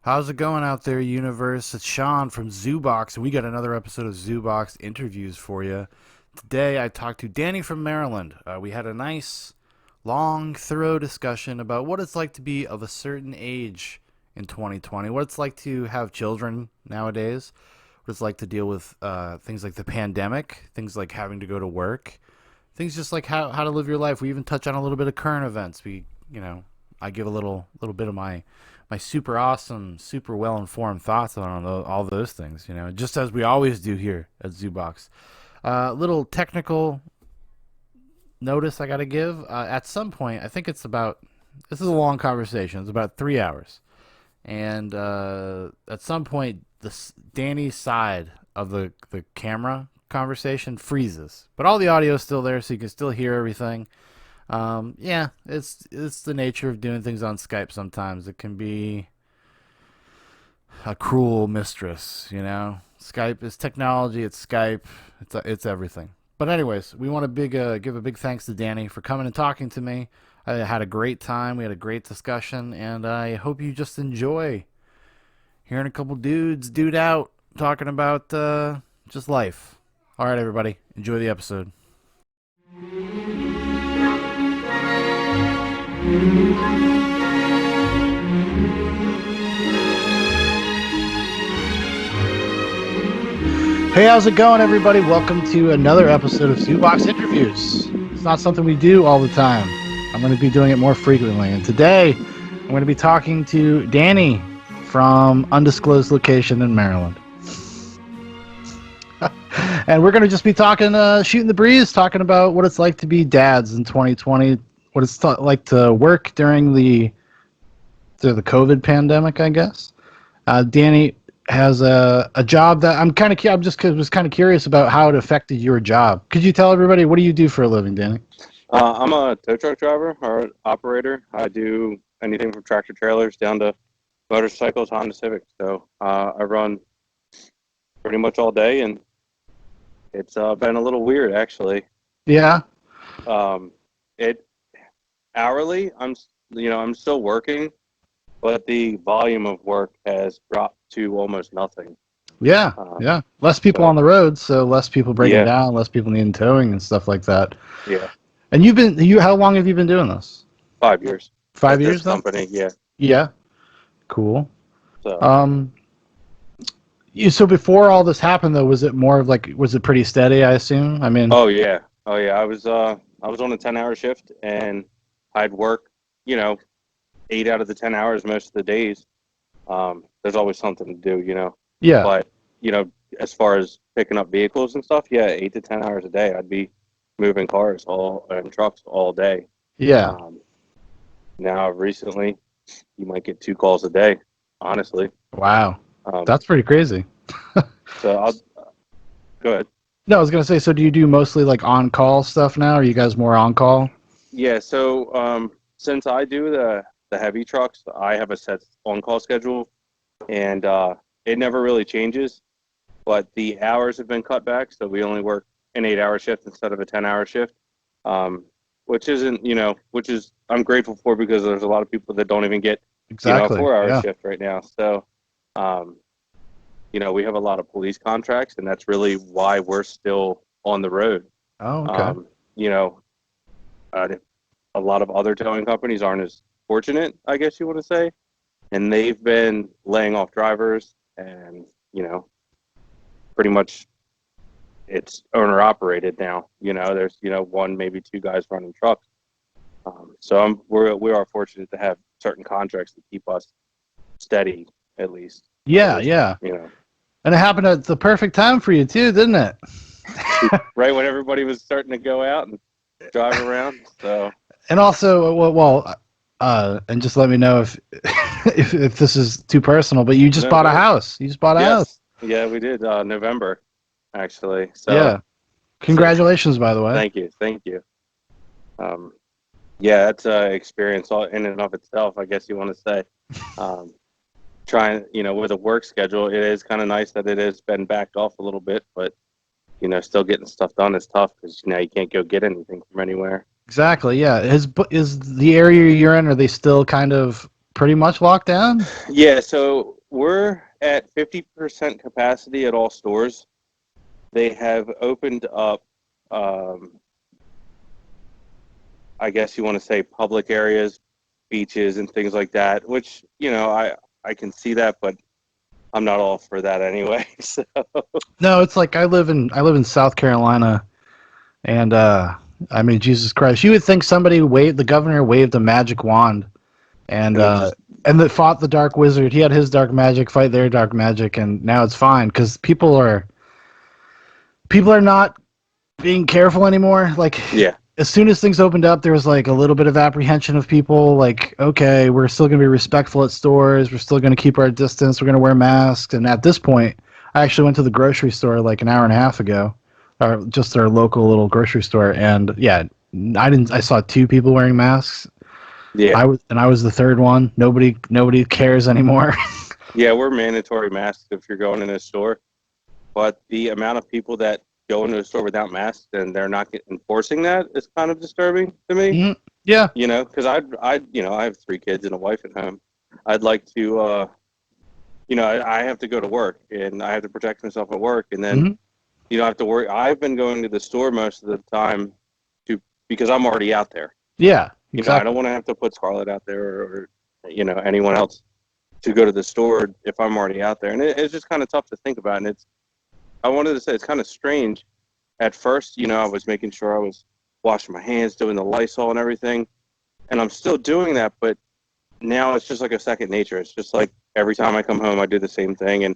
How's it going out there, universe? It's Shaun from Zoobox, and we got another episode of Zoobox interviews for you. Today, I talked to Danney from Maryland. We had a nice, long, thorough discussion about what it's like to be of a certain age in 2020, what it's like to have children nowadays, what it's like to deal with things like the pandemic, things like having to go to work, things just like how to live your life. We even touch on a little bit of current events. I give a little bit of my super awesome, super well informed thoughts on all those things. Just as we always do here at Zoobox. Little technical notice I got to give. At some point, I think this is a long conversation. It's about 3 hours, and at some point, Danny's side of the camera conversation freezes, but all the audio is still there, so you can still hear everything. Yeah, it's the nature of doing things on Skype. Sometimes it can be a cruel mistress. Skype is technology. It's Skype. It's everything. But anyways, we want to give a big thanks to Danney for coming and talking to me. I had a great time. We had a great discussion, and I hope you just enjoy hearing a couple dude out talking about just life. All right, everybody, enjoy the episode. Hey, how's it going, everybody? Welcome to another episode of Zoobox Interviews. It's not something we do all the time. I'm going to be doing it more frequently. And today, I'm going to be talking to Danney from undisclosed location in Maryland. And we're going to just be talking, shooting the breeze, talking about what it's like to be dads in 2020, what it's like to work during the COVID pandemic, I guess. Danney has a job that was kind of curious about how it affected your job. Could you tell everybody, what do you do for a living, Danney? I'm a tow truck driver or operator. I do anything from tractor trailers down to motorcycles, Honda Civics. So I run pretty much all day, and it's been a little weird, actually. Yeah. It hourly, I'm still working, but the volume of work has dropped to almost nothing. Yeah, yeah. Less people on the road, so less people breaking down, less people needing towing and stuff like that. Yeah. And how long have you been doing this? 5 years. 5 years, this company, yeah. Yeah. Cool. So. So before all this happened, though, was it pretty steady, I assume? I mean. Oh yeah. I was on a 10-hour shift, and I'd work, 8 out of the 10 hours most of the days. There's always something to do, Yeah. But, as far as picking up vehicles and stuff, 8 to 10 hours a day, I'd be moving cars and trucks all day. Yeah. Now, recently, you might get 2 calls a day, honestly. Wow. That's pretty crazy. So go ahead. No, I was going to say, so do you do mostly like on-call stuff now? Or are you guys more on-call? Yeah, so since I do the heavy trucks, I have a set on-call schedule, and it never really changes, but the hours have been cut back, so we only work an 8-hour shift instead of a 10-hour shift, which I'm grateful for, because there's a lot of people that don't even get a 4-hour shift right now. So, we have a lot of police contracts, and that's really why we're still on the road. Oh, okay. A lot of other towing companies aren't as fortunate, I guess you want to say, and they've been laying off drivers, and pretty much it's owner operated now. There's 1, maybe 2 guys running trucks. So we are fortunate to have certain contracts that keep us steady, at least. Yeah, yeah. And it happened at the perfect time for you too, didn't it? Right when everybody was starting to go out and drive around. So. And also, and just let me know if if this is too personal, but you just bought a house. You just bought a house. Yeah, we did. November, actually. So. Yeah. Congratulations, by the way. Thank you. Yeah, that's an experience all in and of itself, I guess you want to say. Trying, with a work schedule, it is kind of nice that it has been backed off a little bit, but, still getting stuff done is tough, because, you can't go get anything from anywhere. Exactly, yeah. Is the area you're in, are they still kind of pretty much locked down? Yeah, so we're at 50% capacity at all stores. They have opened up, I guess you want to say, public areas, beaches and things like that, which, I can see that, but I'm not all for that anyway. So No, it's like I live in South Carolina, and I mean, Jesus Christ, you would think the governor waved a magic wand, and and it just, that fought the dark wizard. He had his dark magic fight their dark magic, and now it's fine because people are not being careful anymore. Like, yeah, as soon as things opened up, there was like a little bit of apprehension of people. Like, okay, we're still going to be respectful at stores. We're still going to keep our distance. We're going to wear masks. And at this point, I actually went to the grocery store like an hour and a half ago, or just our local little grocery store. And yeah, I saw two people wearing masks. yeah, I was the third one. Nobody cares anymore. yeah. We're mandatory masks if you're going in a store, but the amount of people that go into a store without masks and they're not enforcing that is kind of disturbing to me. Mhm. Yeah. Because I have 3 kids and a wife at home. I'd like to, I have to go to work and I have to protect myself at work, and then Hmm. you don't have to worry. I've been going to the store most of the time because I'm already out there. Yeah. I don't Exactly. want to have to put Scarlett out there or anyone else to go to the store if I'm already out there, and it's just kind of tough to think about. And I wanted to say it's kind of strange. At first, I was making sure I was washing my hands, doing the Lysol and everything, and I'm still doing that, but now it's just like a second nature. It's just like every time I come home, I do the same thing, and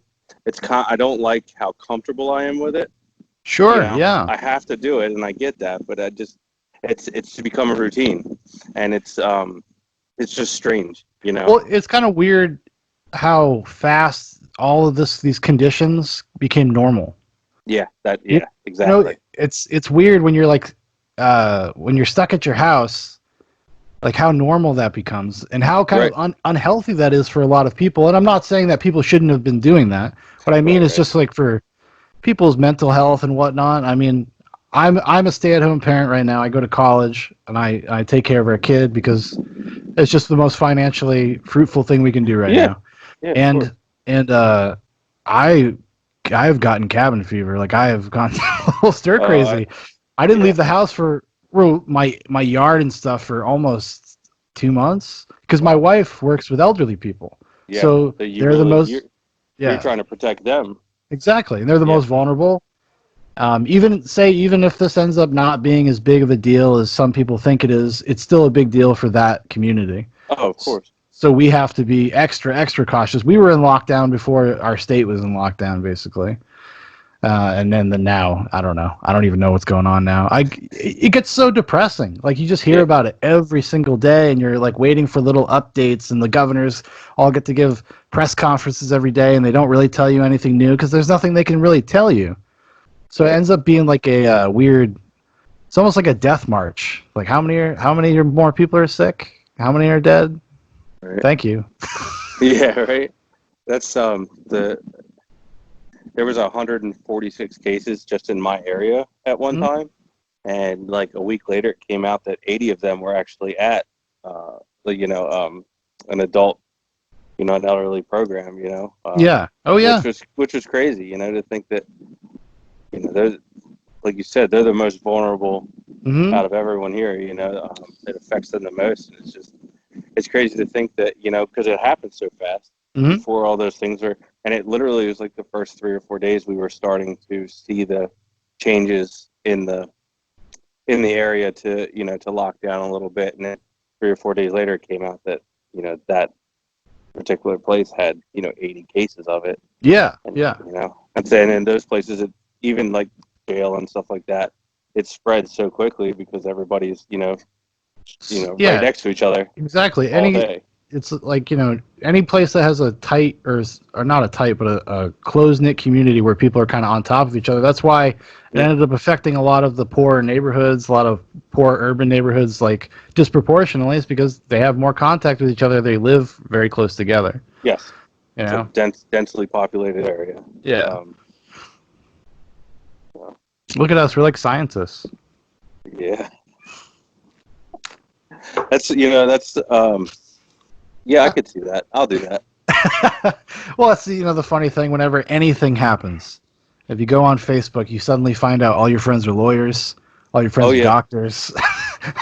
I don't like how comfortable I am with it. Sure. Yeah. I have to do it, and I get that, but it's to become a routine, and it's just strange. Well, it's kind of weird how fast all of these conditions became normal. Yeah, You, yeah, you know, exactly. it's weird when you're like when you're stuck at your house, like how normal that becomes and how kind of Right, unhealthy that is for a lot of people. And I'm not saying that people shouldn't have been doing that. What I mean right, is right. just like for people's mental health and whatnot. I mean, I'm a stay-at-home parent right now. I go to college and I take care of our kid because it's just the most financially fruitful thing we can do right Yeah, now. yeah, of course. And I I've gotten cabin fever. Like I have gone a little stir Uh, crazy. I didn't yeah, leave the house for my yard and stuff for almost 2 months because my wow, wife works with elderly people. yeah. So So you they're the really you're most you're yeah, trying to protect them. exactly. And they're the Yeah. most vulnerable. Even if this ends up not being as big of a deal as some people think it is, it's still a big deal for that community. Oh, of course. So we have to be extra cautious. We were in lockdown before our state was in lockdown, basically, and then now I don't know. I don't even know what's going on now. It gets so depressing. Like you just hear Yeah, about it every single day, and you're like waiting for little updates, and the governors all get to give press conferences every day, and they don't really tell you anything new because there's nothing they can really tell you. So it right. ends up being like a weird. It's almost like a death march. Like how many more people are sick? How many are dead? Right. Thank you. Yeah, right. That's there was 146 cases just in my area at one Mhm. time, and like a week later, it came out that 80 of them were actually at uh, the an adult, an elderly program, Yeah. Oh yeah. which was crazy, to think that they're, like you said, they're the most vulnerable Hmm. out of everyone here. It affects them the most, and it's crazy to think that because it happened so fast Hmm. before all those things are, and it literally was like the first 3 or 4 days we were starting to see the changes in the area to lock down a little bit, and then 3 or 4 days later it came out that that particular place had 80 cases of it, Yeah. and Yeah. I'm saying in those places, even like jail and stuff like that, it spreads so quickly because everybody's right Yeah. next to each other Exactly. all day. It's like any place that has a tight or not a tight but a close knit community where people are kind of on top of each other. That's why it Yeah. ended up affecting a lot of the poor neighborhoods, a lot of poor urban neighborhoods, like disproportionately. It's because they have more contact with each other. They live very close together. Yes. You It's a know. densely populated area. Yeah. Um, well, Look at us. We're like scientists. yeah, that's yeah, I could see that. I'll do that. Well, it's the funny thing. Whenever anything happens, if you go on Facebook, you suddenly find out all your friends are lawyers, all your Oh friends are yeah, doctors,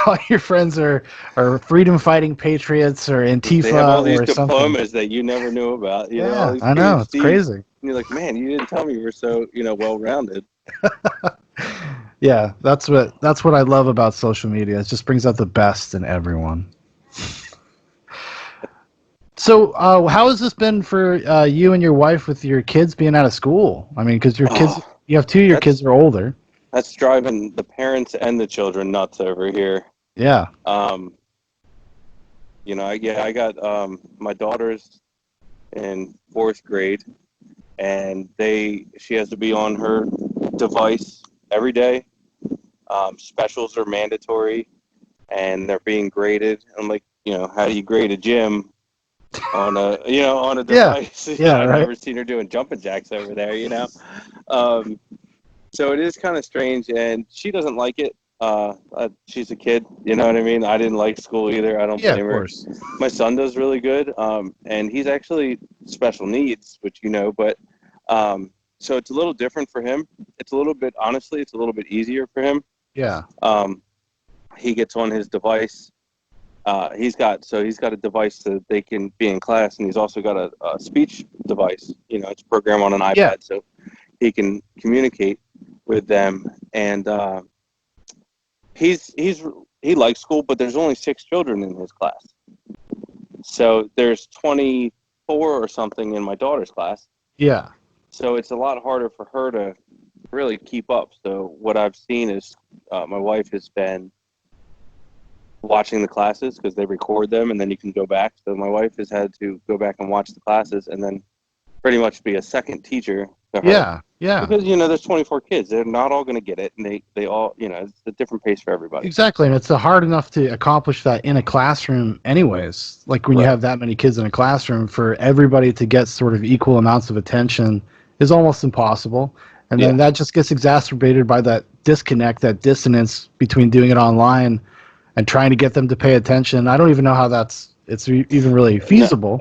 all your friends are freedom fighting patriots or they have all Antifa these or something. diplomas that you never knew about. All Yeah, these I know. It's PhDs, crazy. and you're like, man, you didn't tell me you were so well rounded. Yeah, that's what I love about social media. It just brings out the best in everyone. So, how has this been for you and your wife with your kids being out of school? I mean, because your kids, Oh, you have two of your that's kids are older. that's driving the parents and the children nuts over here. Yeah. Um, I got my daughters in fourth grade, and she has to be on her device every day. Specials are mandatory, and they're being graded. I'm like, how do you grade a gym on a Yeah. device? Yeah. I've Right. never seen her doing jumping jacks over there. Um, so it is kind of strange, and she doesn't like it. She's a kid, you know what I mean? I didn't like school either. I don't Yeah. Of blame her. course. My son does really good, and he's actually special needs, which but so it's a little different for him. It's a little bit, honestly, it's a little bit easier for him. Yeah. Um, he gets on his device. He's got a device that they can be in class, and he's also got a speech device. It's a program on an Yeah. iPad, so he can communicate with them. And he likes school, but there's only 6 children in his class. So there's 24 or something in my daughter's class. Yeah. So it's a lot harder for her to really keep up. So what I've seen is my wife has been watching the classes because they record them and then you can go back. So my wife has had to go back and watch the classes and then pretty much be a second teacher to her. Yeah. Yeah. Because there's 24 kids, they're not all going to get it, and they all it's a different pace for everybody. Exactly, and it's hard enough to accomplish that in a classroom, anyways. Like when you Right. have that many kids in a classroom, for everybody to get sort of equal amounts of attention is almost impossible. And then Yeah. that just gets exacerbated by that disconnect, that dissonance between doing it online and trying to get them to pay attention. I don't even know how it's even really No, feasible.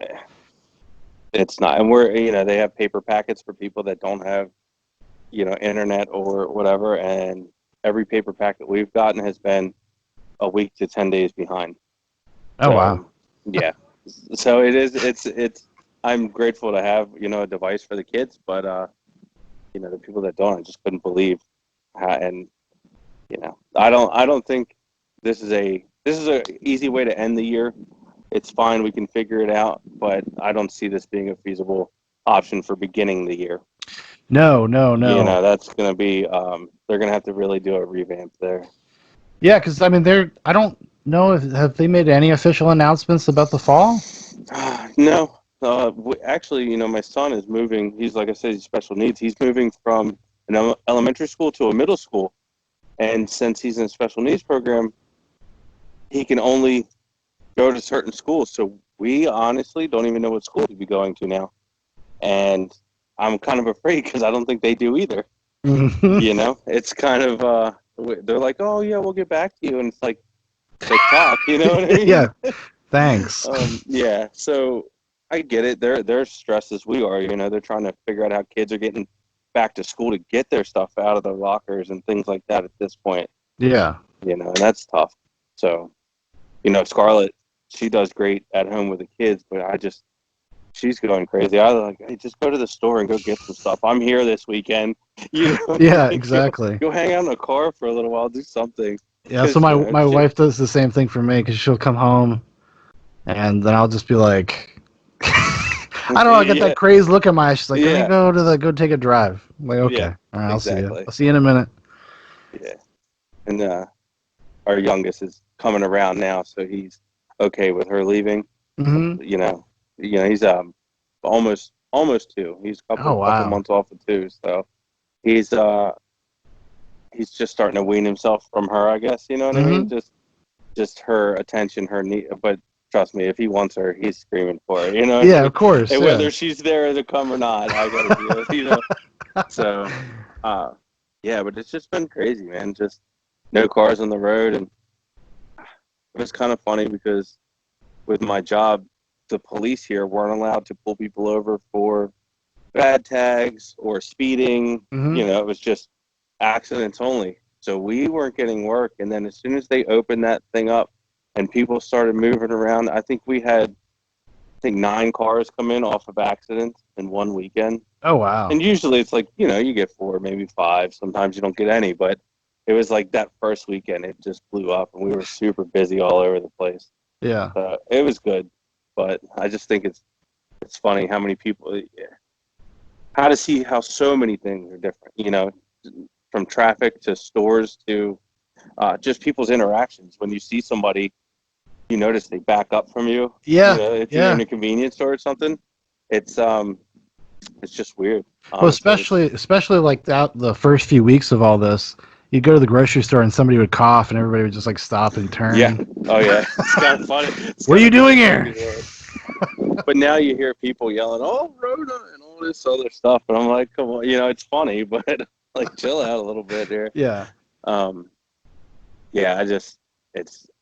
it's not. And they have paper packets for people that don't have internet or whatever, and every paper packet we've gotten has been a week to 10 days behind. Oh wow. So yeah, so it's I'm grateful to have a device for the kids, but the people that don't, I just couldn't believe how. And I don't think this is a easy way to end the year. It's fine, we can figure it out, but I don't see this being a feasible option for beginning the year. No, no, no. That's going to be they're going to have to really do a revamp there. Yeah, because I mean, I don't know if have they made any official announcements about the fall. No, actually, my son is moving. He's, like I said, he's special needs. He's moving from an elementary school to a middle school, and since he's in a special needs program, he can only go to certain schools. So we honestly don't even know what school he'd be going to now, and I'm kind of afraid because I don't think they do either. Mhm. It's kind of they're like, oh yeah, we'll get back to you, and it's like TikTok, you know what I mean? Yeah, thanks. Yeah, so I get it. They're stressed as we are. They're trying to figure out how kids are getting back to school to get their stuff out of their lockers and things like that at this point. Yeah. And that's tough. So, Scarlett, she does great at home with the kids, but she's going crazy. I was like, hey, just go to the store and go get some stuff. I'm here this weekend. Yeah, Go, exactly. go hang out in the car for a little while, do something. Yeah, so Because, my wife does the same thing for me because she'll come home and then I'll just be like, I don't know, I get yeah, that crazed look in my eyes. She's like, let me yeah, go take a drive. I'm like, yeah, okay, all right, I'll see you. exactly. I'll see you in a minute. Yeah. And our youngest is coming around now, so he's okay with her leaving. Hmm. He's almost 2. He's a Oh couple wow. months off of 2, so he's he's just starting to wean himself from her, I guess. You know what I mean? Hmm. Just her attention, her need. But trust me, if he wants her, he's screaming for her. You know what I Yeah, mean? of course. And Yeah. whether she's there to come or not, I gotta do it. So, uh, yeah, but it's just been crazy, man. Just no cars on the road, and it was kind of funny because with my job, the police here weren't allowed to pull people over for bad tags or speeding. Hmm. It was just accidents only. So we weren't getting work. And then as soon as they opened that thing up and people started moving around, I think we had, 9 cars come in off of accidents in one weekend. Oh wow. And usually it's like, you get 4, maybe 5. Sometimes you don't get any, but it was like that first weekend, it just blew up and we were super busy all over the place. Yeah. It was good, but I just think it's funny how many people, how to see how so many things are different, from traffic to stores to just people's interactions. When you see somebody, you notice they back up from you. Yeah. If you're in Yeah. a convenience store or something, it's just weird, Well, honestly. especially like that the first few weeks of all this, you'd go to the grocery store and somebody would cough and everybody would just like stop and Yeah. turn. Oh yeah. It's kind of funny. It's What are kind you of doing funny here? looking at it. But now you hear people yelling, "Oh, Rhoda," and all this other stuff, and I'm like, "Come on, it's funny, but like, chill out a little bit here." Yeah. Um, yeah,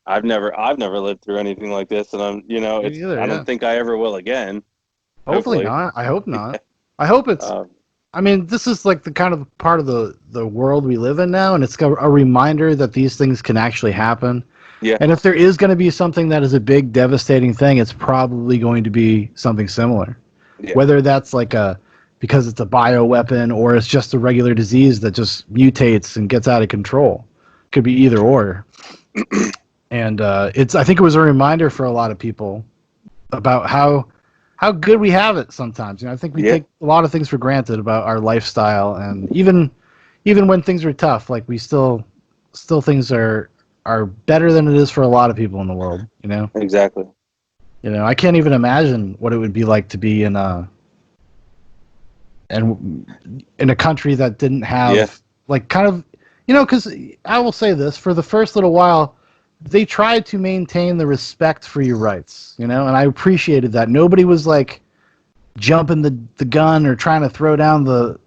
I've never lived through anything like this, and Me neither, I yeah. don't think I ever will again. Hopefully Hopefully. not. I hope not. I hope it's Um, I mean, this is like the kind of part of the world we live in now, and it's a reminder that these things can actually happen. yeah, And if there is going to be something that is a big, devastating thing, it's probably going to be something similar. yeah, Whether that's like because it's a bioweapon or it's just a regular disease that just mutates and gets out of control. Could be either or. And I think it was a reminder for a lot of people about how good we have it sometimes. I think we yeah, take a lot of things for granted about our lifestyle, and even when things are tough, like we still things are better than it is for a lot of people in the world. exactly. I can't even imagine what it would be like to be in a country that didn't Yeah, have like kind of because I will say this, for the first little while they tried to maintain the respect for your rights, and I appreciated that. Nobody was like jumping the gun or trying to throw down the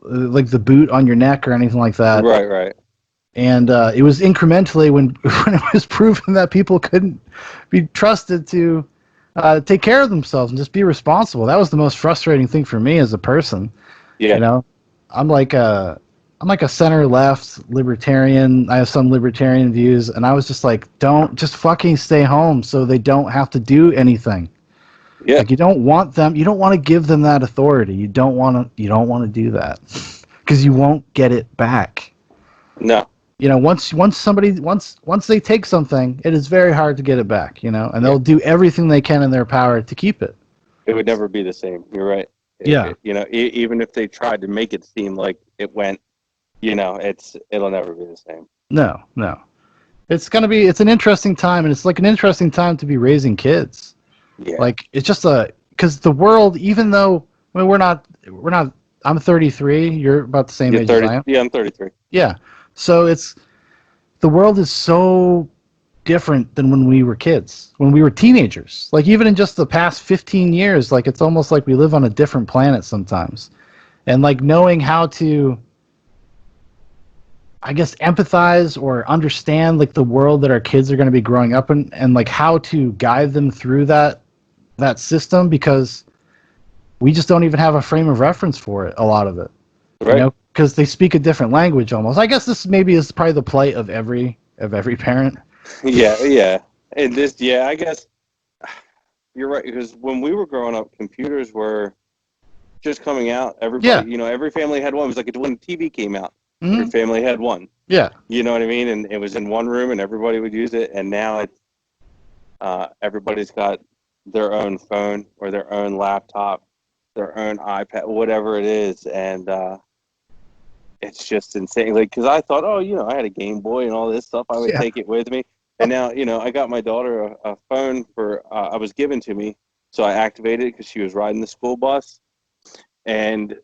like the boot on your neck or anything like that. right, right. And it was incrementally when when it was proven that people couldn't be trusted to take care of themselves and just be responsible. That was the most frustrating thing for me as a person. You Yeah, know, I'm like a I'm like a center left libertarian. I have some libertarian views, and I was just like, don't just fucking stay home so they don't have to do anything. yeah, Like you don't want to give them that authority. You don't want to do that because you won't get it back. no, Once they take something, it is very hard to get it back, and yeah. they'll do everything they can in their power to keep it. It would never be the same. You're right. Yeah. Even if they tried to make it seem like it went, it'll never be the same. No, no. It's an interesting time, and it's like an interesting time to be raising kids. Yeah, Like it's just because the world, even though I mean we're not. I'm 33. You're about the same you're age as 30. I am. Yeah, I'm 33. Yeah. So the world is so different than when we were kids, when we were teenagers. Like even in just the past 15 years, like it's almost like we live on a different planet sometimes. And like knowing how to, I guess, empathize or understand like the world that our kids are going to be growing up in, and like how to guide them through that system, because we just don't even have a frame of reference for it, a lot of it. Right. Because they speak a different language almost. I guess this maybe is probably the plight of every parent. Yeah, yeah. And yeah, I guess you're right, because when we were growing up, computers were just coming out. Yeah. Everybody, every family had one. It was like when TV came out, every Hmm. family had one. Yeah. You know what I mean? And it was in one room, and everybody would use it. And now everybody's got their own phone or their own laptop, their own iPad, whatever it is, and it's just insane. Like, because I thought, oh, I had a Game Boy and all this stuff. I would Yeah. take it with me. And now, I got my daughter a phone I was given to me. So I activated it because she was riding the school bus. And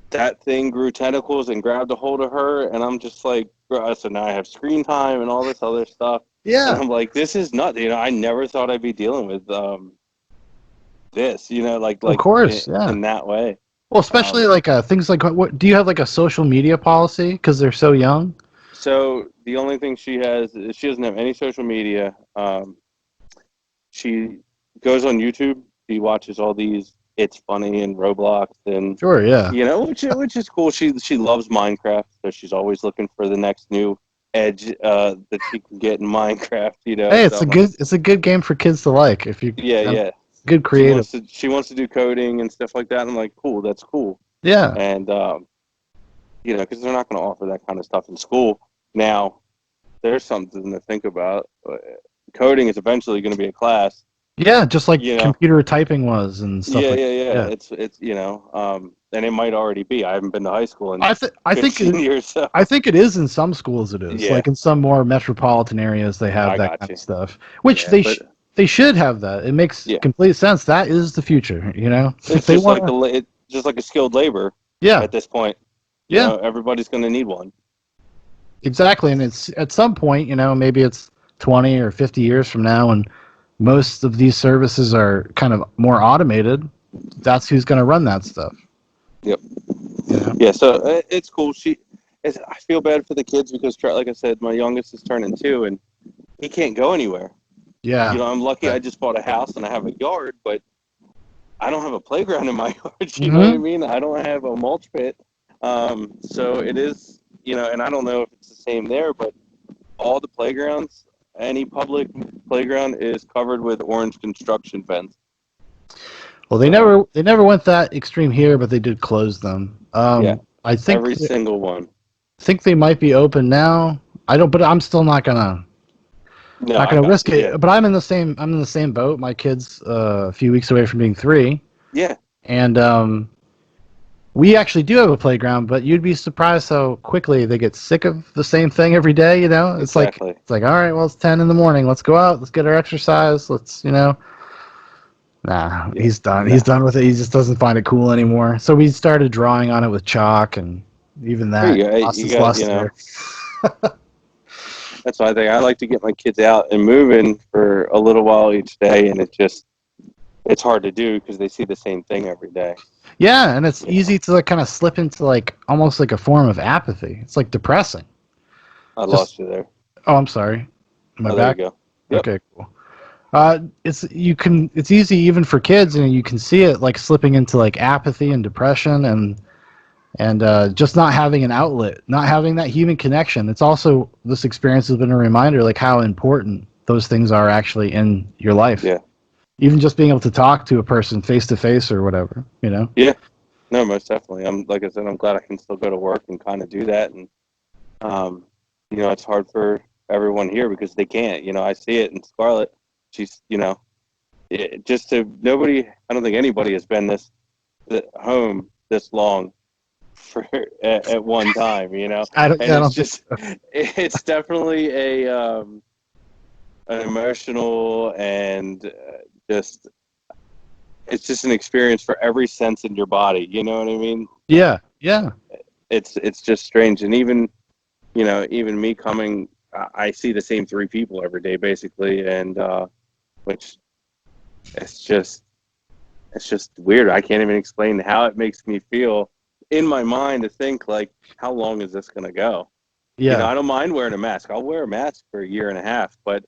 that thing grew tentacles and grabbed a hold of her. And I'm just like, so now I have screen time and all this other stuff. And Yeah. I'm like, this is nuts. I never thought I'd be dealing with this, like, Of course. Yeah. in that way. Well, especially Um, like things like what do you have like a social media policy because they're so young? So the only thing she has is she doesn't have any social media. She goes on YouTube. She watches all these It's Funny and Roblox and Sure, yeah. which is cool. She loves Minecraft, so she's always looking for the next new edge that she can get in Minecraft. Hey, So I'm like, it's a good game for kids to like if you yeah, yeah. good She creative. wants to do coding and stuff like that. And I'm like, cool, that's cool. Yeah. And because they're not going to offer that kind of stuff in school. Now, there's something to think about. Coding is eventually going to be a class. Yeah, just like You know, computer typing was and stuff yeah, like yeah, that. yeah. Yeah. And it might already be. I haven't been to high school in I think 15 years, so I think it is in some schools. It is yeah, like in some more metropolitan areas they have I that got kind of you. stuff, which Yeah, but they should have that. It makes yeah, complete sense. That is the future. If it's they just want like to. it's just like a skilled labor Yeah, at this point. yeah, Everybody's going to need one. exactly. And it's at some point, maybe it's 20 or 50 years from now, and most of these services are kind of more automated. That's who's going to run that stuff. Yep. You know. Yeah, so it's cool. I feel bad for the kids because, like I said, my youngest is turning 2, and he can't go anywhere. Yeah. I'm lucky. Right. I just bought a house and I have a yard, but I don't have a playground in my yard. You know what I Mm-hmm. mean? I don't have a mulch pit. So it is, and I don't know if it's the same there, but all the playgrounds, any public playground is covered with orange construction fence. Well, So they never went that extreme here, but they did close them. yeah, I every single one. think they might be open now. I don't, but I'm still No, not I gonna got risk you. Yeah, it. But I'm in the same boat. My kid's a few weeks away from being 3, yeah, and we actually do have a playground. But you'd be surprised how quickly they get sick of the same thing every day. exactly. It's like all right, well it's 10 in the morning. Let's go out. Let's get our exercise. Let's. Nah, Yeah, he's done. no. He's done with it. He just doesn't find it cool anymore. So we started drawing on it with chalk, and even There that you go. lost You its got, luster. that's why I think I like to get my kids out and moving for a little while each day, and it's hard to do because they see the same thing every day. Yeah, and it's You know, easy to like kind of slip into like almost like a form of apathy. It's like depressing. I Just lost you there. oh, I'm sorry. Am I Oh, there you back? go. Yep. Okay, cool. It's easy even for kids, and you can see it like slipping into like apathy and depression, and just not having an outlet, not having that human connection. It's also this experience has been a reminder like how important those things are actually in your life. Yeah. Even just being able to talk to a person face to face or whatever. Yeah. No, most definitely. Like I said, I'm glad I can still go to work and kind of do that. And, um, it's hard for everyone here because they can't. I see it in Scarlett. She's, nobody, I don't think anybody has been this home this long for at one time. And I it's don't think just, so. it's definitely an emotional and just it's just an experience for every sense in your body. You know what I mean? Yeah, yeah, It's just strange, and even me coming, I see the same 3 people every day basically, and which it's just weird. I can't even explain how it makes me feel in my mind to think like, how long is this gonna go? yeah. I don't mind wearing a mask. I'll wear a mask for a year and a half, but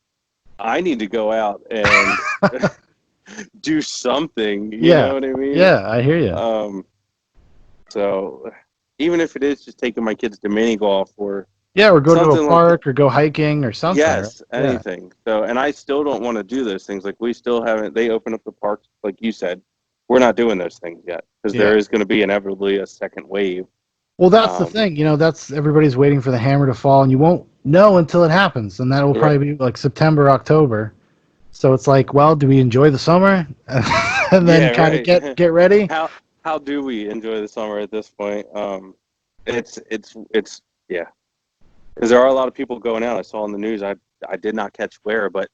I need to go out and do something. You Yeah, know what I mean? yeah. I hear you. Um, so even if it is just taking my kids to mini golf or Yeah, or go to a something like that, park or go hiking or something. Right? yes, Yeah, anything. So, and I still don't want to do those things. Like we still haven't. They open up the parks, like you said. We're not doing those things yet because there yeah. is going to be inevitably a second wave. Well, that's the Um, thing. That's everybody's waiting for the hammer to fall, and you won't know until it happens, and that will yeah, probably be like September, October. So it's like, well, do we enjoy the summer, and then yeah, kind of right. get ready? How do we enjoy the summer at this point? It's yeah, because there are a lot of people going out. I saw in the news. I did not catch where, but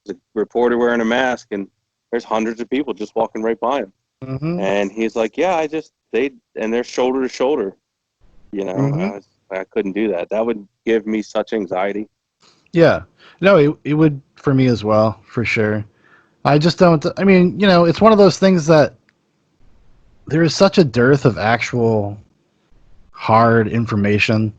the reporter wearing a mask, and there's hundreds of people just walking right by him. Mm-hmm. And he's like, yeah, and they're shoulder to shoulder. Mm-hmm. I couldn't do that. That would give me such anxiety. Yeah. No, it would for me as well, for sure. I just don't. I mean, it's one of those things that there is such a dearth of actual hard information.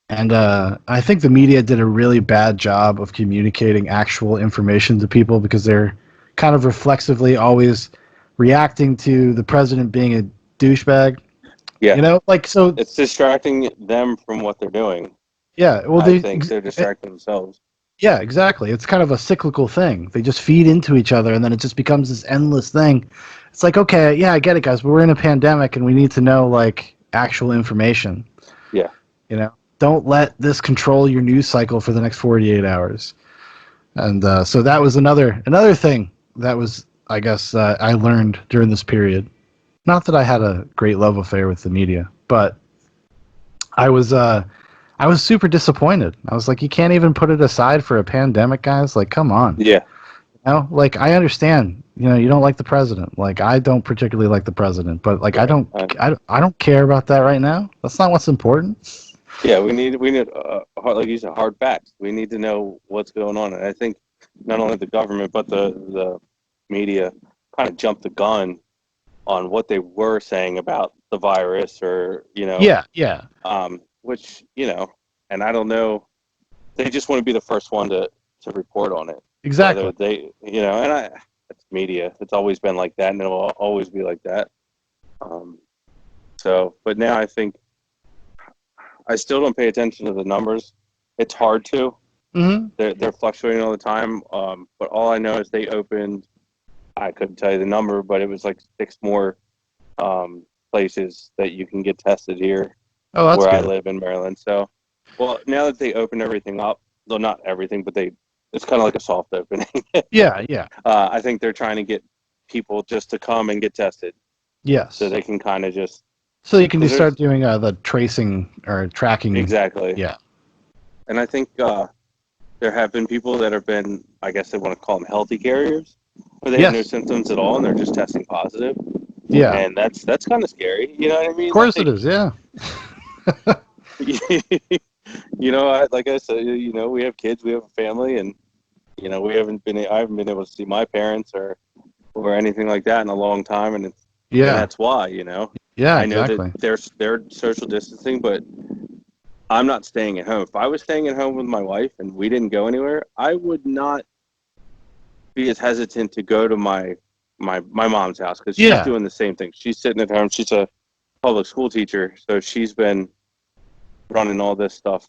And I think the media did a really bad job of communicating actual information to people because they're kind of reflexively always reacting to the president being a douchebag. Yeah, Like, so, it's distracting them from what they're doing. yeah, well, I think they're distracting themselves. yeah, exactly. It's kind of a cyclical thing. They just feed into each other, and then it just becomes this endless thing. It's like, okay, yeah, I get it, guys, but we're in a pandemic, and we need to know, like, actual information. Yeah, Don't let this control your news cycle for the next 48 hours. And so that was another thing that was, I guess, I learned during this period. Not that I had a great love affair with the media, but I was I was super disappointed. I was like, you can't even put it aside for a pandemic, guys. Like, come on. yeah, Like, I understand. You don't like the president. Like, I don't particularly like the president, but like, right. I don't care about that right now. That's not what's important. Yeah, we need like you said, hard facts. We need to know what's going on, and I think not only the government but the media kind of jumped the gun on what they were saying about the virus, or Yeah, yeah, which and I don't know. They just want to be the first one to report on it, whether exactly. they and it's media. It's always been like that, and it will always be like that. Um, but now I think I still don't pay attention to the numbers. It's hard to. Hmm. They're fluctuating all the time. But all I know is they opened. I couldn't tell you the number, but it was like 6 more places that you can get tested here Oh, that's where I good. live in Maryland. So, well, now that they opened everything up, though not everything, but it's kind of like a soft opening. Yeah, yeah. I think they're trying to get people just to come and get tested, so Yes. they can kind of just So you can because start there's doing the tracing or tracking. exactly, Yeah. and I think there have been people that have been, I guess they want to call them healthy carriers, where they have no Yes. symptoms at all and they're just testing positive, Yeah. and that's kind of scary. You know what I Of mean? course it Like, is. Yeah. like I said, we have kids, we have a family, and I haven't been able to see my parents or anything like that in a long time, and Yeah. that's why, Yeah. I know that Exactly. they're social distancing, but I'm not staying at home. If I was staying at home with my wife and we didn't go anywhere, I would not be as hesitant to go to my mom's house, because she's Yeah. doing the same thing. She's sitting at home. She's a public school teacher, so she's been running all this stuff,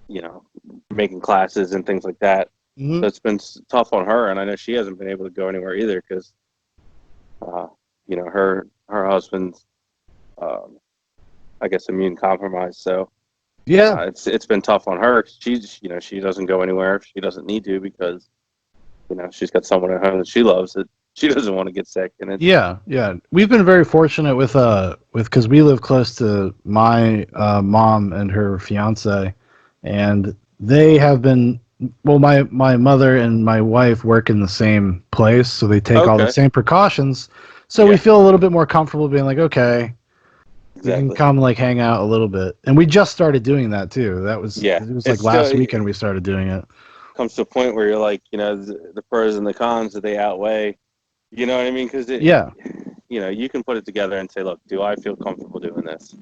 you know, making classes and things like that. Hmm. So it's been tough on her, and I know she hasn't been able to go anywhere either because, her husband's, um, I guess, immune compromised. So Yeah. it's been tough on her. She doesn't go anywhere if she doesn't need to, because she's got someone at home that she loves, that she doesn't want to get sick, and it's Yeah. Yeah. We've been very fortunate with because we live close to my mom and her fiance, and they have been. Well, my mother and my wife work in the same place, so they take all the okay. same precautions. So we Yeah, feel a little bit more comfortable being like, okay, we can exactly. come like hang out a little bit, and we just started doing that too. Yeah, It was it's like still last it weekend we started doing it. comes to a point where you're like, the pros and the cons, that they outweigh. You know what I mean? Because Yeah. you can put it together and say, look, do I feel comfortable doing this?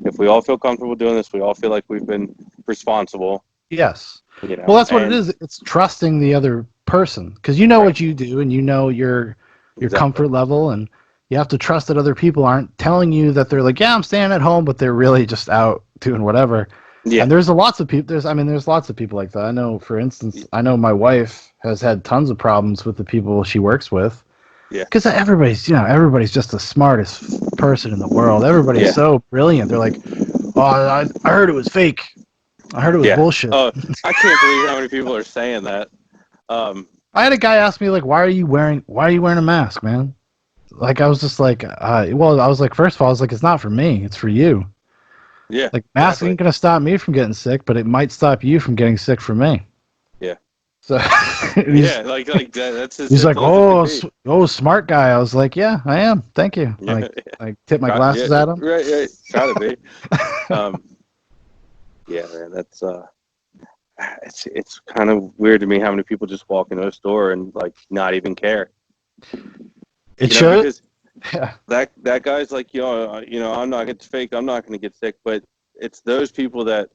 If we all feel comfortable doing this, we all feel like we've been responsible. Yes. Well, that's what it And is. It's trusting the other person because you know right, what you do and you know your exactly. comfort level, and you have to trust that other people aren't telling you that they're like, yeah, I'm staying at home, but they're really just out doing whatever. Yeah, And there's lots of people. There's lots of people like that. I know, for instance, I know my wife has had tons of problems with the people she works with yeah, because everybody's just the smartest person in the world. Everybody's yeah, so brilliant. They're like, oh, I heard it was fake. I heard it was yeah. bullshit. Oh, I can't believe how many people are saying that. Um, I had a guy ask me like, why are you wearing a mask, man? Like I was just like, well, I was like, first of all, I was like, it's not for me, it's for you. yeah, Like mask exactly. ain't gonna stop me from getting sick, but it might stop you from getting sick from me. Yeah, So yeah. Like that, that's as he's like, simple as it could oh, be. smart guy. I was like, yeah, I am. Thank you. Yeah, Like, yeah. I tip my glasses at him. Right, right. Try to be. Um, yeah, man. That's it's kind of weird to me how many people just walk into a store and like not even care. It should. Because Yeah. that guy's like, I'm not, it's fake. I'm not going to get sick. But it's those people that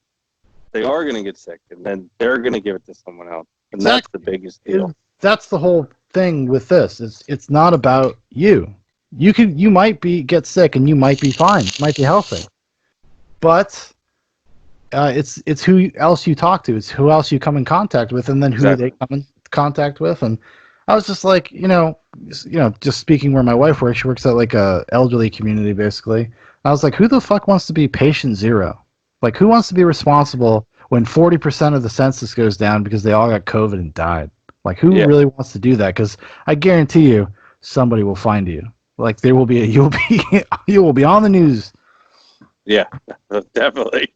they are going to get sick, and then they're going to give it to someone else, and that's the Exactly. biggest deal. that's the whole thing with this. It's not about you. You might get sick and you might be fine, you might be healthy, but it's who else you talk to. It's who else you come in contact with, and then who they Exactly. come in contact with. And I was just like, just speaking where my wife works. She works at like a elderly community, basically. I was like, who the fuck wants to be patient zero? Like, who wants to be responsible when 40% of the census goes down because they all got COVID and died? Like, who Yeah. really wants to do that? Because I guarantee you, somebody will find you. Like, there will be you'll be you will be on the news. Yeah. Definitely.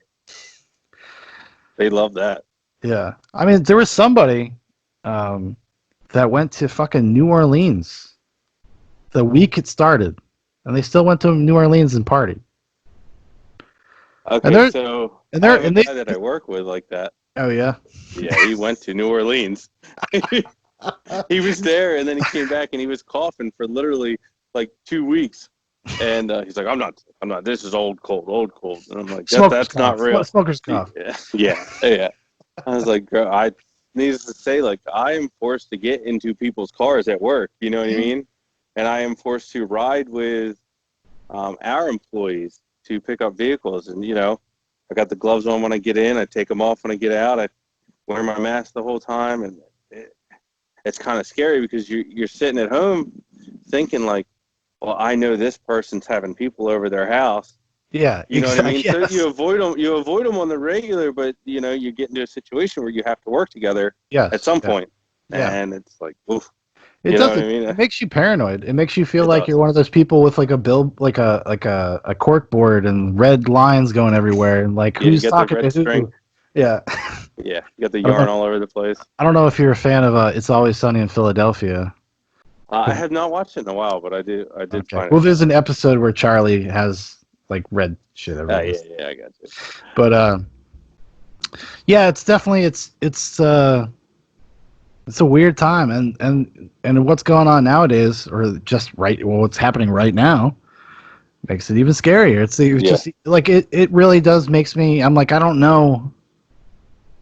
They love that. Yeah, I mean, there was somebody um, that went to fucking New Orleans the week it started, and they still went to New Orleans and partied. And Okay, they're so and I they're have a and they. guy that I work with like that. Oh yeah. Yeah, he went to New Orleans. He was there, and then he came back, and he was coughing for literally like 2 weeks. And he's like, I'm not. This is old cold, old cold." And I'm like, Smoker's that's not cough. real." Smoker's cough. Yeah, yeah, yeah. I was like, "Girl, I needless to say, like, I am forced to get into people's cars at work. You know what I Yeah. mean? And I am forced to ride with our employees to pick up vehicles. And I got the gloves on when I get in. I take them off when I get out. I wear my mask the whole time, and it's kind of scary because you're sitting at home thinking like, well, I know this person's having people over their house. Yeah. You know what I Exactly. mean? So Yes. you avoid them. You avoid them on the regular, but you get into a situation where you have to work together at Yes. some Yeah. point, Yeah. and it's like, oof. It You know does. what I It mean? makes you paranoid. It makes you feel It like you're does. one of those people with like a bill, like a cork board and red lines going everywhere, and like Yeah, you who's got the talking to red string. who. Yeah. Yeah, you got the I don't yarn know. all over the place. I don't know if you're a fan of It's Always Sunny in Philadelphia. I have not watched it in a while, but I do. I did Okay. find it Well, there's funny. an episode where Charlie has like red shit everywhere. Yeah, yeah, I got you. But yeah, it's definitely it's a weird time, and what's going on nowadays, or just what's happening right now, makes it even scarier. It's Yeah, just like it really does makes me. I'm like, I don't know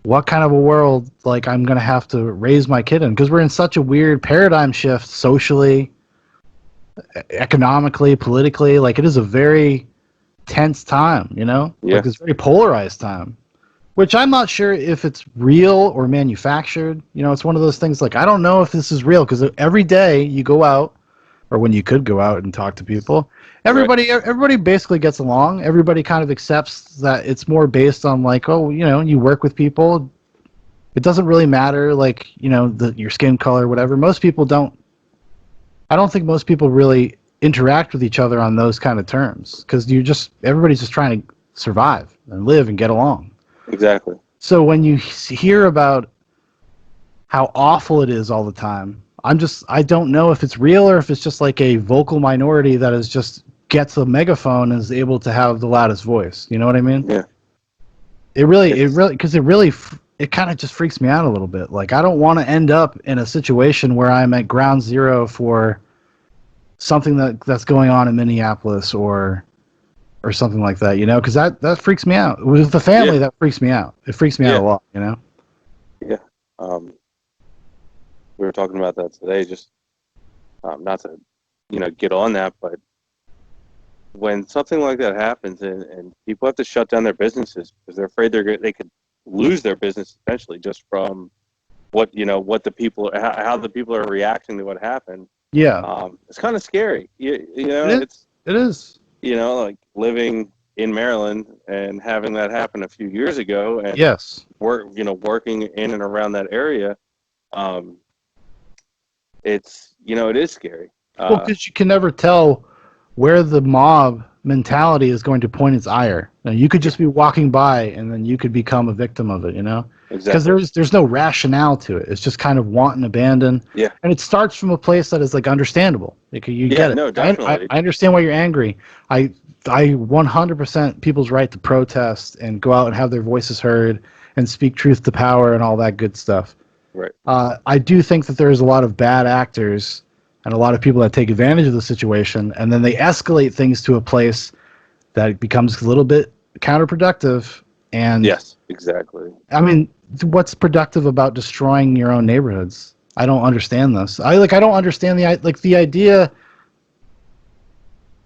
what kind of a world like I'm gonna have to raise my kid in, because we're in such a weird paradigm shift socially, economically, politically. Like, it is a very tense time, yeah, like this very polarized time, which I'm not sure if it's real or manufactured. It's one of those things, like, I don't know if this is real, because every day you go out, or when you could go out and talk to people, right, everybody basically gets along. Everybody kind of accepts that it's more based on, like, oh, you work with people. It doesn't really matter, like, your skin color, whatever. Most people don't. I don't think most people really interact with each other on those kind of terms, because everybody's just trying to survive and live and get along. exactly. So when you hear about how awful it is all the time, I don't know if it's real or if it's just like a vocal minority that is just gets a megaphone and is able to have the loudest voice. You know what I mean? Yeah, It it's really, because it kind of just freaks me out a little bit. Like, I don't want to end up in a situation where I'm at ground zero for something that's going on in Minneapolis, or something like that, because that freaks me out. With the yeah, family, that freaks me out. It freaks me out yeah, a lot. yeah. Um, we were talking about that today. Just not to get on that, but when something like that happens, and people have to shut down their businesses because they're afraid they could lose their business eventually just from what the people how the people are reacting to what happened. Yeah, It's kind of scary. it is. It's It is. like living in Maryland and having that happen a few years ago, and Yes. working in and around that area. Um, it is scary. Well, because you can never tell where the mob mentality is going to point its ire. Now, you could Yeah, just be walking by, and then you could become a victim of it. Because exactly. there's no rationale to it. It's just kind of want and abandon, Yeah, and it starts from a place that is like understandable. Like, you yeah, get it. no, I definitely. understand why you're angry. I 100% people's right to protest and go out and have their voices heard and speak truth to power and all that good stuff. Right. I do think that there's a lot of bad actors and a lot of people that take advantage of the situation, and then they escalate things to a place that becomes a little bit counterproductive. And Yes, exactly. I mean, what's productive about destroying your own neighborhoods? I don't understand this. I don't understand the idea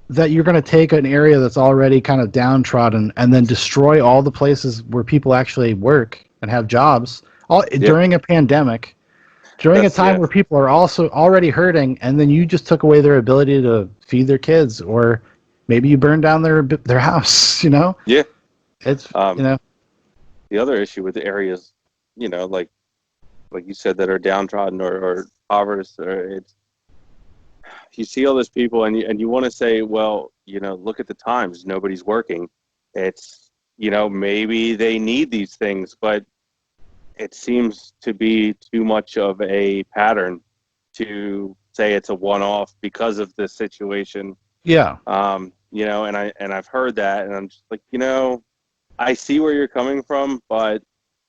that you're going to take an area that's already kind of downtrodden and then destroy all the places where people actually work and have jobs all Yeah, during a pandemic, during a that's time yeah, where people are also already hurting, and then you just took away their ability to feed their kids, or maybe you burned down their house. yeah. It's Um, the other issue with the areas, like you said, that are downtrodden or impoverished, or it's you see all those people and you want to say, well, look at the times, nobody's working. It's maybe they need these things, but it seems to be too much of a pattern to say it's a one-off because of the situation. yeah, And I've heard that, and I'm just like, I see where you're coming from, but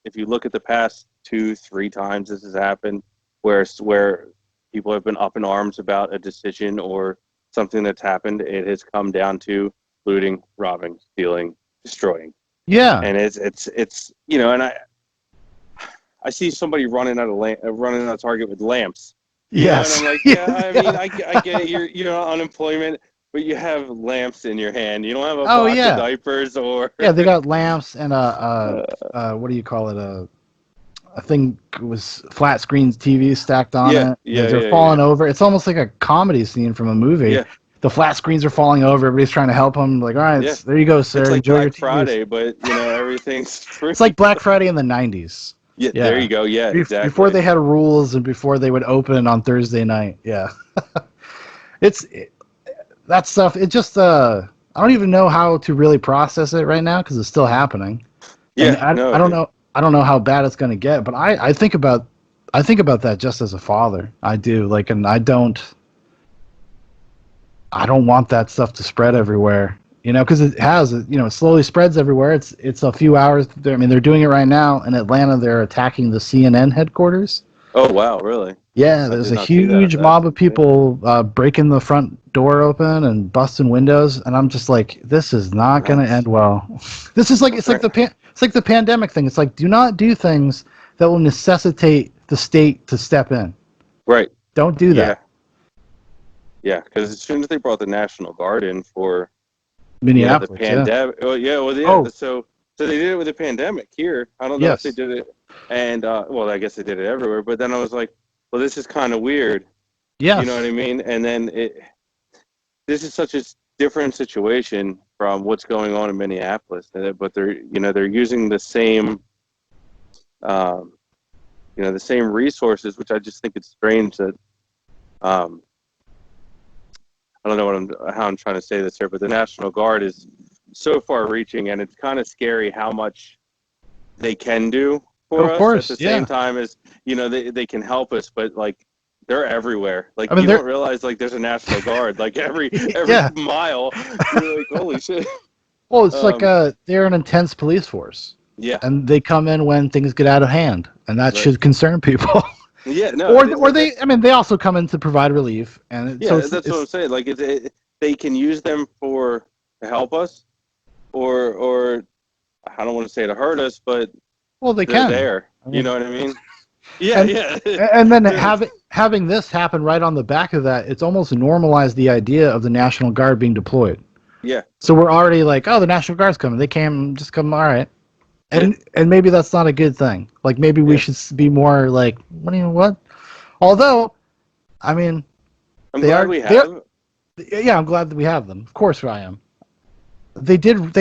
if you look at the past 2, 3 times this has happened, where people have been up in arms about a decision or something that's happened, it has come down to looting, robbing, stealing, destroying, yeah, and it's and I see somebody running out of Target with lamps, and yes, I'm like, yeah, yeah, I mean, I get it, you're on unemployment, but you have lamps in your hand. You don't have a oh box of yeah, diapers or yeah. They got lamps and uh, what do you call it? I think it was flat screen TV stacked on yeah, it. yeah, They're yeah, yeah, falling over. It's almost like a comedy scene from a movie. yeah, The flat screens are falling over. Everybody's trying to help them. Like, all right, yeah. there you go, It's sir. like Enjoy your Black TVs. Friday, but everything's free. It's like Black Friday in the '90s. Yeah, there Yeah, you go. Yeah, before exactly. they had rules and before they would open on Thursday night. Yeah, it's that stuff. It just I don't even know how to really process it right now because it's still happening, and Yeah, no, I don't know how bad it's going to get. But I think about that just as a father. I do like, and I don't want that stuff to spread everywhere. Because it slowly spreads everywhere. It's a few hours. I mean, they're doing it right now in Atlanta. They're attacking the CNN headquarters. oh wow, really? Yeah, I there's did a not see that. huge That's mob of insane. people breaking the front door open and busting windows, and I'm just like, this is not going to end That's well. This is like it's like the pandemic thing. It's like, do not do things that will necessitate the state to step in. right. Don't do Yeah, that. yeah. Because as soon as they brought the National Guard in for the Minneapolis, yeah. pandemic, well, yeah, well, yeah. Oh, So they did it with the pandemic here. I don't know if they yes. did it, and well, I guess they did it everywhere. But then I was like, well, this is kind of weird. You know what Yes. I mean? And then this is such a different situation from what's going on in Minneapolis, but they're using um, the same resources, which I just think it's strange that um, I don't know how I'm trying to say this here, but the National Guard is so far-reaching, and it's kind of scary how much they can do for Of us at course, the same yeah. time as they can help us, but like they're everywhere. Like I mean, you don't they're realize like there's a National Guard like every yeah. mile. You're like, holy shit. Well, it's like Um, they're an intense police force, yeah, and they come in when things get out of hand, and that right. should concern people. Yeah, no, Or they, I mean, they also come in to provide relief, and so yeah, that's what I'm saying. Like they can use them to help us, or I don't want to say to hurt us, but well, they they're can. there. I You mean, know what I mean? Yeah, and yeah. and then having this happen right on the back of that, it's almost normalized the idea of the National Guard being deployed. Yeah, So we're already like, oh, the National Guard's coming. They came, just come. All right, yeah, and maybe that's not a good thing. Like maybe we yeah. should be more like, what do you what? Although, I mean, I'm they glad are we they're have. yeah. I'm glad that we have them. Of course, I am. They did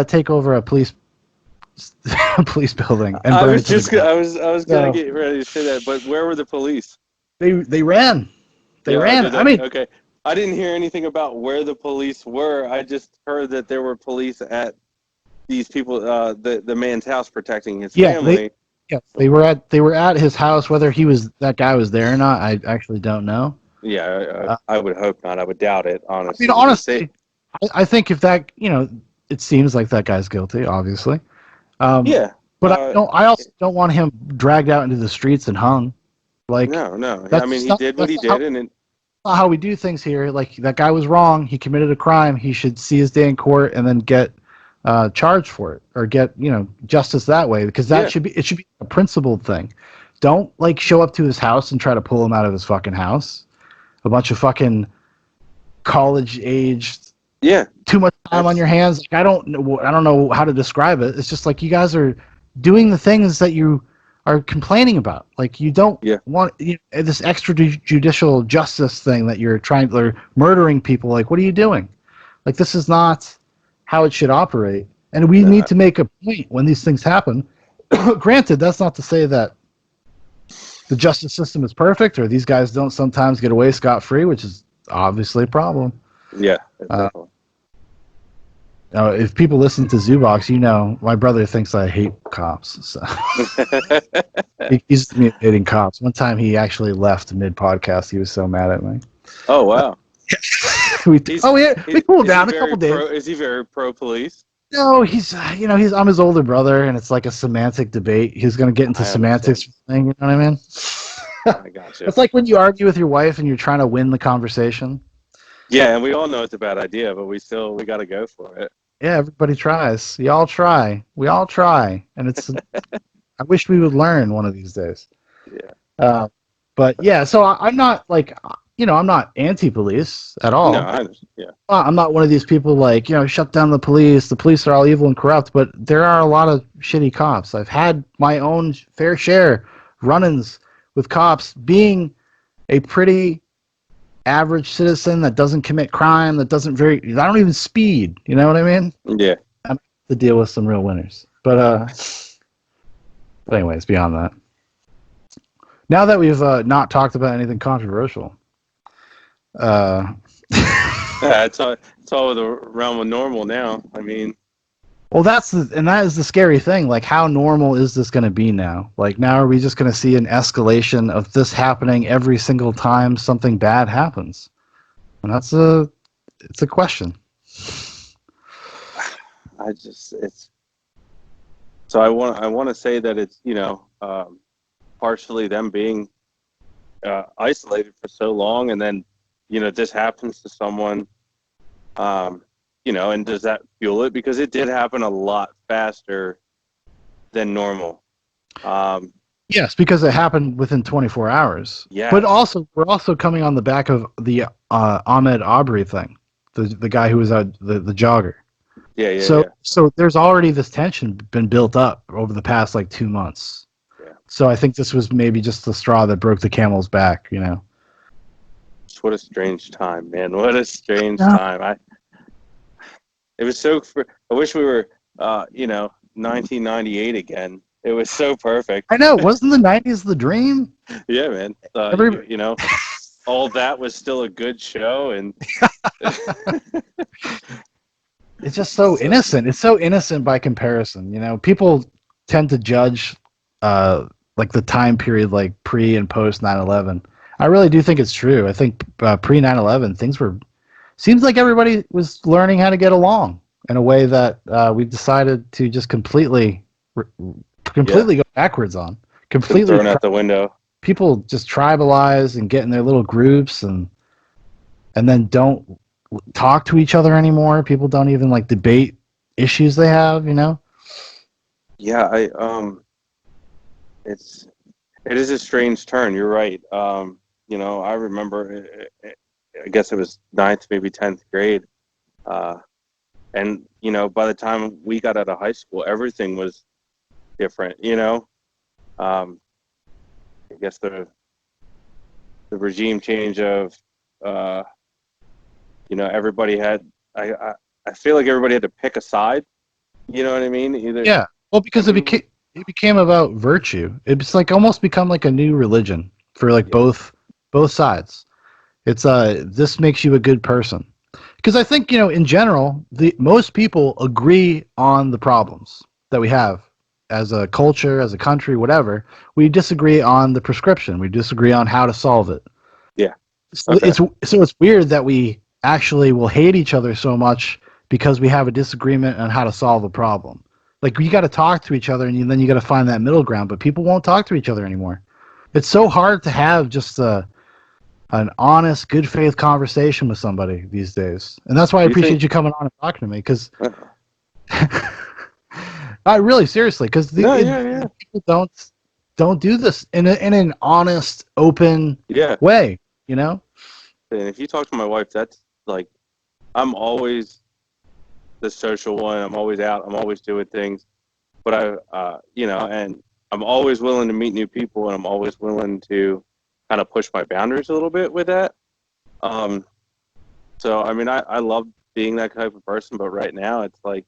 take over a police police building and burn it to the ground. I was gonna So get ready to say that, but where were the police? they ran. They Yeah, oh, ran. did I they? mean, Okay. I didn't hear anything about where the police were. I just heard that there were police at these people, the man's house protecting his yeah, family. they were at his house. Whether that guy was there or not, I actually don't know. Yeah, Uh, I would hope not. I would doubt it, I mean, honestly, because they, honestly, I think if that it seems like that guy's guilty, obviously. Um, yeah, but I also don't want him dragged out into the streets and hung. Like no, no. I that's mean, just he not did what that's he not how did, and not how we do things here. Like that guy was wrong. He committed a crime. He should see his day in court and then get charged for it or get justice that way because yeah, it should be a principled thing. don't like show up to his house and try to pull him out of his fucking house. A bunch of fucking college aged, Yeah, too much time on that's your hands. Like, I don't know how to describe it. It's just like you guys are doing the things that you are complaining about. Like you don't yeah, want this extrajudicial justice thing that you're trying, or murdering people. Like, what are you doing? Like, this is not how it should operate. And we no, need to make a point when these things happen. Granted, that's not to say that the justice system is perfect or these guys don't sometimes get away scot-free, which is obviously a problem. yeah, Uh, definitely. if people listen to Zoobox, my brother thinks I hate cops. So he's me hating cops. One time he actually left mid-podcast. He was so mad at me. Oh wow, we he's we cooled is he down a very couple days. pro? Is he very pro police? No, he's I'm his older brother, and it's like a semantic debate. He's going to get into I understand. semantics thing. You know what I mean? I got you. It's like when you argue with your wife and you're trying to win the conversation. Yeah, and we all know it's a bad idea, but we got to go for it. Yeah, everybody tries. We all try. We all try, and it's. I wish we would learn one of these days. Yeah. Uh, but yeah, so I'm not like, I'm not anti-police at No, all. I understand. Yeah. I'm not one of these people like, shut down the police. The police are all evil and corrupt, but there are a lot of shitty cops. I've had my own fair share run-ins with cops, being a pretty average citizen that doesn't commit crime, I don't even speed. You know what I mean? Yeah. I have to deal with some real winners. But anyways, beyond that. Now that we've not talked about anything controversial, Yeah, it's all the realm of normal now. I mean, well, that is the scary thing. Like, how normal is this going to be now? Like, now are we just going to see an escalation of this happening every single time something bad happens? And it's a question. it's so I want to say that it's partially them being isolated for so long, and then this happens to someone, and does that fuel it? Because it did happen a lot faster than normal. Yes, because it happened within 24 hours. Yes. But also, we're also coming on the back of the Ahmed Aubrey thing, the guy who was the jogger. Yeah. So there's already this tension been built up over the past like 2 months. Yeah. So I think this was maybe just the straw that broke the camel's back. What a strange time, man! What a strange time. It was so. I wish we were, 1998 again. It was so perfect. I know. Wasn't the 90s the dream? Yeah, man. All that was still a good show, and it's just so innocent. It's so innocent by comparison. People tend to judge like the time period, like pre and post 9/11. I really do think it's true. I think pre 9/11 seems like everybody was learning how to get along in a way that we've decided to just completely go backwards on. Completely thrown out the window. People just tribalize and get in their little groups and then don't talk to each other anymore. People don't even like debate issues they have. Yeah, it is a strange turn. You're right. I remember, I guess it was 9th, maybe 10th grade. And, by the time we got out of high school, everything was different, I guess the regime change of, everybody had, I feel like everybody had to pick a side. You know what I mean? Yeah. Well, because it became about virtue. It's like almost become like a new religion for like both sides. It's this makes you a good person. Because I think, in general, most people agree on the problems that we have as a culture, as a country, whatever. We disagree on the prescription. We disagree on how to solve it. Yeah. Okay. It's weird that we actually will hate each other so much because we have a disagreement on how to solve a problem. Like, you got to talk to each other, and then you got to find that middle ground. But people won't talk to each other anymore. It's so hard to have just an honest, good faith conversation with somebody these days, and that's why I appreciate you coming on and talking to me. Because, really seriously, because people don't don't do this in an honest, open Yeah. way. You know? And if you talk to my wife, that's like, I'm always the social one. I'm always out. I'm always doing things. But and I'm always willing to meet new people, and I'm always willing to kind of push my boundaries a little bit with that. So, I mean, I love being that type of person, but right now it's like,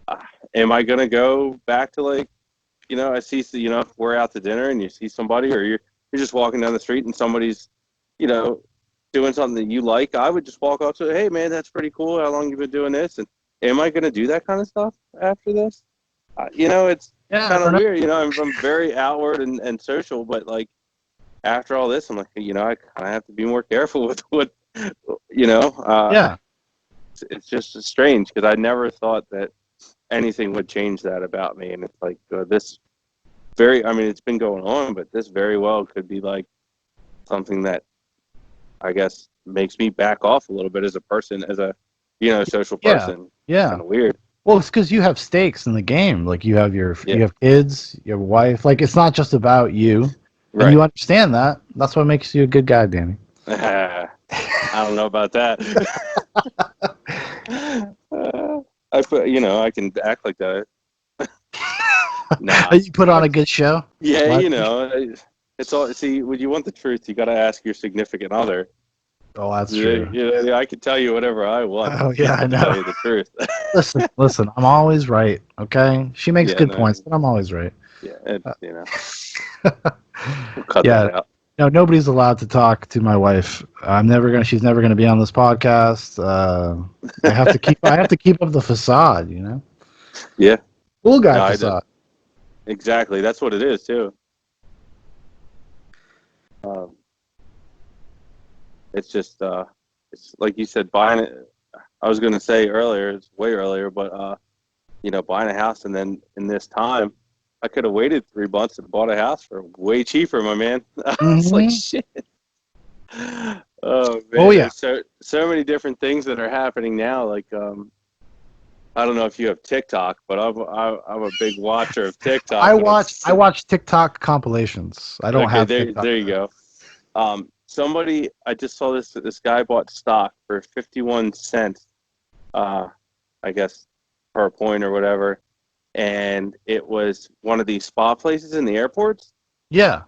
uh, am I going to go back to like, I see, if we're out to dinner and you see somebody, or you're just walking down the street and somebody's, you know, doing something that you like, I would just walk up to, hey man, that's pretty cool. How long you been doing this? And am I going to do that kind of stuff after this? It's Yeah, I kind of don't know. weird. I'm very outward and social, but like after all this, I'm like, I kind of have to be more careful with what, you know. Yeah. It's just strange because I never thought that anything would change that about me, and it's like this very. I mean, it's been going on, but this very well could be like something that I guess makes me back off a little bit as a person, as a social Yeah. person. Yeah. Kind of weird. Well, it's because you have stakes in the game. Like you have you Yeah. have kids, you have a wife. Like it's not just about you, and Right. you understand that. That's what makes you a good guy, Danny. I don't know about that. I can act like that. Nah. You put on a good show. Yeah, What? it's all. See, when you want the truth, you got to ask your significant other. Oh, that's true. I can tell you whatever I want. Oh yeah, I To tell know. you the truth. Listen. I'm always right. Okay, she makes Yeah, good no, points, but I'm always right. yeah, Uh, we'll cut yeah. that out. No, nobody's allowed to talk to my wife. She's never gonna be on this podcast. I have to keep. I have to keep up the facade. Yeah, Cool guy no, I did facade. exactly. That's what it is too. Um, it's just, it's like you said, buying it. I was gonna say earlier, it's way earlier, but buying a house and then in this time, I could have waited 3 months and bought a house for way cheaper, my man. It's like Hmm. shit. Oh Oh man, yeah. there's so many different things that are happening now. Like I don't know if you have TikTok, but I'm a big watcher of TikTok, and I watch TikTok compilations. I don't okay. have There TikTok. you go. Somebody I just saw this guy bought stock for 51 cents. I guess per point or whatever, and it was one of these spa places in the airports, Yeah.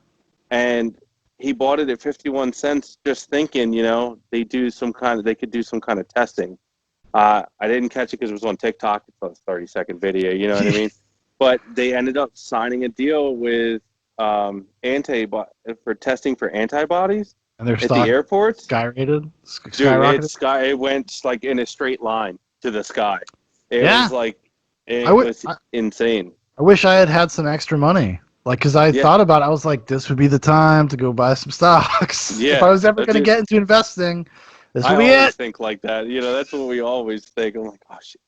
and he bought it at 51 cents, just thinking, they could do some kind of testing. I didn't catch it because it was on TikTok. It's a 30-second video, you know what I mean? But they ended up signing a deal with for testing for antibodies And their at the stock airports. Dude, skyrocketed. it went like in a straight line to the sky. It Yeah. was like I it would. was insane. I wish I had had some extra money. Like, cause I Yeah, thought about it, I was like, this would be the time to go buy some stocks. If I yeah. was ever That's going to it. get into investing, this I would be always it. think like that. That's what we always think. I'm like, oh shit,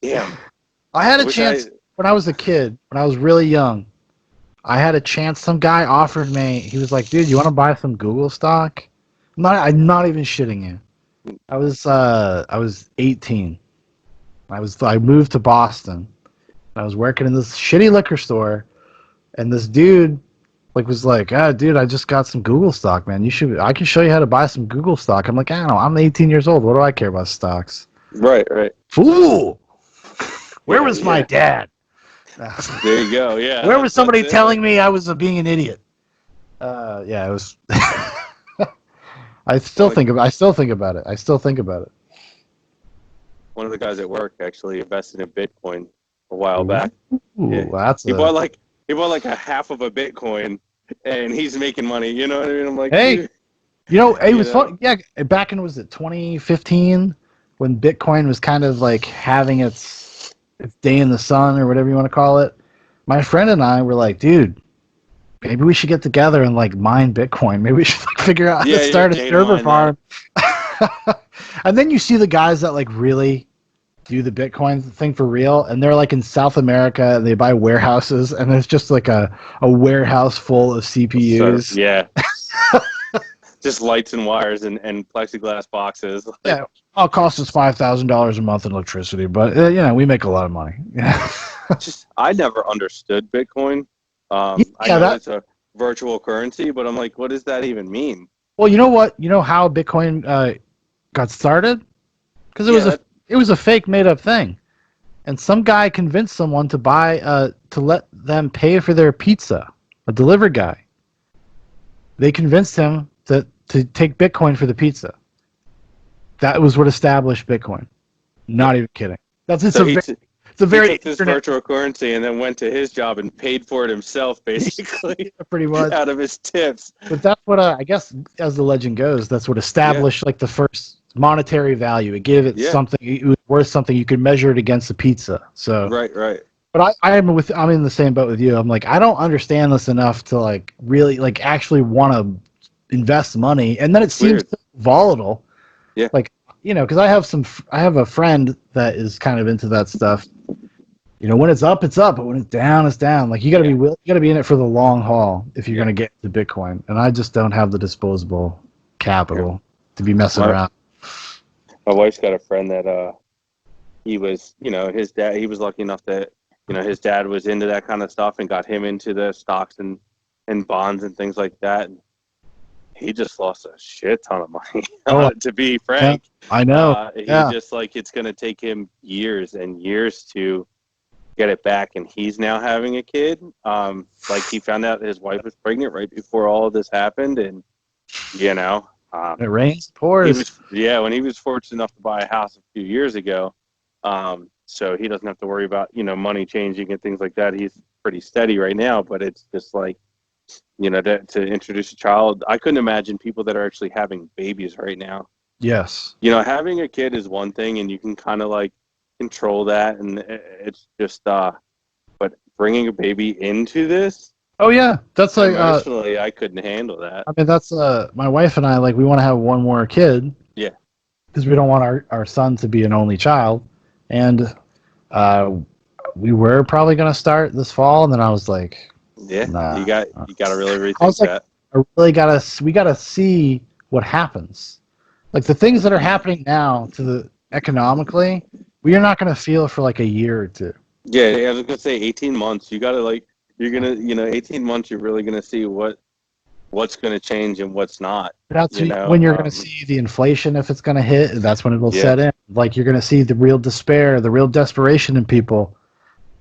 damn. I had I a wish I. chance when I was a kid, when I was really young. I had a chance. Some guy offered me. He was like, "Dude, you want to buy some Google stock?" I'm not even shitting you. I was 18. I moved to Boston. I was working in this shitty liquor store, and this dude was like, "Ah, dude, I just got some Google stock, man. I can show you how to buy some Google stock." I'm like, "I don't know. I'm 18 years old. What do I care about stocks?" Right, right. Fool. Where Yeah, was my yeah. dad? There you go. Yeah, Where was that's somebody it. telling me I was being an idiot? Yeah, it was. One of I still think about it. I still think about it. one of the guys at work actually invested in Bitcoin a while Ooh, back. Yeah, that's he a bought like a half of a Bitcoin, and he's making money. You know what I mean? I'm like, hey. dude, It you was know, fun. Yeah, back in was it 2015 when Bitcoin was kind of like having its day in the sun or whatever you want to call it. My friend and I were like, dude, maybe we should get together and like mine Bitcoin. Maybe we should like figure out how to yeah, start a data server mine that. farm. And then you see the guys that like really do the Bitcoin thing for real, and they're like in South America and they buy warehouses, and there's just like a warehouse full of So CPUs. yeah, just lights and wires and plexiglass boxes. Like, Yeah, all cost us $5,000 a month in electricity, but we make a lot of money. Yeah. just I never understood Bitcoin. I Yeah, know that. it's a virtual currency, but I'm like, what does that even mean? Well, you know what? You know how Bitcoin got started? Because Yeah, that it was a fake made up thing, and some guy convinced someone to buy to let them pay for their pizza. A delivery guy. They convinced him to take Bitcoin for the pizza. That was what established Bitcoin. yeah. Not even kidding. So It's a he very took this internet. virtual currency and then went to his job and paid for it himself, basically, Pretty much. out of his tips. But that's what I guess, as the legend goes, that's what Yeah, established like the first monetary value. It gave it yeah, something. It was worth something. You could measure it against the pizza. So, right. but I'm in the same boat with you. I'm like, I don't understand this enough to like really like actually want to invest money. And then it It's seems weird. so volatile. Yeah, Like, because I have a friend that is kind of into that stuff. When it's up, it's up, but when it's down. Like yeah, you got to be in it for the long haul if you're yeah. going to get to Bitcoin. And I just don't have the disposable Yeah. capital to be messing My around. my wife's got a friend that he was, his dad. He was lucky enough that his dad was into that kind of stuff and got him into the stocks and bonds and things like that. And he just lost a shit ton of money. Oh, To be yeah, frank, I know. he Yeah. just like it's going to take him years and years to get it back, and he's now having a kid. Like he found out his wife was pregnant right before all of this happened, and It rains, he pours. was when he was fortunate enough to buy a house a few years ago. So he doesn't have to worry about money changing and things like that. He's pretty steady right now, but it's just like to introduce a child. I couldn't imagine people that are actually having babies right now. Yes. Having a kid is one thing, and you can kind of like control that, and it's just but bringing a baby into this Oh yeah. That's like emotionally, I couldn't handle that. I mean that's my wife and I, like, we want to have one more kid Yeah, because we don't want our son to be an only child. And uh we were probably going to start this fall, and then I was like, yeah. nah. You got to really I was rethink like, that. we gotta see what happens. Like the things that are happening now to the economically, we are not gonna feel for like a year or two. Yeah, I was gonna say 18 months. You got to like you're gonna 18 months. You're really gonna see what's gonna change and what's not. That's when you're gonna see the inflation, if it's gonna hit. That's when it'll Yeah, set in. Like you're gonna see the real despair, the real desperation in people.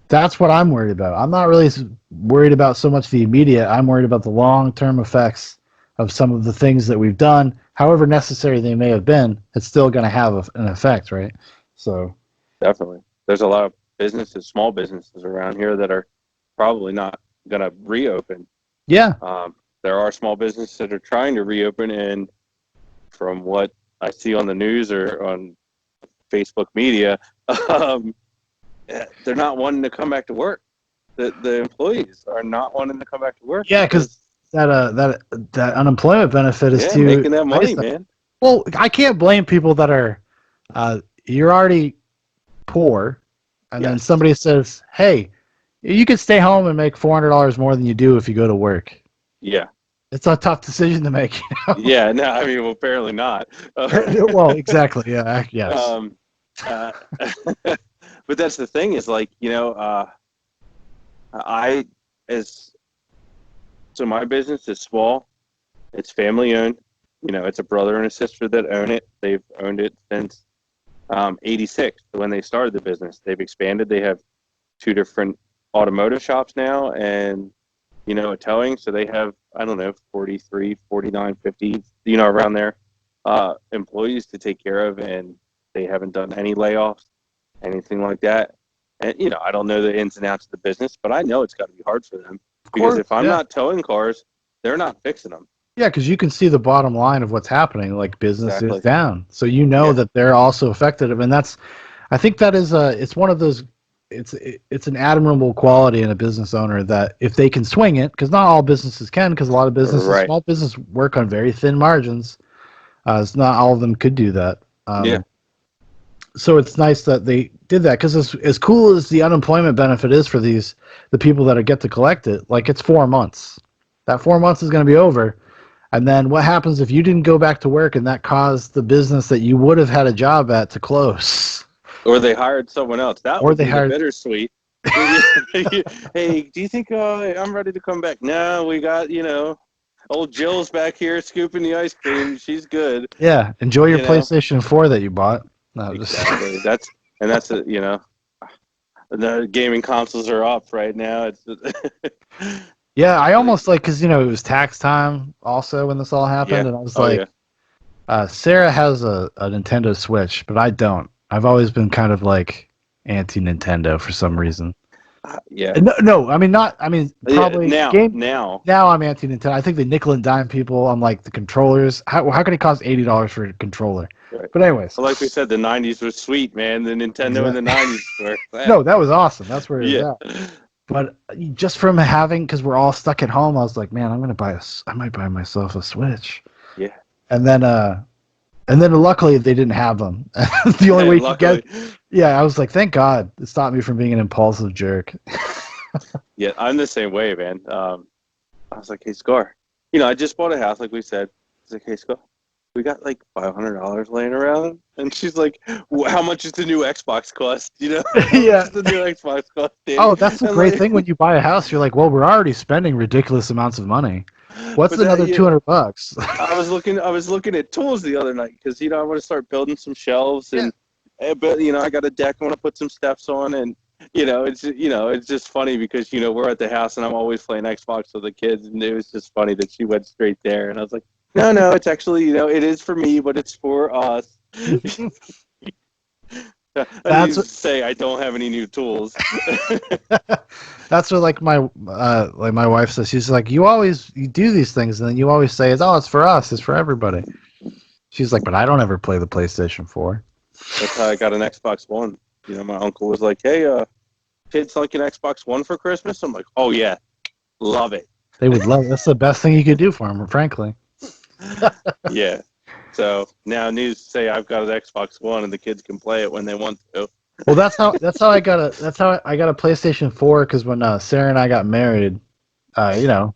That's what I'm worried about. I'm not really worried about so much the immediate. I'm worried about the long-term effects of some of the things that we've done. However necessary they may have been, it's still going to have an effect, right? So, definitely. There's a lot of businesses, small businesses around here that are probably not gonna reopen. yeah. There are small businesses that are trying to reopen, and from what I see on the news or on Facebook media, um, they're not wanting to come back to work. The employees are not wanting to come back to work Yeah, because because that unemployment benefit is to making that entice money, them. man. Well, I can't blame people that are you're already poor, and then Yes. somebody says, "Hey, you could stay home and make $400 more than you do if you go to work." Yeah. It's a tough decision to make. Yeah. No, I mean, well, apparently not. Well, exactly. Yeah. Yes. um, uh, but that's the thing is like, I, as, so my business is small. It's family owned. It's a brother and a sister that own it. They've owned it since 86 when they started the business. They've expanded. They have two different automotive shops now and, a towing. So they have, I don't know, 43, 49, 50, around there, employees to take care of. And they haven't done any layoffs, anything like that. And, I don't know the ins and outs of the business, but I know it's got to be hard for them Of because course. if I'm Yeah. not towing cars, they're not fixing them. Yeah, because you can see the bottom line of what's happening. Like business is Exactly. down, so Yeah. that they're also affected. And I think that is it's one of those. It's an admirable quality in a business owner that if they can swing it, because not all businesses can, because a lot of businesses, Right. small business, work on very thin margins. It's not all of them could do that. Yeah. So it's nice that they did that, because as cool as the unemployment benefit is for the people that get to collect it, like it's 4 months. That 4 months is going to be over. And then what happens if you didn't go back to work and that caused the business that you would have had a job at to close? Or they hired someone else. That Or would they be the hired, bittersweet. Hey, do you think I'm ready to come back? No, we got, old Jill's back here scooping the ice cream. She's good, Yeah, enjoy your you know. PlayStation 4 that you bought. No, just Exactly. The gaming consoles are up right now. It's yeah. I like, almost like because it was tax time also when this all happened, yeah. and I was Oh yeah. like, Sarah has a Nintendo Switch, but I don't. I've always been kind of like anti Nintendo for some reason. Yeah. No, no, I mean not. I mean Yeah. probably Now, game. now. Now I'm anti Nintendo. I think the nickel and dime people. I'm like the controllers. How can it cost $80 for a controller? Right. But anyways, Well, like we said, the '90s was sweet, man. The Nintendo in the exactly. '90s were that. No, that was awesome. That's where it was Yeah. at. But just from having, because we're all stuck at home, I was like, man, I might buy myself a Switch. Yeah. And then luckily they didn't have them. The only way you could Luckily. get, yeah, I was like, thank God, it stopped me from being an impulsive jerk. Yeah, I'm the same way, man. I was like, hey, Scar, I just bought a house, like we said. I was like, hey, Scar, we got like $500 laying around. And she's like, how much does the new Xbox cost? How much Yeah. does the new Xbox cost, Danny? Oh, that's the And great like, thing when you buy a house. You're like, well, we're already spending ridiculous amounts of money. What's but that, another $200? I was looking at tools the other night because, I want to start building some shelves Yeah. but I got a deck I want to put some steps on and, it's just funny because, we're at the house and I'm always playing Xbox with the kids. And it was just funny that she went straight there. And I was like, no, it's actually, it is for me, but it's for us. I That's didn't say I don't have any new tools. That's what like my wife says. She's like, you do these things, and then you always say, it's for us, it's for everybody. She's like, but I don't ever play the PlayStation 4. That's how I got an Xbox One. My uncle was like, hey, kids like an Xbox One for Christmas? I'm like, oh, yeah, love it. They would love. That's the best thing you could do for them, frankly. Yeah. So now news to say I've got an Xbox One and the kids can play it when they want to. Well, that's how I got a PlayStation 4 because when Sarah and I got married,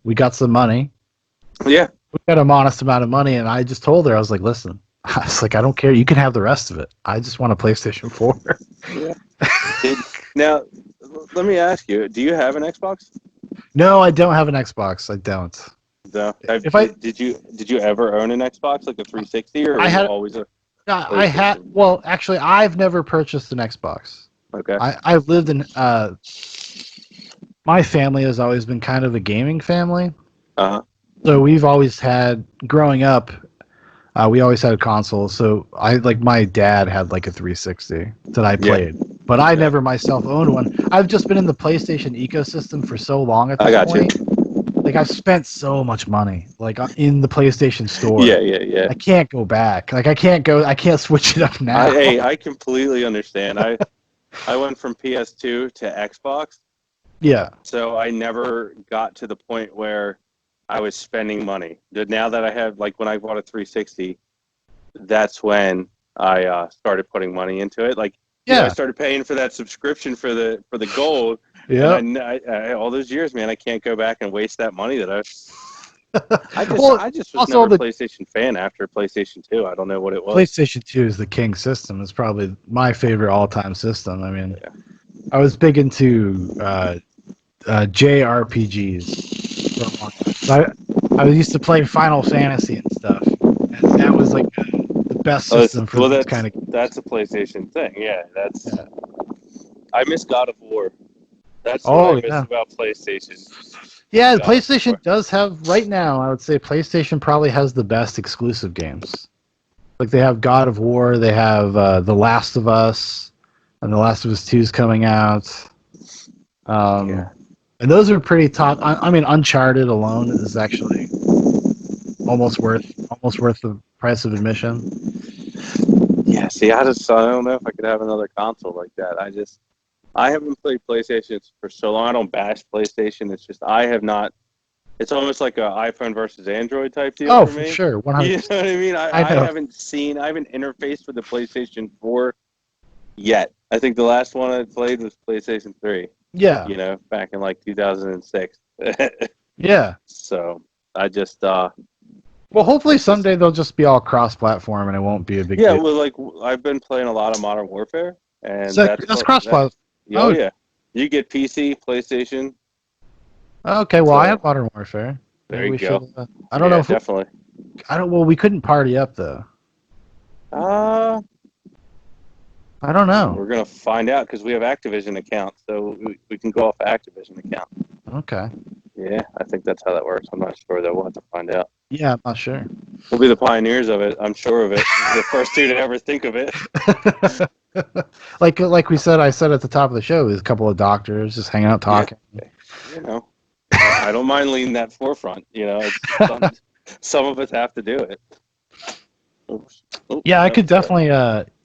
we got some money. Yeah. We got a modest amount of money, and I just told her, I was like, listen, I was like, I don't care. You can have the rest of it. I just want a PlayStation 4. Yeah. Now, let me ask you, do you have an Xbox? No, I don't have an Xbox. I don't. No. Did you ever own an Xbox, like a 360, or I was it had always a I had. PlayStation? Well, actually, I've never purchased an Xbox. Okay. I've lived in. My family has always been kind of a gaming family, Uh-huh. so we've always had. Growing up, we always had a console. So my dad had like a 360 that I Yeah. played, but I Okay. never myself owned one. I've just been in the PlayStation ecosystem for so long at I this got you. point. Like I've spent so much money, like in the PlayStation Store. Yeah. I can't go back. Like I can't switch it up now. I completely understand. I went from PS2 to Xbox, Yeah. so I never got to the point where I was spending money. Now that I have, like, when I bought a 360, that's when I started putting money into it. Like, I Yeah. started paying for that subscription for the gold, Yeah. and I all those years, man, I can't go back and waste that money that Well, I just was also never a the PlayStation fan after PlayStation 2. I don't know what it was. PlayStation 2 is the king system. It's probably my favorite all-time system. I mean, Yeah. I was big into JRPGs for a long time. So I used to play Final Fantasy and stuff, and that was like the best system for those kind of games. That's a PlayStation thing. Yeah, Yeah. I miss God of War. That's what I Oh miss yeah. about PlayStation. Yeah, God of PlayStation War. does have right now. I would say PlayStation probably has the best exclusive games. Like they have God of War, they have The Last of Us, and The Last of Us 2 is coming out. Yeah. And those are pretty top. I mean, Uncharted alone is actually almost worth the price of admission. Yeah. See, I don't know if I could have another console like that. I haven't played PlayStation for so long. I don't bash PlayStation. It's just I have not. It's almost like a iPhone versus Android type deal Oh, for for me. sure, You 100%. know what I mean? I I know. haven't interfaced with the PlayStation 4 yet. I think the last one I played was PlayStation 3, Yeah, back in like 2006. yeah. So I just, Well, hopefully it's just, someday they'll just be all cross-platform and it won't be a big yeah, deal. well, like I've been playing a lot of Modern Warfare, and So that's cross-platform. oh Oh, yeah. You get PC, PlayStation. Okay, well, So I have Modern Warfare. there Maybe you we go. should. I don't know if definitely. I don't. Well, we couldn't party up though. Uh, I don't know. we're gonna find out because we have Activision accounts, so we can go off Activision account. Okay. Yeah, I think that's how that works. I'm not sure though. We'll have to find out. Yeah, I'm not sure. We'll be the pioneers of it. I'm sure of it. The first two to ever think of it. like we said, I said at the top of the show, there's a couple of doctors just hanging out talking. You know, I don't mind leading that forefront. You know, some of us have to do it. Oops. Yeah, I could definitely.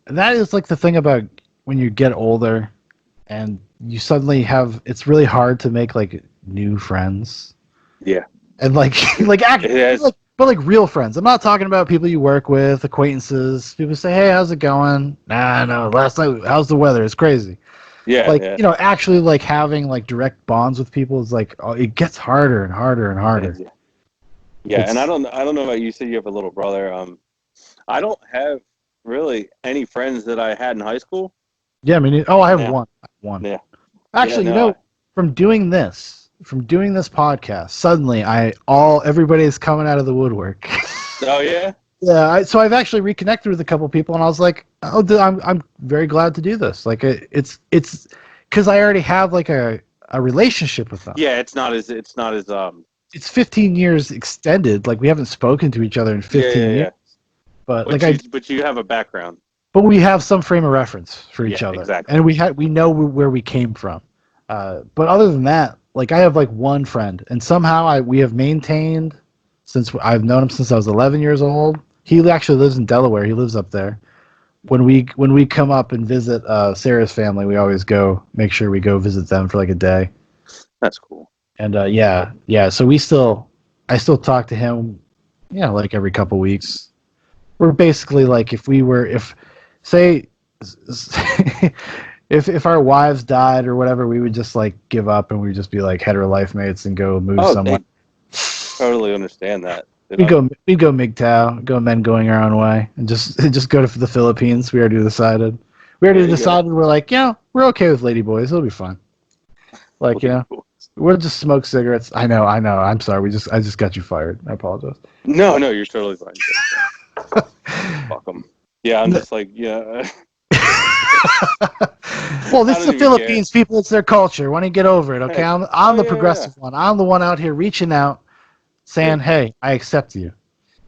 That is like the thing about when you get older, and you suddenly have. It's really hard to make like new friends. Yeah. And but like real friends. I'm not talking about people you work with, acquaintances. People say, "Hey, how's it going?" Nah, no. Last night, how's the weather? It's crazy. Yeah. Like yeah. actually like having like direct bonds with people is like it gets harder and harder and harder. Yeah, and I don't know about you. Said you have a little brother. I don't have really any friends that I had in high school. Yeah, I mean, I have one. Yeah. Actually, from doing this podcast, suddenly everybody's coming out of the woodwork. Oh yeah. Yeah, so I've actually reconnected with a couple people, and I was like, "Oh, I'm very glad to do this." Like, it's because I already have like a relationship with them. Yeah, it's not as It's 15 years extended. Like we haven't spoken to each other in 15 years. But but you have a background. But we have some frame of reference for each other, exactly. and we know where we came from. But other than that, like I have like one friend, and somehow we have maintained since I've known him since I was 11 years old. He actually lives in Delaware. He lives up there. When we come up and visit Sarah's family, we always make sure we go visit them for like a day. That's cool. And yeah. So I still talk to him, like every couple weeks. We're basically like if our wives died or whatever, we would just like give up and we'd just be like hetero life mates and go move somewhere. Totally understand that. We go MGTOW, go men going our own way, and just go to the Philippines. We already decided. We're like, we're okay with ladyboys. It'll be fun. Like, we'll just smoke cigarettes. I know. I'm sorry. I just got you fired. I apologize. No, you're totally fine. Fuck them. Yeah, I'm just like, yeah. Well, this is the Philippines, people. It's their culture. Why don't you get over it, okay? Hey. I'm the progressive one. I'm the one out here reaching out, saying, hey, I accept you.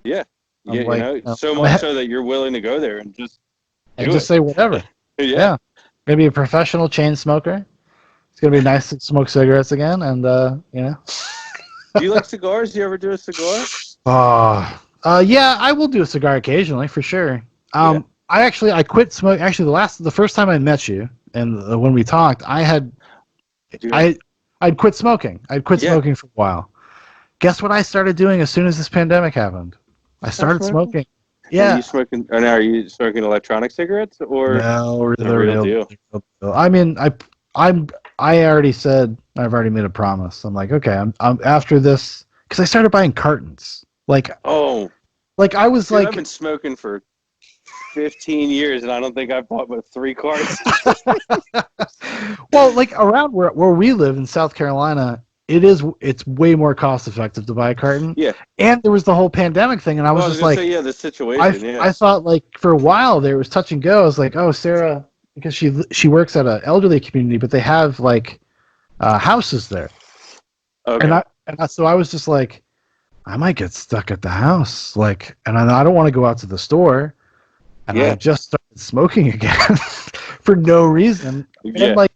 Yeah. So much so that you're willing to go there and just say whatever. Yeah. Gonna be a professional chain smoker. It's gonna be nice to smoke cigarettes again, and Do you like cigars? Do you ever do a cigar? Yeah, I will do a cigar occasionally for sure. I quit smoking. Actually, the first time I met you and when we talked, I'd quit smoking. I'd quit smoking for a while. Guess what I started doing as soon as this pandemic happened? I started smoking. Yeah. Are you smoking electronic cigarettes or no, the real deal? I mean, I already said I've already made a promise. I'm like, okay, I'm after this because I started buying cartons. Like I was I've been smoking for 15 years and I don't think I've bought but 3 cartons. Well, like around where we live in South Carolina, it's way more cost effective to buy a carton. Yeah. And there was the whole pandemic thing, and I was the situation. I thought like for a while there was touch and go. I was like, oh, Sarah, because she works at an elderly community, but they have like houses there. Okay. So I was just like, I might get stuck at the house, like, and I don't want to go out to the store, and I just started smoking again for no reason. Yeah. And like,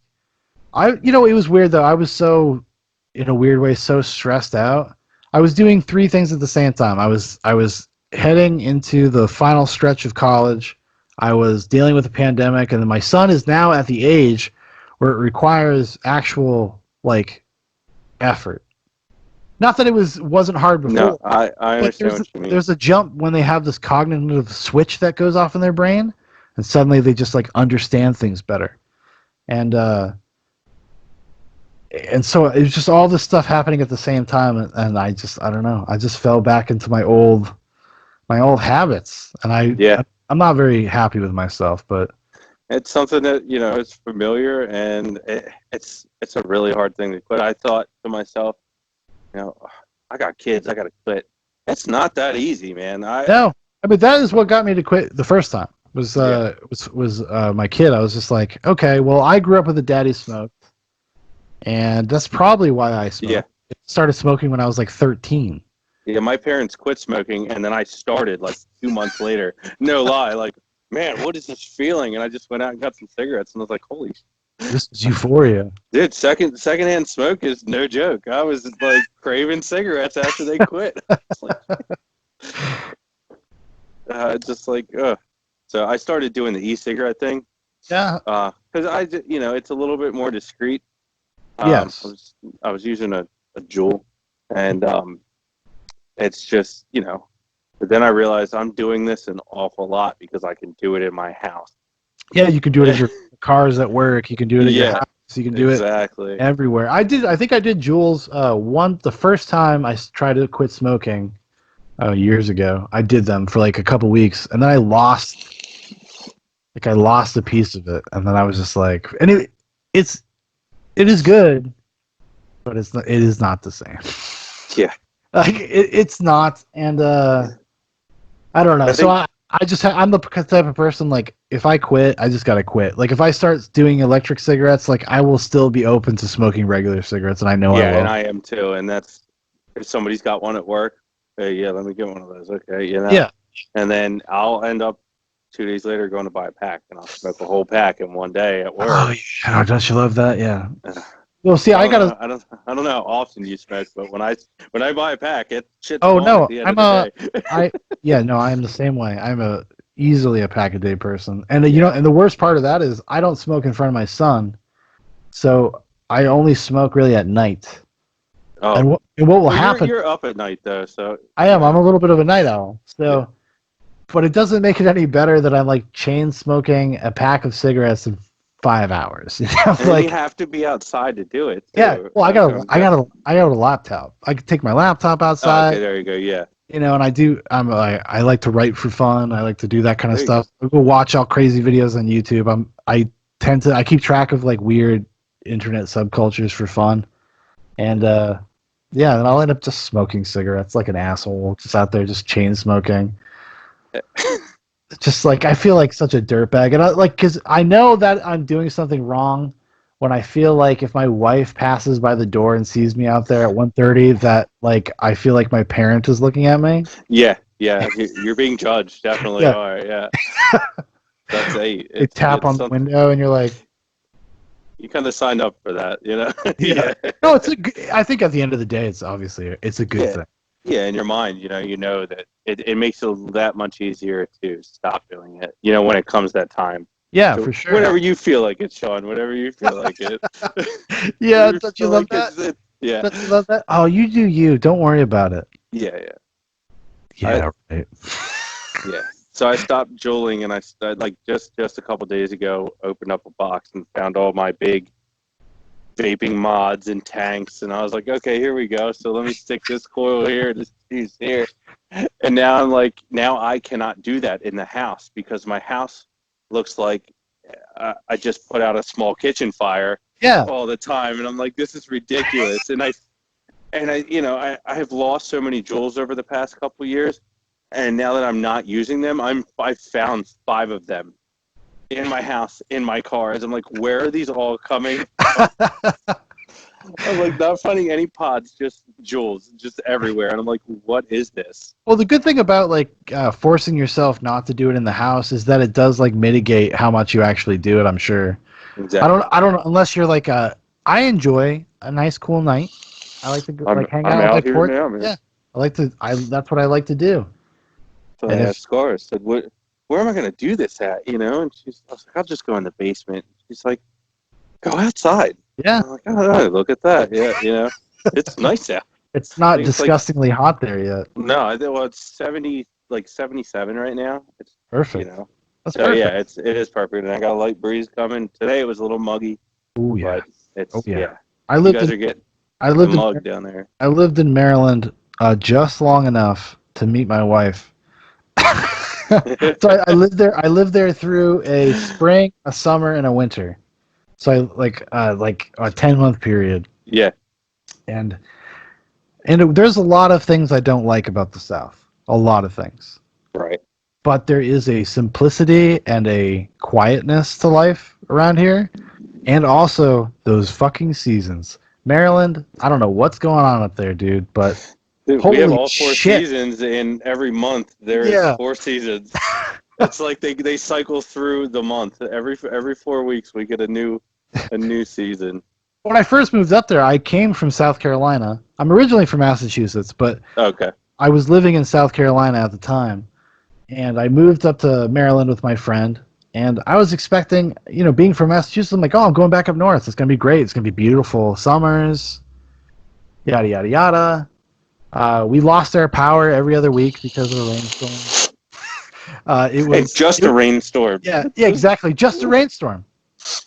it was weird though. I was so, in a weird way, so stressed out. I was doing 3 things at the same time. I was heading into the final stretch of college. I was dealing with the pandemic, and then my son is now at the age where it requires actual like effort. Not that it wasn't hard before. No, I understand what you mean. There's a jump when they have this cognitive switch that goes off in their brain, and suddenly they just like understand things better. And so it was just all this stuff happening at the same time, and I don't know. I just fell back into my old habits, and I'm not very happy with myself, but It's something that is familiar, and it's a really hard thing to quit. I thought to myself, I got kids, I got to quit. It's not that easy, man. No, I mean that is what got me to quit the first time. Was Yeah. my kid? I was just like, okay, well, I grew up with a daddy smoke, and that's probably why I Yeah. smoked. I started smoking when I was like 13. Yeah, my parents quit smoking, and then I started like 2 months later. No lie, like, man, what is this feeling? And I just went out and got some cigarettes, and I was like, holy, This is euphoria. dude, secondhand smoke is no joke. I was like craving cigarettes after they quit. It's like, just like, So I started doing the e-cigarette thing. Yeah. Because it's a little bit more discreet. Yes. I was using a Juul, and it's just, but then I realized I'm doing this an awful lot because I can do it in my house. Yeah, you can do it at your cars at work. You can do it at your house. You can do exactly. it everywhere. I think I did Juuls the first time I tried to quit smoking years ago. I did them for like a couple weeks, and then I lost a piece of it, and then I was just like, and it is good, but it is not the same. Yeah. Like it's not, and I don't know. I'm the type of person, like, if I quit, I just gotta quit. Like, if I start doing electric cigarettes, like, I will still be open to smoking regular cigarettes, and I know I will. Yeah, and I am too. And that's, if somebody's got one at work, hey, yeah, let me get one of those. Okay, Yeah. And then I'll end up 2 days later going to buy a pack, and I'll smoke a whole pack in one day at work. Oh, yeah. Don't you love that? Yeah. Well, see, I don't know how often you smoke, but when I buy a pack, it shit's Oh gone no, at the end of the day. I am the same way. I'm easily a pack a day person, and and the worst part of that is I don't smoke in front of my son, so I only smoke really at night. Oh, and what will happen? You're up at night though, so I am. I'm a little bit of a night owl, so. Yeah. But it doesn't make it any better that I'm like chain smoking a pack of cigarettes in 5 hours. And you have to be outside to do it. Too. Yeah. Well, I got a laptop. I can take my laptop outside. Oh, okay, there you go. Yeah. And I like to write for fun. I like to do that kind of stuff. I go watch all crazy videos on YouTube. I keep track of like weird internet subcultures for fun. And and I'll end up just smoking cigarettes like an asshole, just out there just chain smoking. Just like I feel like such a dirtbag, and because I know that I'm doing something wrong when I feel like if my wife passes by the door and sees me out there at 1:30, that like I feel like my parent is looking at me. Yeah, you're being judged, definitely. Yeah. Are, yeah. That's They tap on the window, and you're like, you kind of signed up for that, Yeah. No, I think at the end of the day, it's a good thing. Yeah, in your mind, you know that it makes it that much easier to stop doing it, when it comes that time. Yeah, so for sure. Whatever you feel like it, Shaun, whatever you feel like it. Yeah, don't you love that? Yeah. Don't you love that? Oh, you do you. Don't worry about it. Yeah. Right. Yeah. So I stopped juuling, and I like just a couple days ago opened up a box and found all my big vaping mods and tanks, and I was like, okay, here we go. So let me stick this coil here, this piece here, and now I'm like, now I cannot do that in the house because my house looks like I just put out a small kitchen fire all the time, and I'm like, this is ridiculous. And I have lost so many Juuls over the past couple years, and now that I'm not using them, I found 5 of them in my house, in my cars. I'm like, where are these all coming from? I'm like, not finding any pods, just Juuls, just everywhere. And I'm like, what is this? Well, the good thing about like forcing yourself not to do it in the house is that it does like mitigate how much you actually do it. I'm sure. Exactly. I don't unless you're like I enjoy a nice cool night. I like to go, hang out with my porch. Now, man. Yeah, that's what I like to do. So I asked Scar, I said, where am I going to do this at? And I was like, I'll just go in the basement. She's like, go outside. Yeah. I'm like, oh, look at that. Yeah, it's nice out. It's not disgustingly hot there yet. No, it's 77 right now. It's perfect. That's perfect. Yeah, it is perfect. And I got a light breeze coming. Today it was a little muggy. Oh yeah. But it's yeah. You guys are getting mugged down there. I lived in Maryland just long enough to meet my wife. So I lived there. I lived there through a spring, a summer, and a winter. So I like a 10-month period, Yeah, and there's a lot of things I don't like about the South. A lot of things, right. but there is a simplicity and a quietness to life around here, and also those fucking seasons. Maryland, I don't know what's going on up there, dude, but Dude, we have holy all four shit! seasons, and every month there is Yeah. 4 seasons. It's like they cycle through the month. Every 4 weeks we get a new season. When I first moved up there, I came from South Carolina. I'm originally from Massachusetts, but Okay. I was living in South Carolina at the time, and I moved up to Maryland with my friend. And I was expecting, being from Massachusetts, I'm like, oh, I'm going back up north. It's gonna be great. It's gonna be beautiful summers, yada yada yada. We lost our power every other week because of a rainstorm. It Hey, was just a rainstorm. yeah, exactly, just a rainstorm. It's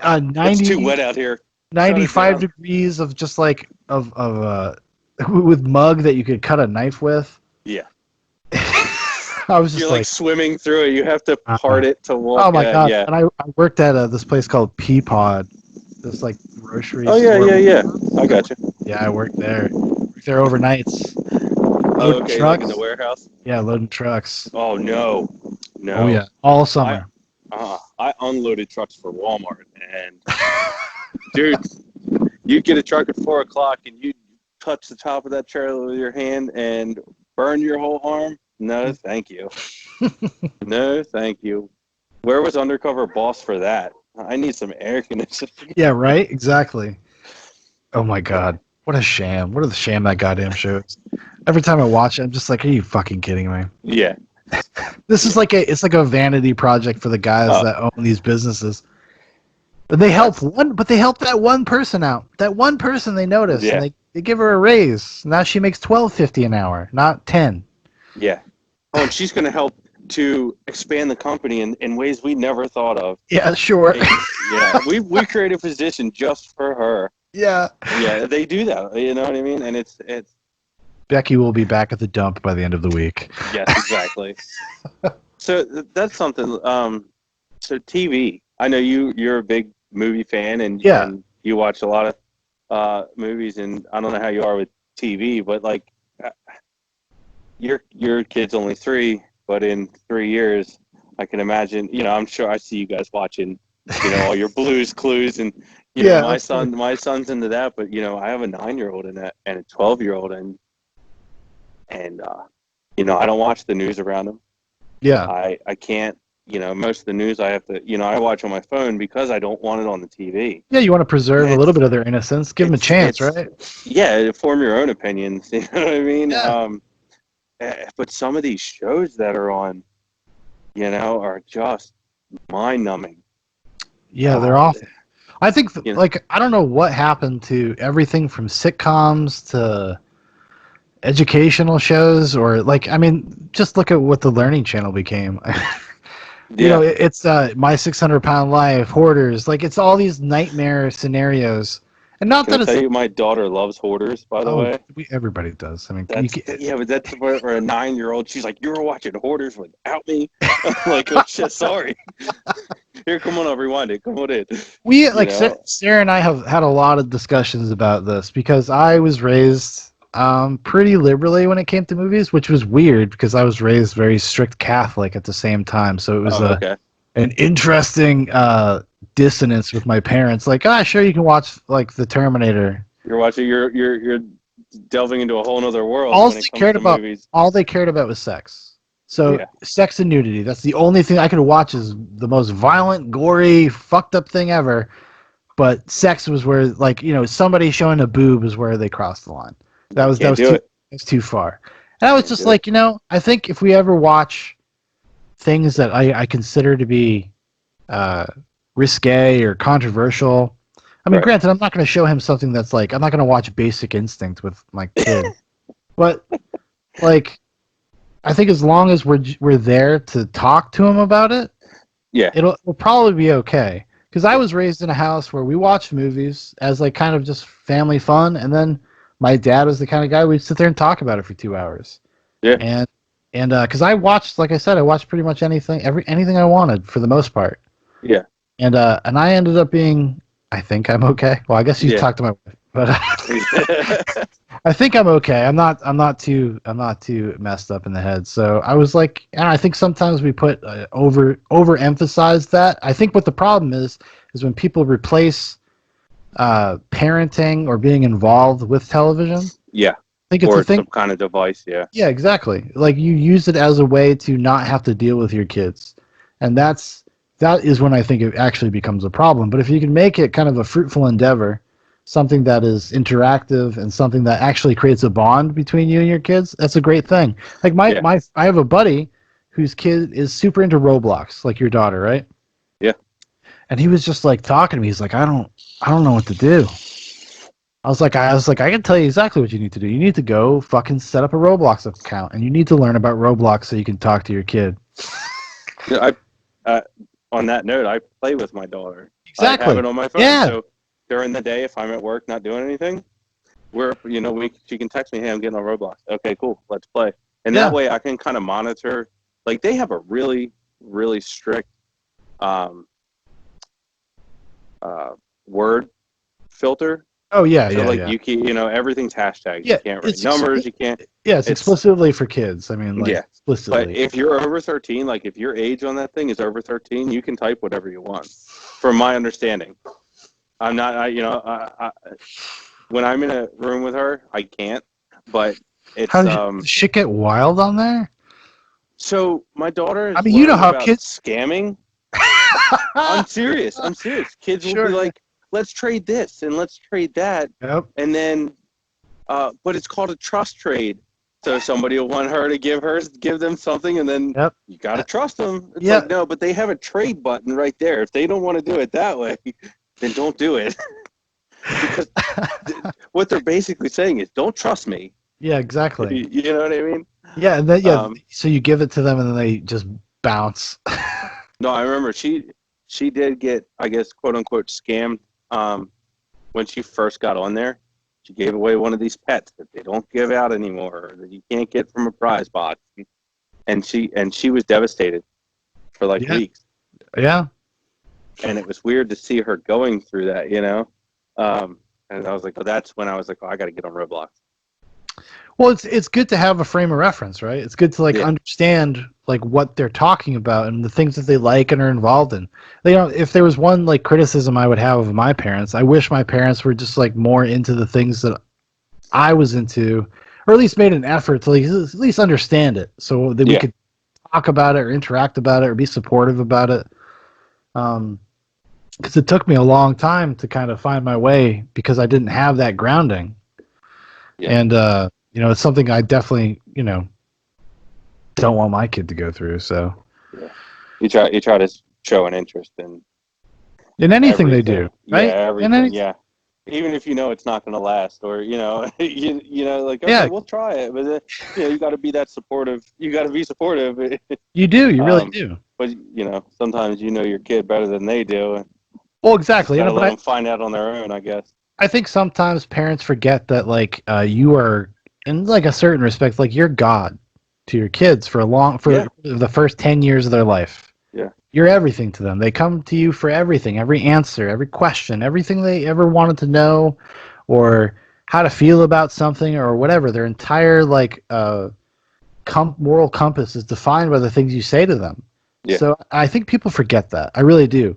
too 90, wet out here. Shut it 95 down. degrees of just like with mug that you could cut a knife with. Yeah. I was just You're like swimming through it. You have to part it to walk. oh my god! Yeah. And I worked at this place called Peapod, this like grocery Oh yeah, store. yeah. I got you. Yeah, I worked there. Worked there overnights. Oh, Loading okay, like trucks. in the warehouse. Yeah, loading trucks. Oh no. Oh yeah, all summer. I unloaded trucks for Walmart, and dude, you get a truck at 4 o'clock and you touch the top of that trailer with your hand and burn your whole arm. No, thank you. No, thank you. Where was Undercover Boss for that? I need some air conditioning. Yeah, right. Exactly. Oh my god, what a sham! What a sham that goddamn show is. Every time I watch it, I'm just like, are you fucking kidding me? Yeah. This is like it's like a vanity project for the guys that own these businesses. But they help that one person out. That one person they notice, Yeah. and they give her a raise. Now she makes $12.50 an hour, not 10. Yeah. Oh, and she's going to help to expand the company in ways we never thought of. Yeah, sure. Yeah, we created a position just for her. Yeah. Yeah, they do that. You know what I mean? And it's Becky will be back at the dump by the end of the week. yes, exactly. So that's something. So TV. I know you're a big movie fan, and you watch a lot of movies. And I don't know how you are with TV, but like your kid's only 3, but in 3 years, I can imagine. I'm sure I see you guys watching. All your Blues Clues, and my son's into that. But I have a 9-year-old and a 12-year-old, and I don't watch the news around them. Yeah. I can't. Most of the news I have to. I watch on my phone because I don't want it on the TV. Yeah, you want to preserve a little bit of their innocence. Give them a chance, right? Yeah, form your own opinions. You know what I mean? Yeah. But some of these shows that are on, are just mind-numbing. Yeah, they're awful. I think, I don't know what happened to everything from sitcoms to educational shows, or just look at what the Learning Channel became. It's My 600-Pound Life, Hoarders. It's all these nightmare scenarios. And not Can that I it's. tell you, my daughter loves Hoarders, by the way. Everybody does. I mean, but that's for a 9-year-old. She's like, "You were watching Hoarders without me." I'm like, "Oh shit, sorry." Here, come on, I'll rewind it. Come on in. Sarah and I have had a lot of discussions about this because I was raised pretty liberally when it came to movies, which was weird because I was raised very strict Catholic at the same time. So it was an interesting dissonance with my parents. Sure, you can watch the Terminator. You're watching. You're delving into a whole other world. All when they it comes cared to about, movies. all they cared about was sex. So sex and nudity. That's the only thing I could watch. Is the most violent, gory, fucked up thing ever. But sex was where, somebody showing a boob is where they crossed the line. That was too far. And I was just like, I think if we ever watch things that I consider to be risque or controversial. I mean, granted, I'm not going to show him something that's I'm not going to watch Basic Instinct with my kid. But, I think as long as we're there to talk to him about it, it'll probably be okay. Because I was raised in a house where we watched movies as kind of just family fun, and then my dad was the kind of guy we'd sit there and talk about it for 2 hours. Yeah. And And because I watched, like I said, I watched pretty much anything I wanted for the most part. Yeah. And I ended up being, I think I'm okay. Well, I guess you Yeah. talked to my wife, but I think I'm okay. I'm not too messed up in the head. So I was like, and I think sometimes we put overemphasize that. I think what the problem is when people replace parenting or being involved with television. Yeah. I think it's Or a it's some thing. kind of device. Yeah. Yeah, exactly. Like you use it as a way to not have to deal with your kids, and that is when I think it actually becomes a problem. But if you can make it kind of a fruitful endeavor, something that is interactive and something that actually creates a bond between you and your kids, that's a great thing. Like Yeah. I have a buddy whose kid is super into Roblox, like your daughter, right? Yeah. And he was just like talking to me. He's like, I don't know what to do. I can tell you exactly what you need to do. You need to go fucking set up a Roblox account, and you need to learn about Roblox so you can talk to your kid. Yeah, on that note, I play with my daughter. I have Exactly. it on my phone. Yeah. So during the day, if I'm at work not doing anything, she can text me, hey, I'm getting on Roblox. Okay, cool, let's play. And that Yeah. way I can kind of monitor. Like they have a really, really strict um, word filter. Oh yeah, So yeah, like yeah. you can, everything's hashtags. You Yeah, can't write numbers. You can't. it's It's explicitly for kids. I mean, like yeah. But explicitly. if you're over 13, like if your age on that thing is over 13, you can type whatever you want. From my understanding, I'm not. When I'm in a room with her, I can't. But How it's does shit get wild on there? so my daughter I has mean, you know learned how about kids. scamming. I'm serious. I'm serious. Kids will be Sure. like, "Let's trade this and let's trade that," Yep. and then, but it's called a trust trade. So somebody will want her to give them something, and then Yep. you got to trust them. It's Yeah. like, no, but they have a trade button right there. If they don't want to do it that way, then don't do it. Because what they're basically saying is, don't trust me. Yeah. Exactly. You know what I mean? Yeah. And then Um, so you give it to them, and then they just bounce. no, I remember she did get, I guess, quote unquote, scammed when she first got on there. She gave away one of these pets that they don't give out anymore, or that you can't get from a prize box, and she was devastated for like Yeah. weeks. Yeah. And it was weird to see her going through that. And I was like, well, that's when I was like, oh, I got to get on Roblox. Well, it's good to have a frame of reference, right? It's good to like Yeah, understand like what they're talking about and the things that they like and are involved in. If there was one like criticism I would have of my parents, I wish my parents were just like more into the things that I was into, or at least made an effort to like, at least understand it, so that we yeah, could talk about it or interact about it or be supportive about it. Because it took me a long time to kind of find my way because I didn't have that grounding. yeah. And it's something I definitely don't want my kid to go through. So Yeah. You try to show an interest in anything they everything. do, Yeah, right? And everything. any Yeah. Even if you know it's not going to last, or like, okay, yeah, we'll try it, but then, you got to be that supportive. You got to be supportive. you really do. But sometimes your kid better than they do, and Well, just exactly. got to But let them find out on their own, I guess. I think sometimes parents forget that like you are in like a certain respect like you're God to your kids for Yeah, the first 10 years of their life. yeah, You're everything to them. They come to you for everything, every answer, every question, everything they ever wanted to know, or how to feel about something, or whatever. Their entire like moral compass is defined by the things you say to them. yeah, So I think people forget that. I really do.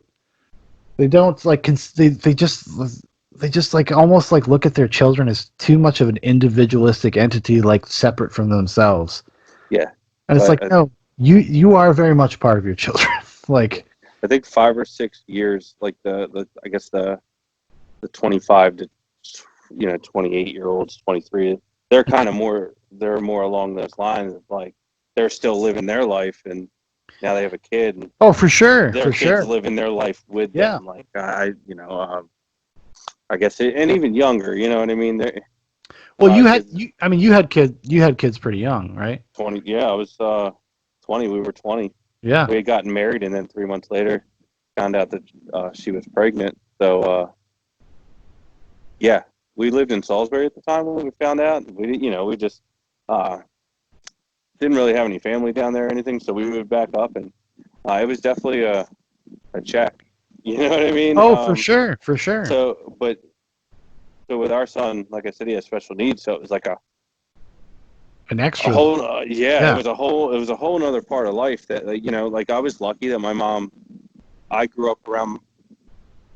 They don't like they just like almost like look at their children as too much of an individualistic entity, like separate from themselves. yeah. And it's So like, no, you are very much part of your children. Like, I think 5 or 6 years, like the I guess the 25 to 28-year-olds, 23, they're more along those lines of like they're still living their life, and now they have a kid, and oh, for sure, their for kids sure, living their life with yeah. them. Like I guess, and even younger, you know what I mean? A Well, lot of kids, I mean, you had kids pretty young, right? 20. Yeah, I was 20. We were 20. Yeah. We had gotten married, and then 3 months later, found out that she was pregnant. So yeah, we lived in Salisbury at the time when we found out. We just didn't really have any family down there or anything, so we moved back up, and it was definitely a check. You know what I mean? Oh, for sure, for sure. So with our son, like I said, he has special needs, so it was like a extra. whole Yeah. it was a whole another part of life that, like, you know, like I was lucky that my mom, I grew up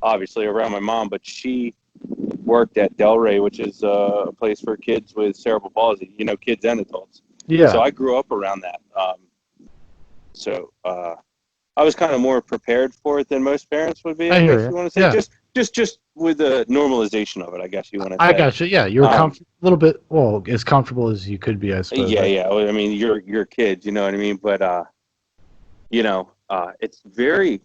obviously around my mom, but she worked at Delray, which is a place for kids with cerebral palsy, you know, kids and adults. Yeah. So I grew up around that. So I was kind of more prepared for it than most parents would be, I I hear guess you. you want to say. Yeah. Just with the normalization of it, I guess you want to I say. got you. Yeah, you were a little bit, well, as comfortable as you could be, I suppose. Yeah, right? yeah. I mean, you're kids, you know what I mean? But you know, it's very,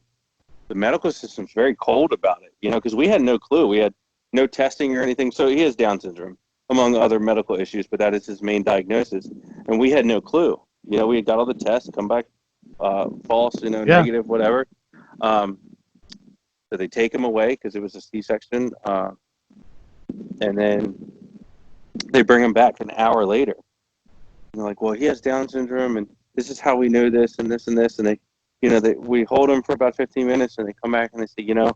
the medical system's very cold about it, you know, because we had no clue. We had no testing or anything. So he has Down syndrome, among other medical issues, but that is his main diagnosis. And we had no clue. You know, we had got all the tests, come back false, you know, Yeah. negative, whatever. So they take him away because it was a C-section. And then they bring him back an hour later. And they're like, well, he has Down syndrome, and this is how we know this and this and this. And they, you know, we hold him for about 15 minutes, and they come back and they say, you know,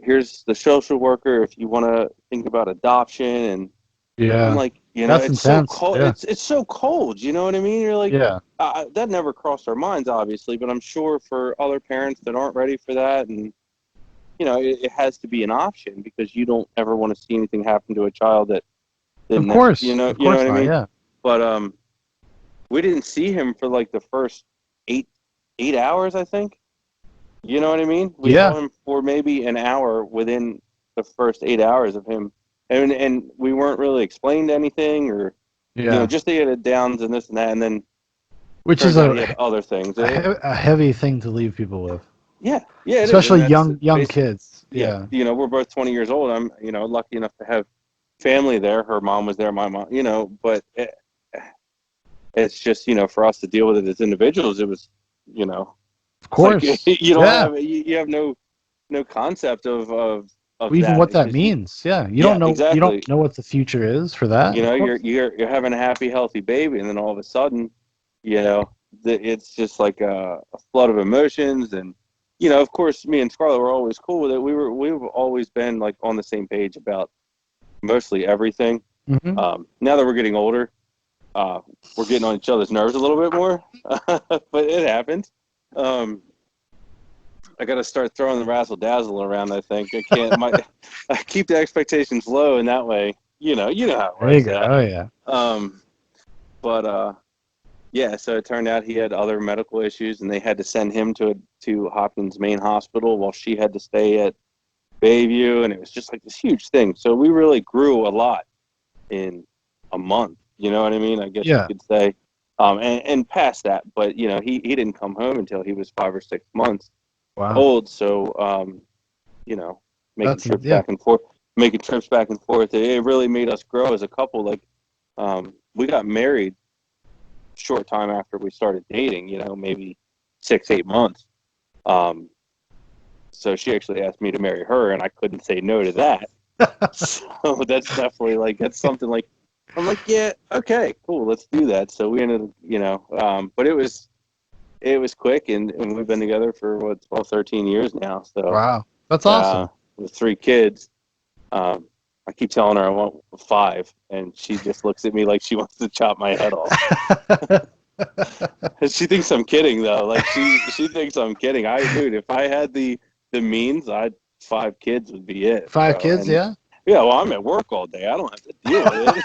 here's the social worker if you want to think about adoption. And Yeah. I'm like, you know, That's it's so intense. cold. Yeah. It's so cold. You know what I mean? You're like, Yeah. that never crossed our minds, obviously, but I'm sure for other parents that aren't ready for that, and you know, it has to be an option because you don't ever want to see anything happen to a child that Of didn't, course. you Of know course what I not. mean? Yeah. But we didn't see him for like the first eight hours, I think. You know what I mean? We Yeah. saw him for maybe an hour within the first 8 hours of him, and we weren't really explained anything, or you know, Yeah. just they had a Downs and this and that, and then Which is turns out he had other things. a heavy thing to leave people with, Yeah, it is, and especially that's young basically, kids. yeah. Yeah. You know, we're both 20 years old. I'm, you know, lucky enough to have family there. Her mom was there, my mom, you know, but it's just, you know, for us to deal with it as individuals, it was, you know, Of it's like course. you don't Yeah. have, you have no concept of Even that. what It's that just, means. Yeah. yeah, You don't exactly. know what the future is for that. You Of know, course. you're having a happy, healthy baby, and then all of a sudden, you know, it's just like a flood of emotions. And you know, of course, me and Scarlett were always cool with it. We've always been like on the same page about mostly everything. Hmm. Now that we're getting older, we're getting on each other's nerves a little bit more, but it happens. Um, I got to start throwing the razzle dazzle around. I think I can't. I keep the expectations low, and that way, you know how it There you works go. out. Oh yeah. But yeah, so it turned out he had other medical issues, and they had to send him to Hopkins Main Hospital while she had to stay at Bayview, and it was just like this huge thing. So we really grew a lot in a month. You know what I mean? I guess you Yeah. could say. And past that, but you know, he didn't come home until he was 5 or 6 months Wow. old. So you know, Yeah. making trips back and forth. It really made us grow as a couple. Like we got married short time after we started dating, you know, maybe 6, 8 months. So she actually asked me to marry her, and I couldn't say no to that. So that's definitely like, that's something like, I'm like, yeah, okay, cool, let's do that. So we ended up, you know, but it was quick, and we've been together for what, 12, 13 years now. So Wow. That's awesome. with 3 kids, I keep telling her I want 5, and she just looks at me like she wants to chop my head off. She thinks I'm kidding, though. Like she thinks I'm kidding. Dude, if I had the means, 5 kids would be it, 5 kids. And Yeah. yeah, well, I'm at work all day. I don't have to deal with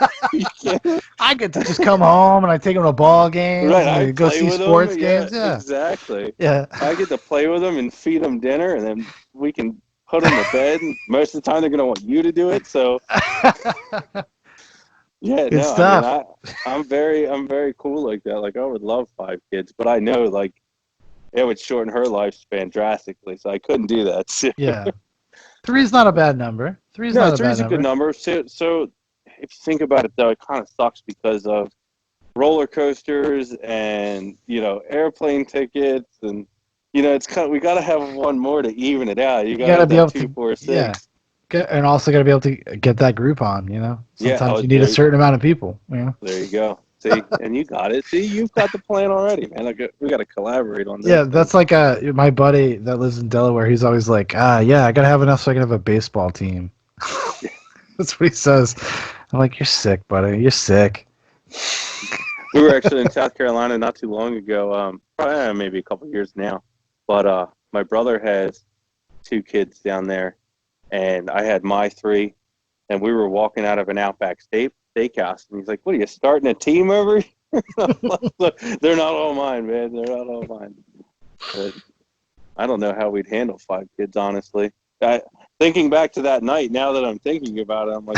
it. I get to just come home and I take them to ball games Right, and I we go play see with them. sports Yeah, games. Yeah. exactly. Yeah. I get to play with them and feed them dinner, and then we can put them to bed. Most of the time, they're going to want you to do it. So yeah, Good no, I mean, stuff. I'm very cool like that. Like I would love 5 kids, but I know like it would shorten her lifespan drastically, so I couldn't do that. So, Yeah. Three's not a bad number. Three's no, not a 3 bad is a good number. number. So if you think about it, though, it kind of sucks because of roller coasters and, you know, airplane tickets, and you know, it's kind of, we got to have one more to even it out. You You got to got to have be that able two, to, four, yeah. six. And also got to be able to get that group on, you know? Yeah, Sometimes you need a certain amount of people, you know? there you go. See, and you got it. See, you've got the plan already, man. Like, we got to collaborate on this. Yeah, that's like my buddy that lives in Delaware. He's always like, yeah, I gotta have enough so I can have a baseball team. That's what he says. I'm like, you're sick, buddy. You're sick. We were actually in South Carolina not too long ago, probably maybe a couple years now. But my brother has 2 kids down there, and I had my 3, and we were walking out of an Outback steakhouse, and he's like, "What are you starting a team over?" Look, they're not all mine, man. They're not all mine. But I don't know how we'd handle 5 kids, honestly. Thinking back to that night, now that I'm thinking about it, I'm like,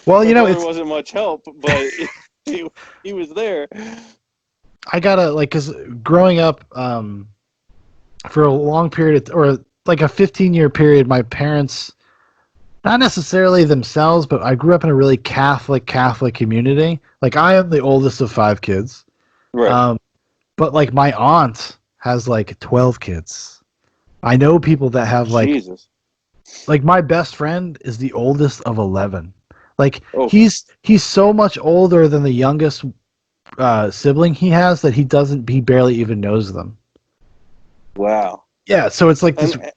well, my you know, brother it's wasn't much help, but he was there. I gotta like because growing up for a long period or like a 15-year period, my parents, not necessarily themselves, but I grew up in a really Catholic community. Like I am the oldest of 5 kids, Right. but like my aunt has like 12 kids. I know people that have Jesus. like my best friend is the oldest of 11. Like Oh, he's so much older than the youngest sibling he has that he barely even knows them. wow. Yeah, so it's like this. And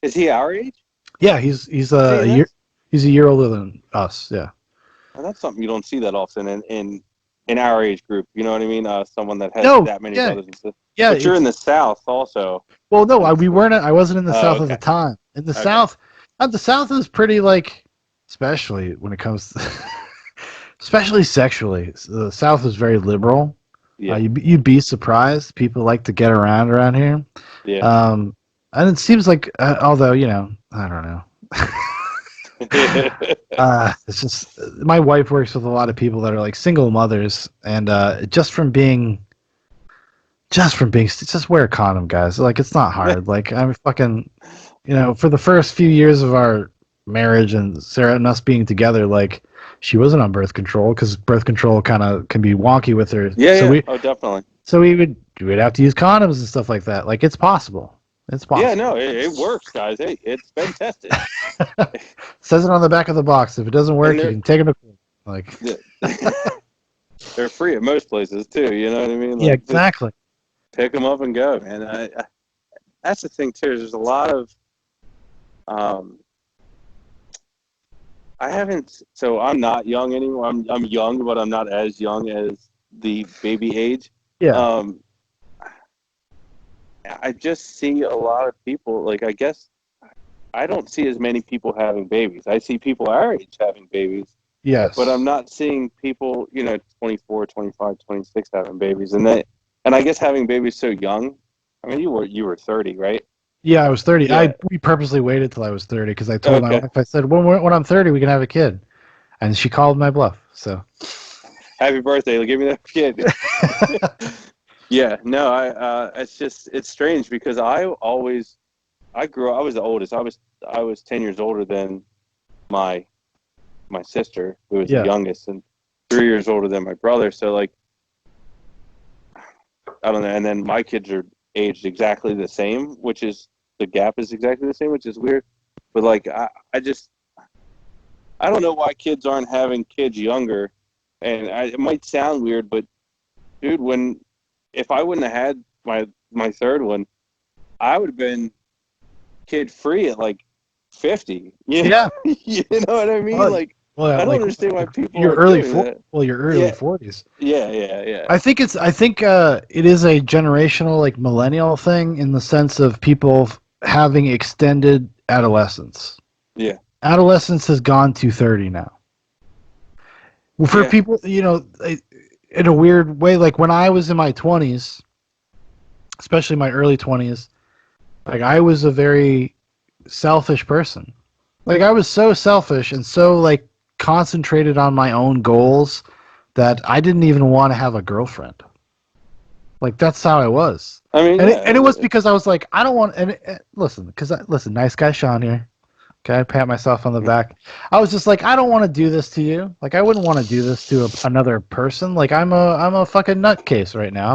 is he our age? Yeah, he's Is a he? year he's a year older than us. Yeah. Well, that's something you don't see that often in our age group. You know what I mean? Someone that has No, that many yeah, brothers and sisters. yeah. But you're in the South also. Well, no, we weren't. I wasn't in the Oh, South at the okay. time. In the Okay. South, the South is pretty like, especially when it comes, to, especially sexually. The South is very liberal. Yeah. You'd be surprised. People like to get around here. Yeah. And it seems like, although I don't know. It's just my wife works with a lot of people that are like single mothers, and just wear a condom, guys. Like it's not hard. Like I'm fucking, for the first few years of our marriage and Sarah and us being together, like she wasn't on birth control because birth control kind of can be wonky with her. Yeah. So Yeah. Oh, definitely. we'd have to use condoms and stuff like that. Like it's possible. It's possible. Yeah. No, it works, guys. Hey, it's been tested. Says it on the back of the box. If it doesn't work, you can take it to court. Like they're free at most places too. You know what I mean? yeah, Like, exactly. pick them up and go, man. That's the thing too. There's a lot of I haven't. So I'm not young anymore. I'm young, but I'm not as young as the baby age. Yeah. I just see a lot of people. Like I guess I don't see as many people having babies. I see people our age having babies, Yes. but I'm not seeing people 24, 25, 26 having babies, and I guess having babies so young. I mean, you were 30, right? Yeah, I was 30. Yeah. We purposely waited till I was 30 because I told my Okay. wife, I said, when I'm 30, we can have a kid. And she called my bluff. So Happy birthday! Give me that kid. Yeah, no, it's strange because I was the oldest. I was 10 years older than my sister, who was Yeah. the youngest, and 3 years older than my brother. So like, I don't know. And then my kids are aged exactly the same, which is the gap is exactly the same, which is weird. But like, I don't know why kids aren't having kids younger, and it might sound weird, but dude, if I wouldn't have had my third one, I would have been kid free at like 50. yeah. You know what I mean? Well, like, well, I don't like, understand why people your are early doing that. your early Yeah. 40s. Yeah. I think it is a generational like millennial thing in the sense of people having extended adolescence. Yeah. Adolescence has gone to 30 now. For Yeah. people, in a weird way, like when I was in my 20s, especially my early 20s, like I was a very selfish person. Like I was so selfish and so like concentrated on my own goals that I didn't even want to have a girlfriend. Like that's how I was. I mean, And it was because I was like, I don't want. And listen, nice guy Shaun here. Okay, I pat myself on the back. I was just like, I don't want to do this to you. Like, I wouldn't want to do this to another person. Like, I'm a fucking nutcase right now.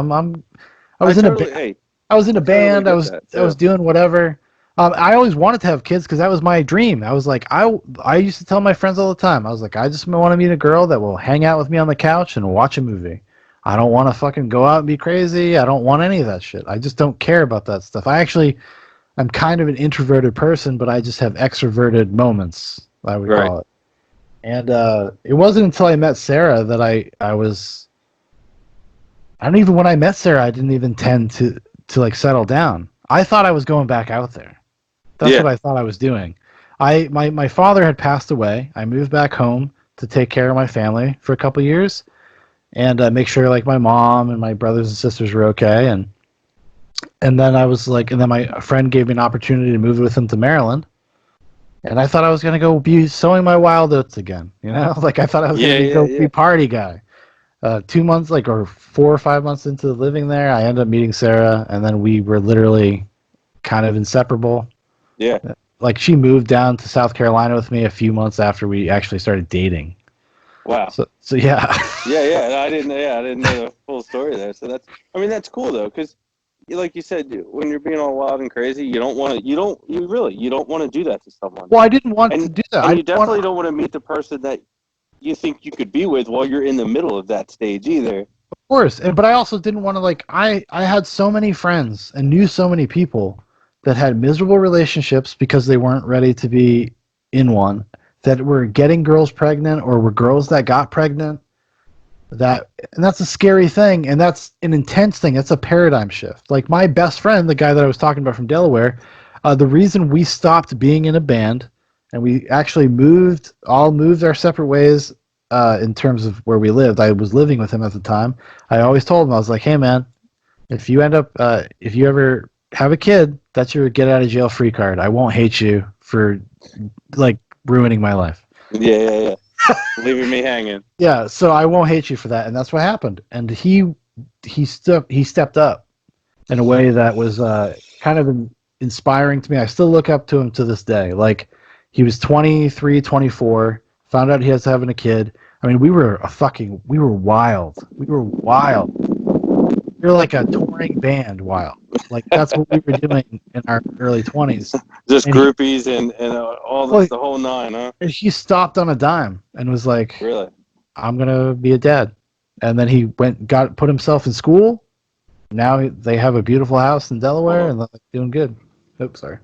I was in a band. I totally was get I was doing whatever. I always wanted to have kids because that was my dream. I was like, I used to tell my friends all the time. I was like, I just want to meet a girl that will hang out with me on the couch and watch a movie. I don't want to fucking go out and be crazy. I don't want any of that shit. I just don't care about that stuff. I'm kind of an introverted person, but I just have extroverted moments, I would Right. call it. And it wasn't until I met Sarah that I don't even when I met Sarah, I didn't even tend to like settle down. I thought I was going back out there. That's Yeah. what I thought I was doing. My father had passed away. I moved back home to take care of my family for a couple years and make sure like my mom and my brothers and sisters were okay. And then I was like, and then my friend gave me an opportunity to move with him to Maryland. And I thought I was gonna go be sowing my wild oats again. You know, like I thought I was gonna Yeah. be Yeah. go Yeah. be party guy. 2 months, like or 4 or 5 months into living there, I ended up meeting Sarah, and then we were literally kind of inseparable. Yeah. Like she moved down to South Carolina with me a few months after we actually started dating. Wow. So yeah. Yeah. Yeah. I didn't. Yeah. I didn't know the full story there. So that's. I mean, that's cool though, because like you said, when you're being all wild and crazy, you don't want to. You don't want to do that to someone. Well, I didn't want to And do that. I and you didn't want. definitely don't want to meet the person that you think you could be with while you're in the middle of that stage either. Of course, but I also didn't want to like. I had so many friends and knew so many people that had miserable relationships because they weren't ready to be in one. That were getting girls pregnant or were girls that got pregnant. And that's a scary thing, and that's an intense thing. That's a paradigm shift. Like my best friend, the guy that I was talking about from Delaware, the reason we stopped being in a band and we actually moved our separate ways in terms of where we lived. I was living with him at the time. I always told him, I was like, hey man, if you ever have a kid, that's your get out of jail free card. I won't hate you for like ruining my life. Yeah. Yeah. Yeah. Leaving me hanging. Yeah, so I won't hate you for that, and that's what happened. And he stepped up in a way that was kind of inspiring to me. I still look up to him to this day. Like he was 23, 24, found out he was having a kid. I mean, we were wild. We were wild. We were like a touring band wild. Like that's what we were doing in our early 20s. Just And groupies and all well, this, the whole nine, huh? he stopped on a dime and was like, Really? I'm gonna be a dad. And then he put himself in school. Now they have a beautiful house in Delaware and they're doing good. Oops, sorry.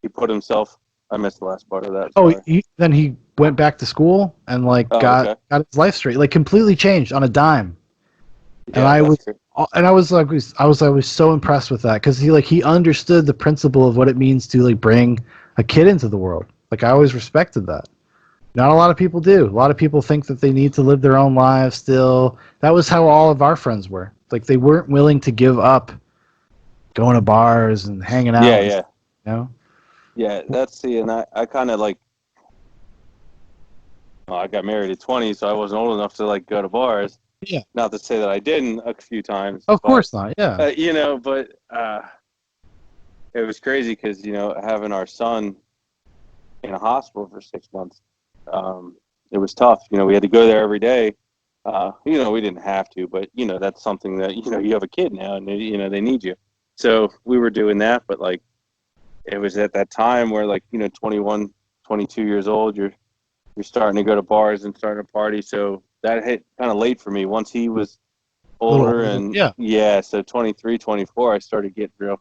He put himself. I missed the last part of that. Oh, Sorry. then he went back to school and like Oh, okay. got his life straight, like completely changed on a dime. And Yeah, that's great. I was so impressed with that because he understood the principle of what it means to like bring a kid into the world. Like I always respected that. Not a lot of people do. A lot of people think that they need to live their own lives still. That was how all of our friends were. Like they weren't willing to give up going to bars and hanging out. Yeah, And, yeah, you know? yeah. And I kind of like. Well, I got married at 20, so I wasn't old enough to like go to bars. Yeah. Not to say that I didn't a few times. Of course not. Yeah. But it was crazy because having our son in a hospital for 6 months, it was tough. We had to go there every day. We didn't have to, but that's something that you have a kid now, and they need you. So we were doing that, but like it was at that time where 21, 22 years old, you're starting to go to bars and starting to party. So that hit kind of late for me. Once he was older, and yeah, so 23, 24, I started getting real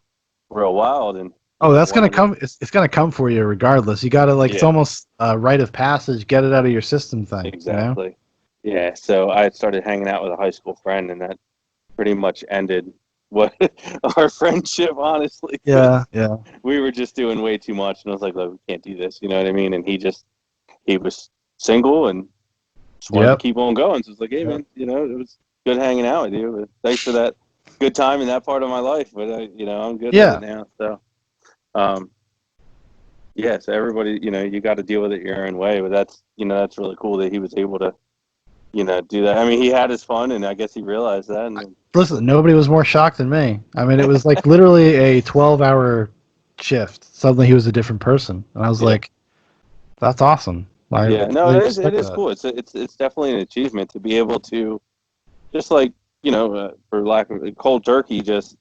wild. And oh, that's gonna come. It's gonna come for you regardless. You gotta it's almost a rite of passage. Get it out of your system thing. Exactly. Yeah. So I started hanging out with a high school friend, and that pretty much ended what our friendship, honestly. Yeah. We were just doing way too much, and I was like, "Look, we can't do this." You know what I mean? And he was single and just wanted to keep on going. So it's like, hey, man, it was good hanging out with you. But thanks for that good time in that part of my life. But I'm good with it now. So, so everybody, you got to deal with it your own way. But that's really cool that he was able to, do that. I mean, he had his fun, and I guess he realized that. And listen, nobody was more shocked than me. I mean, it was like literally a 12-hour shift. Suddenly, he was a different person, and I was like, "That's awesome." It is cool. It's definitely an achievement to be able to, just like for lack of cold turkey, just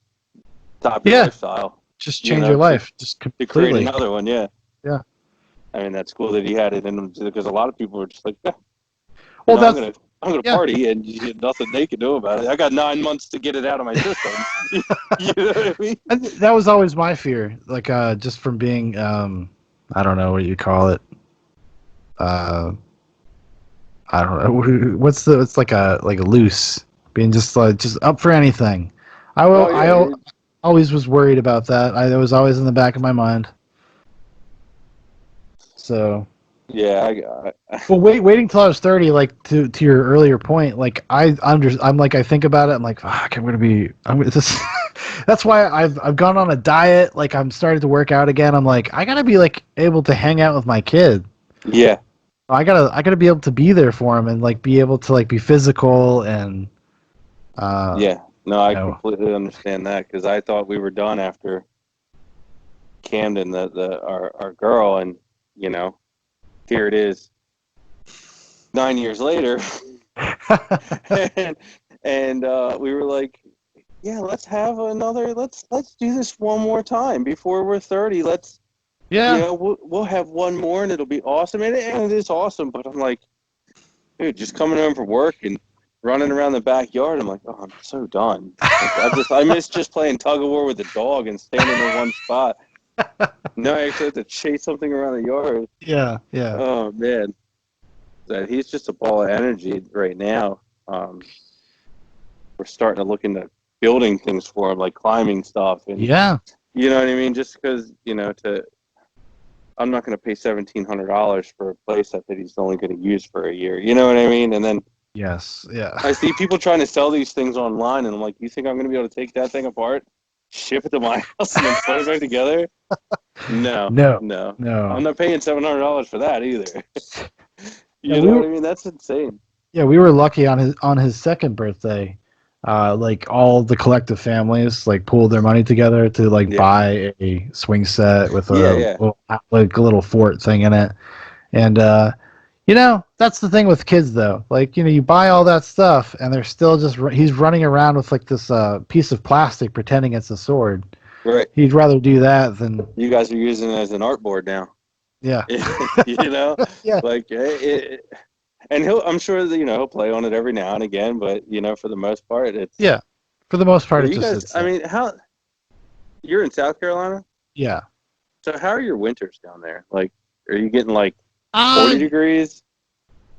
stop your lifestyle. just you change know, your life, just to create completely. another one. Yeah. Yeah. I mean, that's cool that he had it in him because a lot of people were just like, yeah, Well, I'm gonna yeah. party, and nothing they can do about it. I got 9 months to get it out of my system. You know what I mean? That was always my fear, like just from being, I don't know what you call it. Uh, I don't know it's like a loose, being just up for anything. Oh yeah, Always was worried about that. That was always in the back of my mind. So, yeah. well, waiting till I was 30, like to your earlier point, like I'm like I think about it, I'm like, fuck, I'm gonna this. That's why I've gone on a diet. Like I'm starting to work out again. I'm like I gotta be like able to hang out with my kid. Yeah, I gotta be able to be there for him and like be able to like be physical and yeah. No, you I know. completely understand that because I thought we were done after Camden, our girl, and you know, here it is, 9 years later, and we were like, yeah, let's have another. Let's do this one more time before we're 30. Let's, Yeah. we'll have one more and it'll be awesome. And it is awesome. But I'm like, dude, just coming home from work and running around the backyard. I'm like, oh, I'm so done. Like, I miss just playing tug of war with the dog and standing in one spot. No, I actually have to chase something around the yard. Yeah. Yeah. Oh man, that he's just a ball of energy right now. We're starting to look into building things for him, like climbing stuff, and Yeah. you know what I mean. Just because I'm not going to pay $1,700 for a playset that he's only going to use for a year. You know what I mean? And then Yes. Yeah. I see people trying to sell these things online, and I'm like, you think I'm going to be able to take that thing apart, ship it to my house, and then put it back together? No, No. no. I'm No. not paying $700 for that either. Yeah, You know what I mean? That's insane. we were lucky on his second birthday. Like all the collective families like pooled their money together to like Yeah, buy a swing set with yeah, yeah, like a little fort thing in it. And that's the thing with kids though. Like, you buy all that stuff and they're still he's running around with like this piece of plastic pretending it's a sword. right. He'd rather do that than You guys are using it as an art board now. yeah. You know, Yeah. like and I'm sure that he'll play on it every now and again, but for the most part, it's Yeah. For the most part it you just guys. sits I there. mean, how you're in South Carolina, Yeah. so how are your winters down there? Like, are you getting like Uh 40 degrees?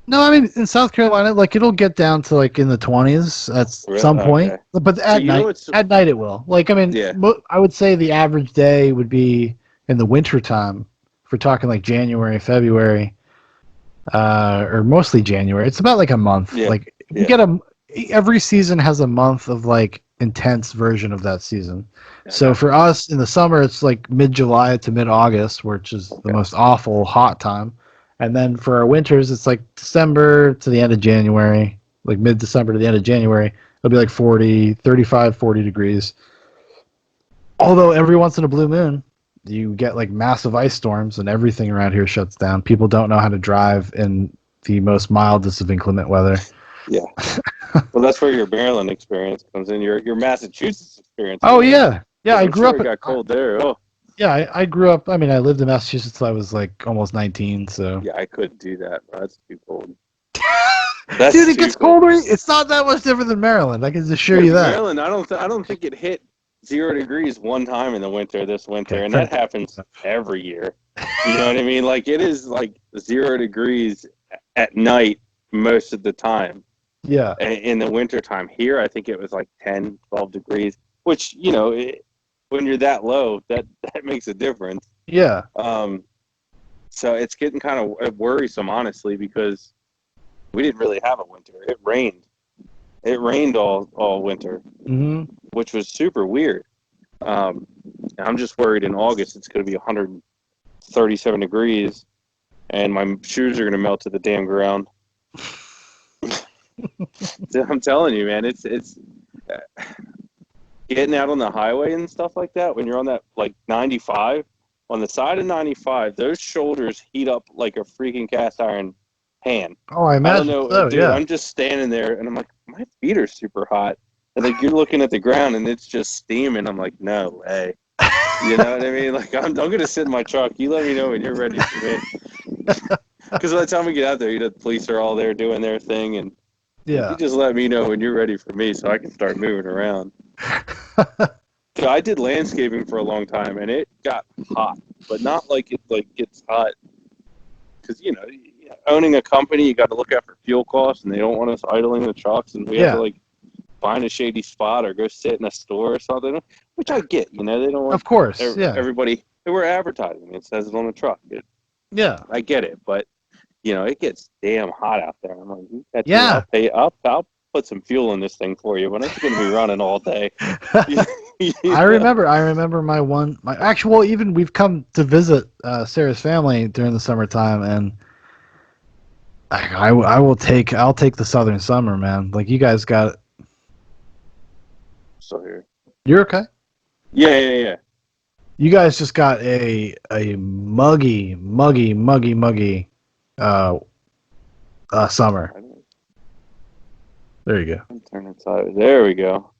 no, I mean in South Carolina, like it'll get down to like in the 20s at some point, Okay, but so it's at night it will. Like I mean, yeah, I would say the average day would be in the winter time. If we're talking like January, February, or mostly January, it's about like a month. yeah, Like we yeah. get every season has a month of like intense version of that season. So Okay, for us in the summer, it's like mid-July to mid-August, which is the okay, most awful hot time. And then for our winters, it's like December to the end of January, like mid-December to the end of January. It'll be like 40, 35, 40 degrees. Although every once in a blue moon, you get like massive ice storms and everything around here shuts down. People don't know how to drive in the most mildest of inclement weather. yeah. Well, that's where your Maryland experience comes in. Your Massachusetts experience, Oh really, yeah, yeah. because I I'm grew sure up. it got cold there. Oh, I grew up. I mean, I lived in Massachusetts till I was like almost 19. So, yeah, I couldn't do that. That's too cold. dude, That's it too gets cold. colder. It's not that much different than Maryland. I can assure Yeah, you but that. Maryland, I don't think it hit 0 degrees one time in the winter this Okay, winter, and fair that happens every year. You know what I mean? Like it is like 0 degrees at night most of the time. Yeah, In the winter time here, I think it was like 10, 12 degrees, which when you're that low, that makes a difference. yeah. Um, so it's getting kind of worrisome, honestly, because we didn't really have a winter. It rained. It rained all winter, Hmm. which was super weird. Um, I'm just worried in August it's going to be 137 degrees, and my shoes are going to melt to the damn ground. I'm telling you, man, it's getting out on the highway and stuff like that. When you're on that like 95, on the side of 95, those shoulders heat up like a freaking cast iron pan. Oh, I I don't imagine know, so. dude. Yeah. I'm just standing there, and I'm like, my feet are super hot. And like you're looking at the ground, and it's just steaming. I'm like, no way. You know what I mean? Like I'm gonna sit in my truck. You let me know when you're ready for me. Because by the time we get out there, the police are all there doing their thing, and like, you Yeah. just let me know when you're ready for me, so I can start moving around. So I did landscaping for a long time, and it got hot, but not like it like gets hot. Because owning a company, you got to look out for fuel costs, and they don't want us idling the trucks, and we have to Yeah. like find a shady spot or go sit in a store or something. Which I get, they don't want Of course. Yeah. everybody. We're advertising. It says it on the truck. Yeah. I get it, but it gets damn hot out there. I'm like, you catch me, I'll Yeah. pay up. I'll put some fuel in this thing for you, but it's going to be running all day. I remember my actual, even we've come to visit Sarah's family during the summertime, and I'll take the southern summer, man. Like you guys got, So here. you're okay. Yeah. You guys just got a muggy uh, summer. There you go. Turn it side. There we go.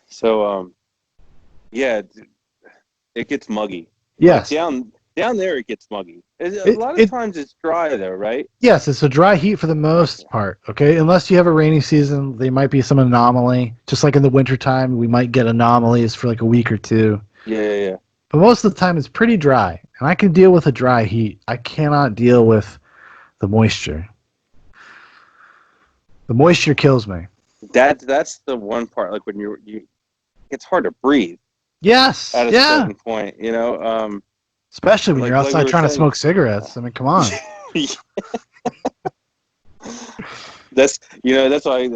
So, yeah, it gets muggy. Like Yes. down there, it gets muggy. A It, lot of it times it's dry though, right? Yes, it's a dry heat for the most part, okay? Unless you have a rainy season, there might be some anomaly. Just like in the wintertime, we might get anomalies for like a week or two. Yeah. But most of the time, it's pretty dry. And I can deal with a dry heat. I cannot deal with the moisture. The moisture kills me. That's the one part. Like when it's hard to breathe Yes, at a yeah. certain point. Especially when you're Like we outside were trying to saying. smoke cigarettes. I mean, come on. That's why I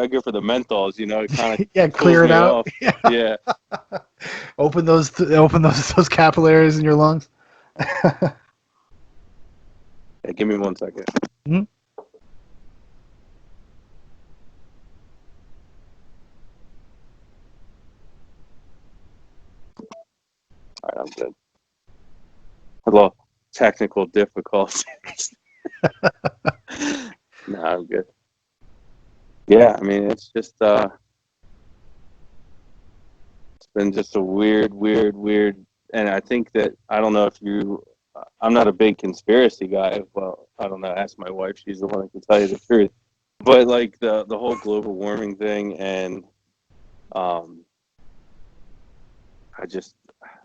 go for the menthols. It kind of Yeah, cools clear it me out. off. Yeah. Yeah. Open those capillaries in your lungs. Hey, give me 1 second. Mhm. All right, I'm good. Hello. Technical difficulties. No, I'm good. Yeah, I mean it's just it's been just a weird, and I think that I don't know if I'm not a big conspiracy guy. Well, I don't know. Ask my wife; she's the one that can tell you the truth. But like the whole global warming thing, and um, I just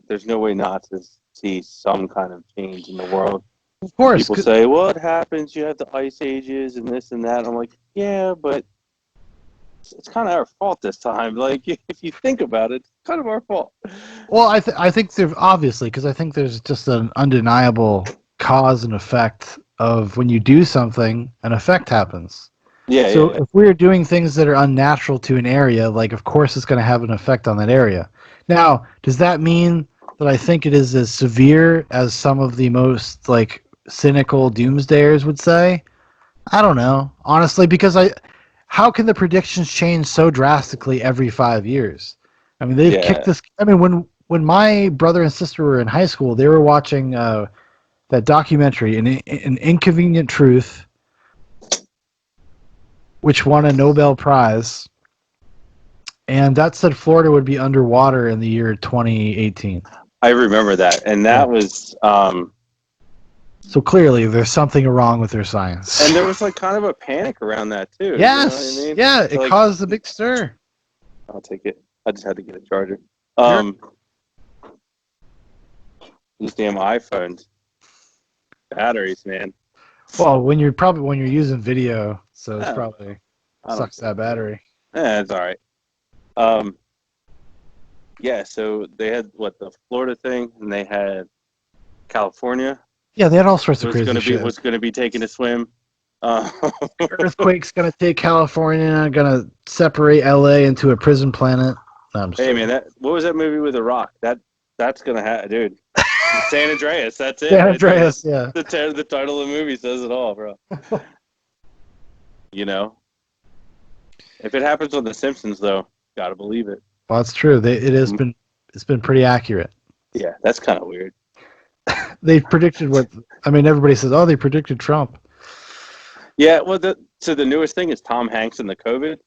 there's no way not to see some kind of change in the world. Of course. People say, "Well, it happens. You have the ice ages and this and that." I'm like, yeah, but it's kind of our fault this time. Like, if you think about it, it's kind of our fault. Well, I think there's obviously because I think there's just an undeniable cause and effect of when you do something, an effect happens. So Yeah. if we're doing things that are unnatural to an area, like of course it's going to have an effect on that area. Now, does that mean that I think it is as severe as some of the most like cynical doomsdayers would say? I don't know, honestly, because how can the predictions change so drastically every 5 years? I mean, they've kicked Yeah. this. I mean, when my brother and sister were in high school, they were watching that documentary, An Inconvenient Truth, which won a Nobel Prize, and that said Florida would be underwater in the year 2018. I remember that, and Yeah. that was, So clearly, there's something wrong with their science. and there was like kind of a panic around that too. Yes, You know what I mean? yeah, it Like, caused a big stir. I'll take it. I just had to get a charger. Sure. These damn iPhones, batteries, man. Well, when you're using video, so it's Oh, probably I don't sucks that battery. It's all right. Yeah. So they had the Florida thing, and they had California. Yeah, they had all sorts of Was crazy going to be shit. taking a swim. Uh, Earthquake's gonna take California, gonna separate LA into a prison planet. No, I'm just Hey joking. man, what was that movie with The Rock? That's gonna happen, dude. San Andreas. That's it San right there. Andreas, yeah. The title of the movie says it all, bro. You know, if it happens on The Simpsons, though, gotta believe it. Well, that's true. It's been pretty accurate. Yeah, that's kind of weird. They predicted what I mean. Everybody says, "Oh, they predicted Trump." Yeah, well, so the newest thing is Tom Hanks and the COVID.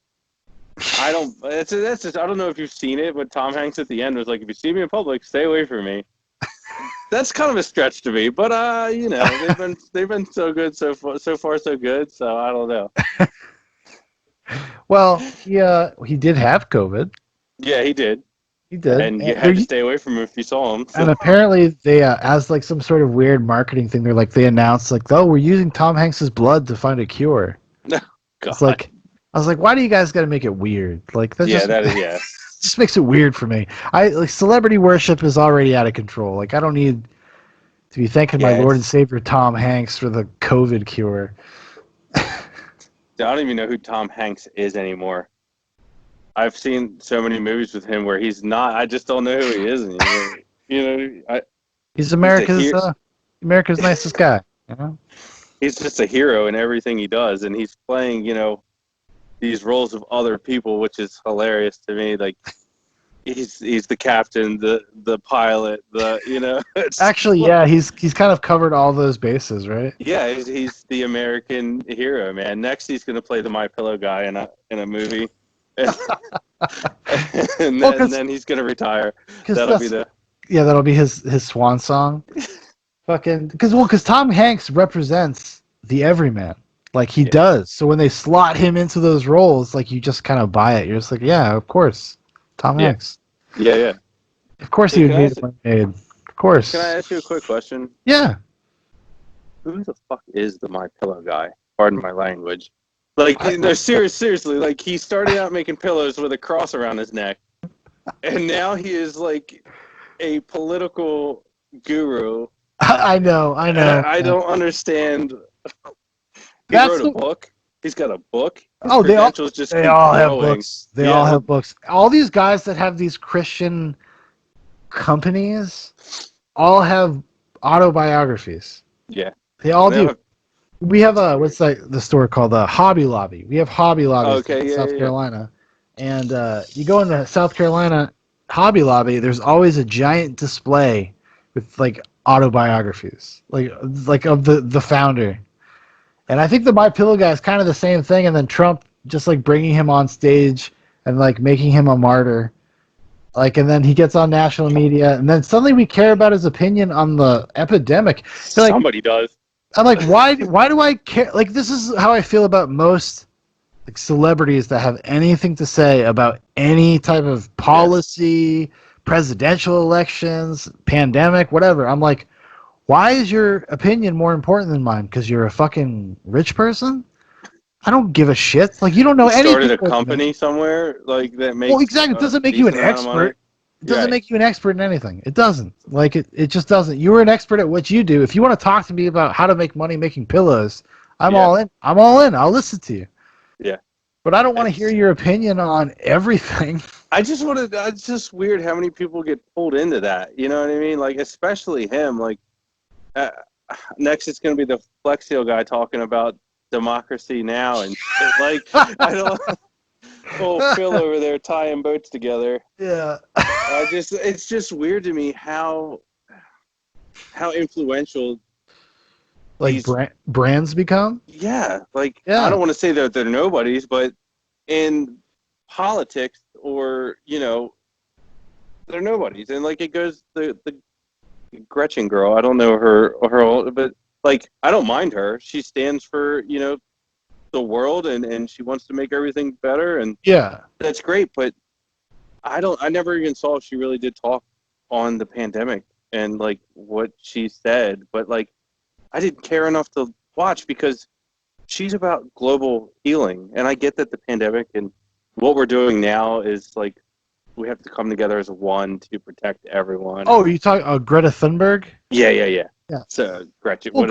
I don't. That's just. I don't know if you've seen it, but Tom Hanks at the end was like, "If you see me in public, stay away from me." That's kind of a stretch to me, but they've been so good so far so good. So I don't know. Well, yeah, he did have COVID. Yeah, he did, He did, and you and had to stay away from him if you saw him. and So apparently they, as like some sort of weird marketing thing, they announced like, oh, we're using Tom Hanks's blood to find a cure. no, It's God, like, I was like, why do you guys got to make it weird? Like that yeah, just that is yeah. just makes it weird for me. I like celebrity worship is already out of control. Like I don't need to be thanking my Yeah, Lord and Savior Tom Hanks for the COVID cure. I don't even know who Tom Hanks is anymore. I've seen so many movies with him where he's not. I just don't know who he is anymore. He's He's a America's nicest guy. You know? he's just a hero in everything he does, and he's playing these roles of other people, which is hilarious to me. Like he's the captain, the pilot, it's Actually, yeah, he's kind of covered all those bases, right? yeah, he's the American hero, man. Next, he's gonna play the My Pillow guy in a movie, and, and Well, then he's gonna retire. because That'll be the that'll be his swan song. Fucking because Tom Hanks represents the everyman, like he yeah, does. So when they slot him into those roles, like you just kind of buy it. You're just like, yeah, of course, Tom yeah, Hanks. yeah. Of course Hey, he would need a mermaid. Of course. can I ask you a quick question? Yeah. Who the fuck is the My Pillow guy? Pardon my language. Like, no, seriously. Like, he started out making pillows with a cross around his neck, and now he is like a political guru. I know. I don't understand. He That's wrote a book. He's got a book. His Oh, credentials just they keep all have growing. books. They all have books. All these guys that have these Christian companies all have autobiographies. Yeah. They all They do. have- We have what's the store called? Hobby Lobby. We have Hobby Lobby Okay, in yeah, South yeah. Carolina, and you go into South Carolina Hobby Lobby. There's always a giant display with like autobiographies, like of the founder. And I think the My Pillow guy is kind of the same thing. And then Trump just like bringing him on stage and like making him a martyr. Like, and then he gets on national media, and then suddenly we care about his opinion on the epidemic. You're like, Somebody does. I'm like, why do I care? Like, this is how I feel about most like celebrities that have anything to say about any type of policy, presidential elections, pandemic, whatever. I'm like, why is your opinion more important than mine? Because you're a fucking rich person? I don't give a shit. Like, you don't know He anything. started a company somewhere like that makes. Well, exactly. It doesn't make you an decent amount of money. expert. It doesn't Right. make you an expert in anything. It doesn't. Like, it just doesn't. You're an expert at what you do. If you want to talk to me about how to make money making pillows, I'm Yeah. all in. I'm all in. I'll listen to you. Yeah. But I don't want to hear your opinion on everything. It's just weird how many people get pulled into that. You know what I mean? Like, especially him. Like, uh, next it's going to be the Flex Seal guy talking about democracy now and shit. Like, I don't. Old Phil over there tying boats together. Yeah. It's just weird to me how influential. Like brands become? Yeah, like Yeah. I don't want to say that they're nobodies, but in politics or they're nobodies, and like it goes the Gretchen girl. I don't know her, but like I don't mind her. She stands for the world, and she wants to make everything better, and Yeah. that's great. But I never even saw if she really did talk on the pandemic and like what she said, but like I didn't care enough to watch because she's about global healing, and I get that the pandemic and what we're doing now is like we have to come together as one to protect everyone. Oh, you talking Greta Thunberg? Yeah. Yeah. So Gretchen, Well,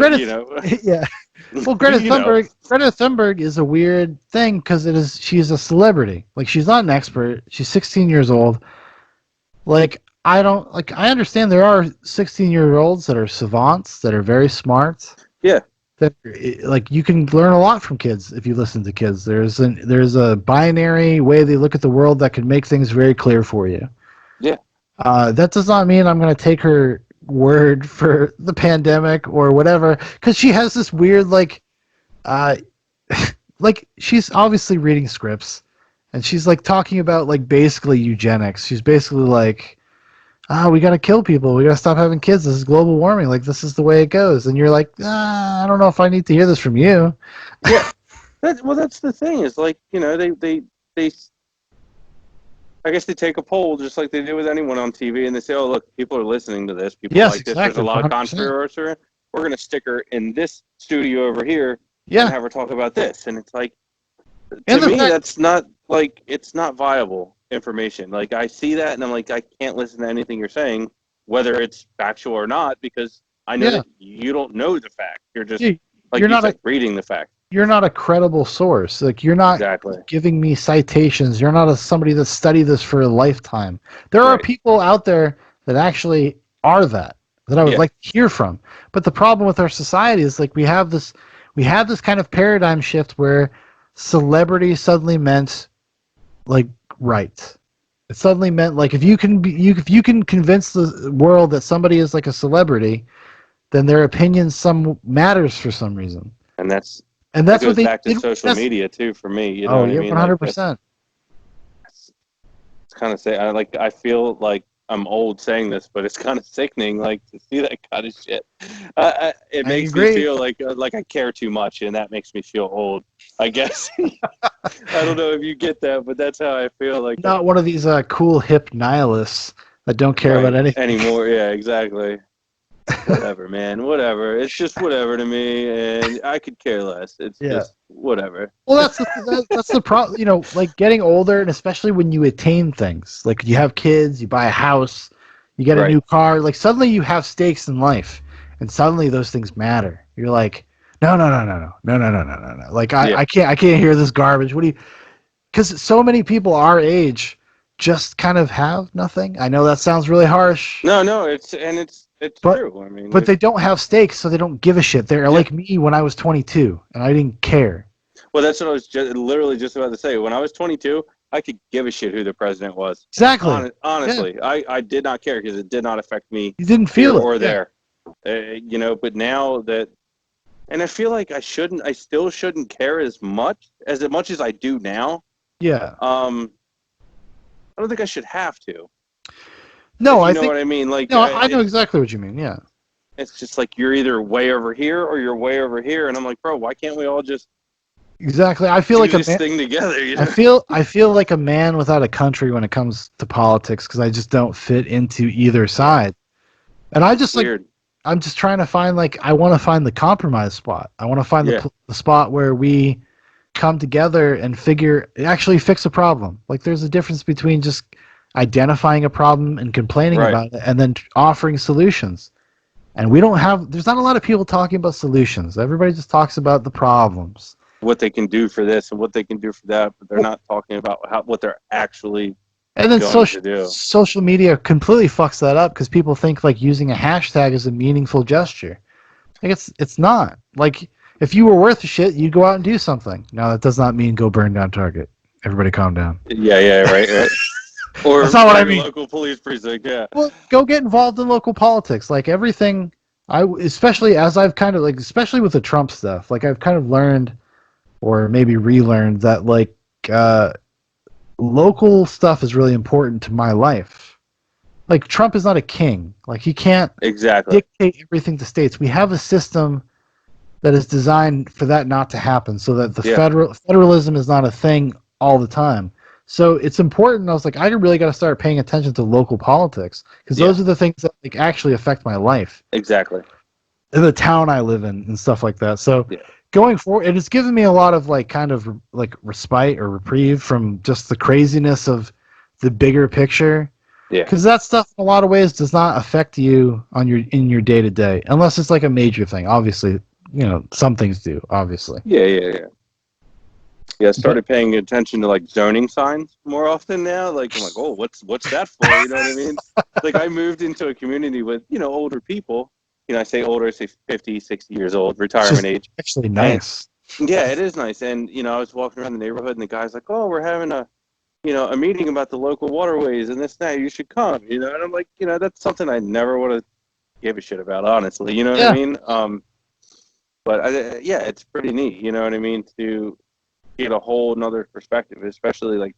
yeah. Well, Greta Thunberg is a weird thing because she's a celebrity. Like, she's not an expert. She's 16 years old. Like, I understand there are 16-year-olds that are savants, that are very smart. Yeah. That, like, you can learn a lot from kids if you listen to kids. There's a binary way they look at the world that can make things very clear for you. Yeah. That does not mean I'm going to take her word for the pandemic or whatever, because she has this weird like she's obviously reading scripts, and she's like talking about like basically eugenics. She's basically like, we got to kill people. We got to stop having kids. This is global warming. Like, this is the way it goes. And you're like, I don't know if I need to hear this from you. Yeah, that's the thing. Is like, they I guess they take a poll just like they do with anyone on TV, and they say, "Oh, look, people are listening to this. People Yes, like this. There's a exactly. lot of 100%. controversy. We're going to stick her in this studio over here Yeah. and have her talk about this." And it's like, And to the me, fact, that's not like it's not viable information. Like I see that, and I'm like, I can't listen to anything you're saying, whether it's factual or not, because I know yeah, that you don't know the fact. You're just you- like you're you not a said, reading the fact. you're not a credible source. Like, you're not Exactly. giving me citations. You're not somebody that studied this for a lifetime. There are Right. people out there that actually are that I would Yeah. like to hear from. But the problem with our society is like we have this kind of paradigm shift where celebrity suddenly meant like right. It suddenly meant like if you can convince the world that somebody is like a celebrity, then their opinion some matters for some reason. And And that that's what goes they back to did. social media too for me. You know Oh what I yeah, mean? Like that's 100%. it's kind of say I feel like I'm old saying this, but it's kind of sickening, like to see that kind of shit. It I makes me agree. feel like I care too much, and that makes me feel old. I guess I don't know if you get that, but that's how I feel. Like Not one of these cool hip nihilists that don't care about right anything. anymore. Yeah, exactly. Whatever, man. Whatever. It's just whatever to me, and I could care less. It's Yeah. just whatever. Well, that's the problem. You know, like getting older, and especially when you attain things, like you have kids, you buy a house, you get a Right. new car. Like suddenly you have stakes in life, and suddenly those things matter. You're like, no, no, no, no, no, no, no, no, no, no, no. Like Yeah. I can't hear this garbage. What do you? Because so many people our age just kind of have nothing. I know that sounds really harsh, No. It's but true. I mean, but they don't have stakes, so they don't give a shit. They're yeah. like me when I was 22, and I didn't care. Well, that's what I was literally just about to say. When I was 22, I could give a shit who the president was. Exactly. Yeah. Honestly, I did not care because it did not affect me You didn't here feel it. or Yeah. there. But now that, and I feel like I still shouldn't care as much as I do now. Yeah. I don't think I should have to. No, If you I know think what I mean? Like, no, I know exactly what you mean. Yeah. it's just like you're either way over here or you're way over here, and I'm like, bro, why can't we all just Exactly. I feel do like a this man. thing together? You I know? feel like a man without a country when it comes to politics because I just don't fit into either side. And I just like Weird. I'm just trying to find like I want to find the compromise spot. I want to find Yeah. the spot where we come together and actually fix a problem. Like there's a difference between just identifying a problem and complaining Right. about it and then offering solutions. And we don't have there's not a lot of people talking about solutions. Everybody just talks about the problems. What they can do for this and what they can do for that, but they're not talking about what they're actually And then going to do. social media completely fucks that up because people think like using a hashtag is a meaningful gesture. Like it's not. Like if you were worth a shit, you'd go out and do something. Now that does not mean go burn down Target. Everybody calm down. Yeah, right. Or That's not what I your mean. local police precinct, yeah. Well, go get involved in local politics. Like everything, especially as I've kind of like, especially with the Trump stuff, like I've kind of learned, or maybe relearned that like local stuff is really important to my life. Like Trump is not a king. Like he can't Exactly. dictate everything to states. We have a system that is designed for that not to happen, so that the federalism is not a thing all the time. So it's important. I was like, I really got to start paying attention to local politics because those are the things that like actually affect my life, Exactly. in the town I live in, and stuff like that. So Yeah. going forward, it's given me a lot of like kind of like respite or reprieve from just the craziness of the bigger picture. Yeah. Because that stuff, in a lot of ways, does not affect you in your day to day, unless it's like a major thing. Obviously, some things do. Obviously. Yeah. Yeah, I started paying attention to like zoning signs more often now. Like I'm like, oh, what's that for? You know what I mean? Like I moved into a community with, older people. I say older, I say 50, 60 years old, retirement age. Actually, nice. And, yeah, it is nice. And, I was walking around the neighborhood and the guy's like, oh, we're having a meeting about the local waterways and this, that, you should come, and I'm like, that's something I never would have gave a shit about, honestly. You know what I mean? But it's pretty neat, you know what I mean, to get a whole nother perspective, especially like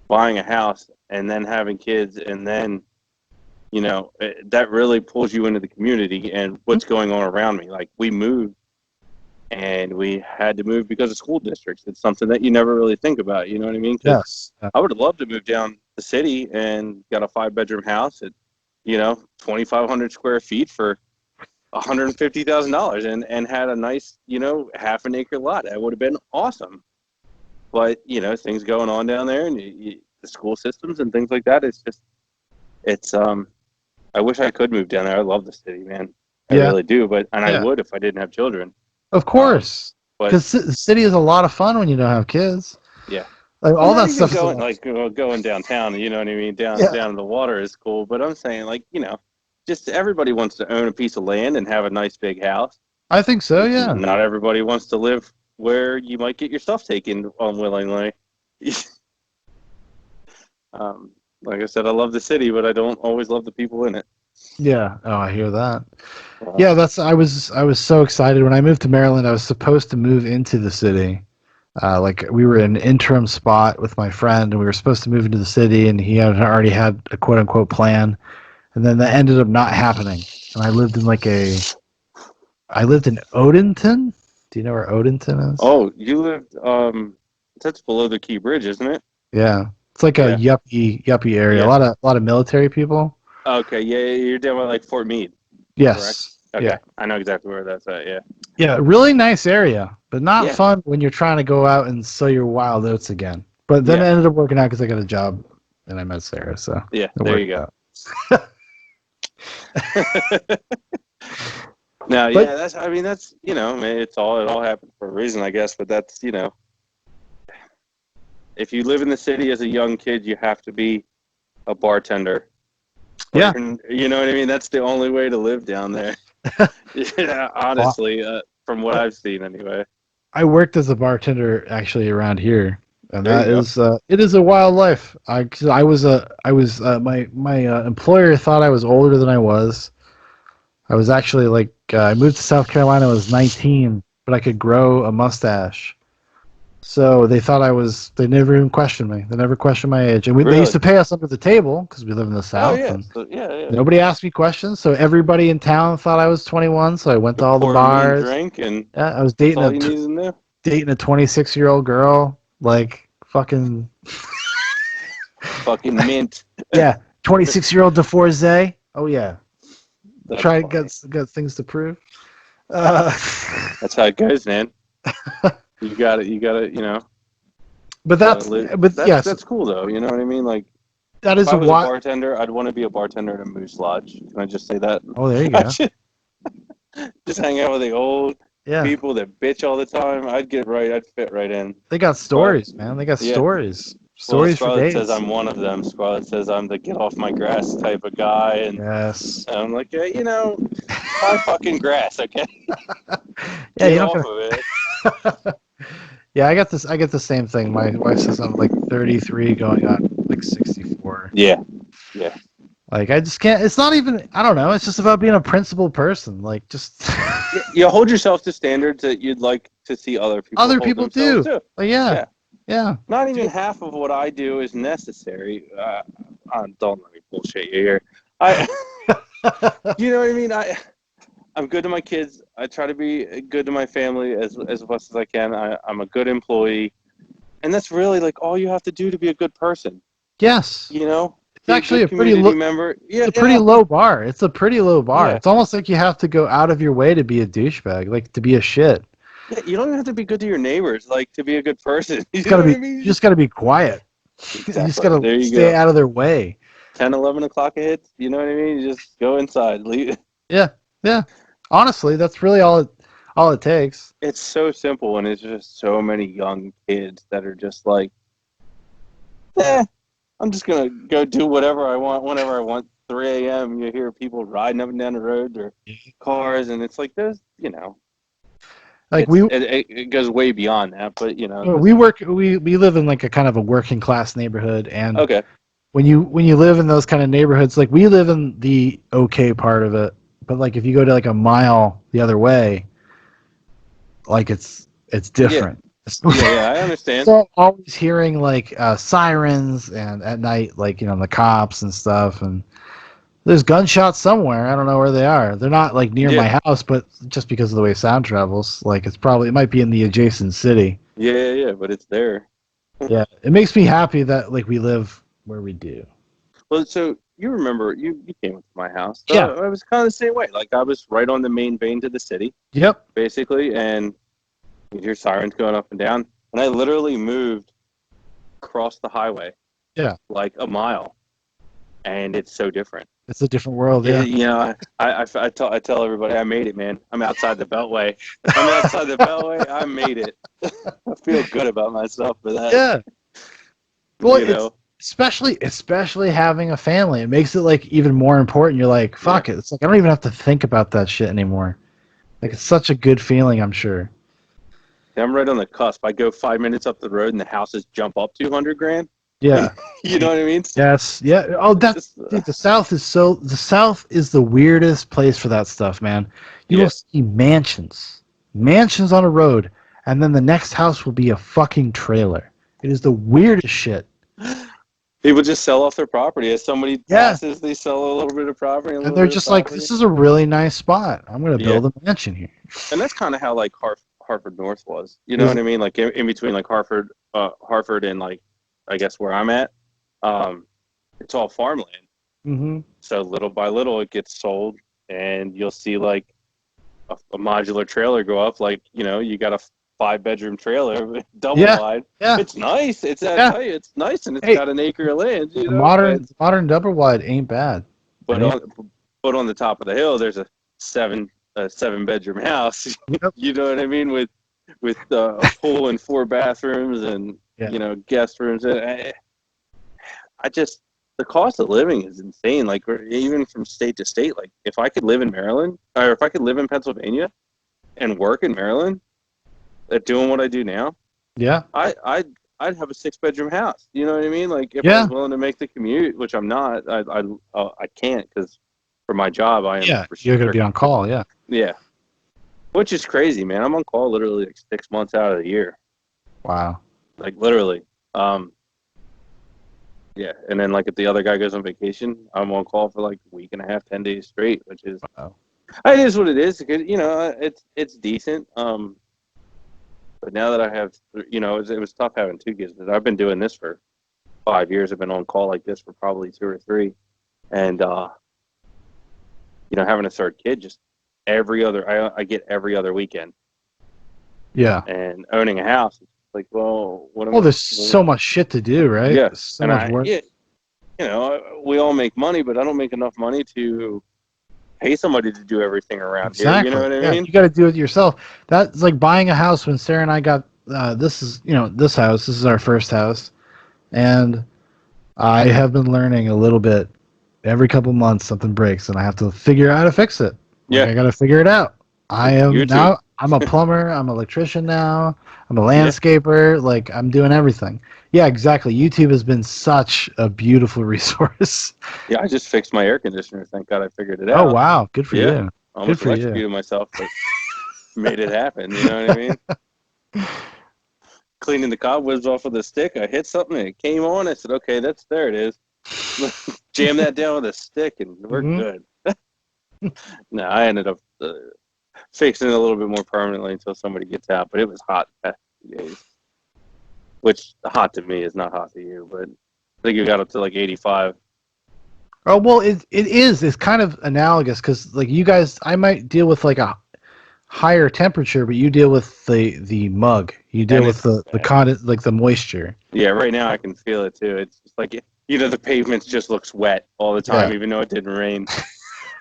buying a house and then having kids, and then that really pulls you into the community and what's going on around me. Like, we moved, and we had to move because of school districts. It's something that you never really think about. You know what I mean? 'Cause Yes. I would have loved to move down the city and got a 5-bedroom house at 2,500 square feet for $150,000 and had a nice half an acre lot. That would have been awesome. But things going on down there, and the school systems and things like that. It's I wish I could move down there. I love the city, man. I Yeah. really do. And I Yeah. would if I didn't have children. Of course. But Because the city is a lot of fun when you don't have kids. yeah, Like I'm all not that even stuff is a going lot. going downtown. You know what I mean? Yeah. Down in the water is cool. But I'm saying, like, just everybody wants to own a piece of land and have a nice big house. I think so. Yeah. Not everybody wants to live where you might get your stuff taken unwillingly. Like I said, I love the city, but I don't always love the people in it. Yeah. Oh, I hear that. Yeah, I was so excited when I moved to Maryland. I was supposed to move into the city. Like we were in an interim spot with my friend, and we were supposed to move into the city, and he had already had a quote unquote plan, and then that ended up not happening. And I lived in Odenton. Do you know where Odenton is? Oh, you lived that's below the Key Bridge, isn't it? Yeah, it's like a yuppie area. Yeah. A lot of military people. Okay, yeah, you're down by like Fort Meade. Yes. Okay, Yeah. I know exactly where that's at. Yeah. Yeah, really nice area, but not Yeah. fun when you're trying to go out and sow your wild oats again. But then it ended up working out because I got a job and I met Sarah. So Yeah, it there you worked go. out. No, But- yeah, that's. I mean, that's it all happened for a reason, I guess. But that's if you live in the city as a young kid, you have to be a bartender. Yeah. You know what I mean? That's the only way to live down there. Yeah, honestly, from what I've seen, anyway. I worked as a bartender actually around here, and There that you go. is it is a wild life. My employer thought I was older than I was. I was actually I moved to South Carolina. I was 19, but I could grow a mustache. So they thought they never even questioned me. They never questioned my age. And they Really? used to pay us under the table because we live in the South. Oh yeah, And so, yeah. nobody asked me questions. So everybody in town thought I was 21. So I went to all the Pour a mean bars. drink, and Yeah, I was that's all you need to know. dating a 26-year-old girl. Like fucking. Fucking mint. Yeah, 26-year-old divorcee. Oh yeah. That's Try funny. got things to prove. That's how it goes, man. You got it. But that's cool though. You know what I mean? Like, that if is I a was a lot. bartender, I'd want to be a bartender at a Moose Lodge. Can I just say that? Oh, there you go. Just hang out with the old Yeah, people that bitch all the time. I'd fit right in. they got stories, man. They got Yeah. stories. Well, Stories for Scarlett days. says I'm one of them. Scarlett says I'm the get off my grass type of guy, and Yes. I'm like, yeah, buy fucking grass, okay? Yeah, Get you off don't of it. Yeah, I got this. I get the same thing. My wife says I'm like 33, going on like 64. Yeah. Like I just can't. It's not even. I don't know. It's just about being a principled person. Like just. You hold yourself to standards that you'd like to see other people. Other hold people themselves do. to. Like, yeah. Not even half of what I do is necessary. Don't let me bullshit you here. You know what I mean? I'm good to my kids. I try to be good to my family as much as I can. I'm a good employee, and that's really like all you have to do to be a good person. Yes. It's actually a pretty member. Yeah, It's a pretty low bar. It's a pretty low bar. Yeah. It's almost like you have to go out of your way to be a douchebag, like to be a shit. Yeah, you don't even have to be good to your neighbors, like to be a good person. You just gotta be quiet. You just There gotta you stay go. out of their way. 10, 11 o'clock hits. You know what I mean? You just go inside. Leave. Yeah. Honestly, that's really all it takes. It's so simple, and it's just so many young kids that are just like, I'm just gonna go do whatever I want whenever I want. 3 a.m. You hear people riding up and down the road, or cars, and it's like there's, Like it goes way beyond that, but we live in like a kind of a working class neighborhood, and okay, when you live in those kind of neighborhoods, like we live in the okay part of it, but like if you go to like a mile the other way, like it's different. Yeah, I understand. So I'm always hearing like sirens, and at night, like the cops and stuff, and there's gunshots somewhere. I don't know where they are. They're not like near Yeah, my house, but just because of the way sound travels, like it might be in the adjacent city. yeah, but it's there. Yeah, it makes me happy that like we live where we do. Well, so you remember you came up to my house. Yeah. I was kind of the same way. Like I was right on the main vein to the city, Yep. basically, and you hear sirens going up and down. And I literally moved across the highway, Yeah. like a mile, and it's so different. It's a different world. Yeah. I tell everybody I made it, man. I'm outside the Beltway. I'm outside the Beltway. I made it. I feel good about myself for that. Yeah. Well, You know, especially having a family, it makes it like even more important. You're like, fuck it. It's like I don't even have to think about that shit anymore. Like it's such a good feeling, I'm sure. I'm right on the cusp. I go 5 minutes up the road and the houses jump up 200 grand. Yeah. You know what I mean? Yes. Yeah. Oh, Just, dude, the South is the weirdest place for that stuff, man. You yeah. will see mansions on a road, and then the next house will be a fucking trailer. It is the weirdest shit. People just sell off their property. As somebody Yeah. passes, they sell a little bit of property. And they're just like, this is a really nice spot. I'm going to build a mansion here. And that's kind of how like Hartford North was. You know what I mean? Like in between like Hartford and like I guess where I'm at, it's all farmland. Mm-hmm. So little by little, it gets sold, and you'll see like a modular trailer go up. Like you got a 5-bedroom trailer, double wide. Yeah. It's nice. I tell you, it's nice, and it's got an acre of land. You know, modern double wide ain't bad. But on the top of the hill, there's a 7-bedroom house. Yep. You know what I mean? With a pool and 4 bathrooms and guest rooms. I just the cost of living is insane. Like even from state to state. Like if I could live in Maryland or if I could live in Pennsylvania and work in Maryland, at doing what I do now, I'd have a 6-bedroom house. You know what I mean? Like if I was willing to make the commute, which I'm not, I can't because for my job I am. Yeah, you're gonna be on call. Yeah. Yeah. Which is crazy, man. I'm on call literally like 6 months out of the year. Wow. Like literally. Yeah, and then like if the other guy goes on vacation, I'm on call for like a week and a half, 10 days straight, which is it is what it is. Because it's decent. But now that I have, it was tough having 2 kids. I've been doing this for 5 years. I've been on call like this for probably 2 or 3, and having a third kid just I get every other weekend. Yeah. And owning a house, it's like, well, there's so much shit to do, right? Yeah. So much work. We all make money, but I don't make enough money to pay somebody to do everything around here. You know what I mean? You got to do it yourself. That's like buying a house. When Sarah and I got this house. This is our first house, and I have been learning a little bit. Every couple months, something breaks, and I have to figure out how to fix it. I got to figure it out. I'm a plumber. I'm an electrician now. I'm a landscaper. Like I'm doing everything. Yeah, exactly. YouTube has been such a beautiful resource. Yeah, I just fixed my air conditioner. Thank God I figured it out. Oh wow, good for you. I almost electrocuted myself, but made it happen. You know what I mean? Cleaning the cobwebs off with a stick, I hit something and it came on. I said, "Okay, there it is." Jam that down with a stick, and we're good. No, I ended up fixing it a little bit more permanently until somebody gets out. But it was hot the past 2 days, which hot to me is not hot to you. But I think it got up to like 85. Oh well, it is. It's kind of analogous because like you guys, I might deal with like a higher temperature, but you deal with the mug. You deal with the like the moisture. Yeah, right now I can feel it too. It's just like the pavement just looks wet all the time, even though it didn't rain.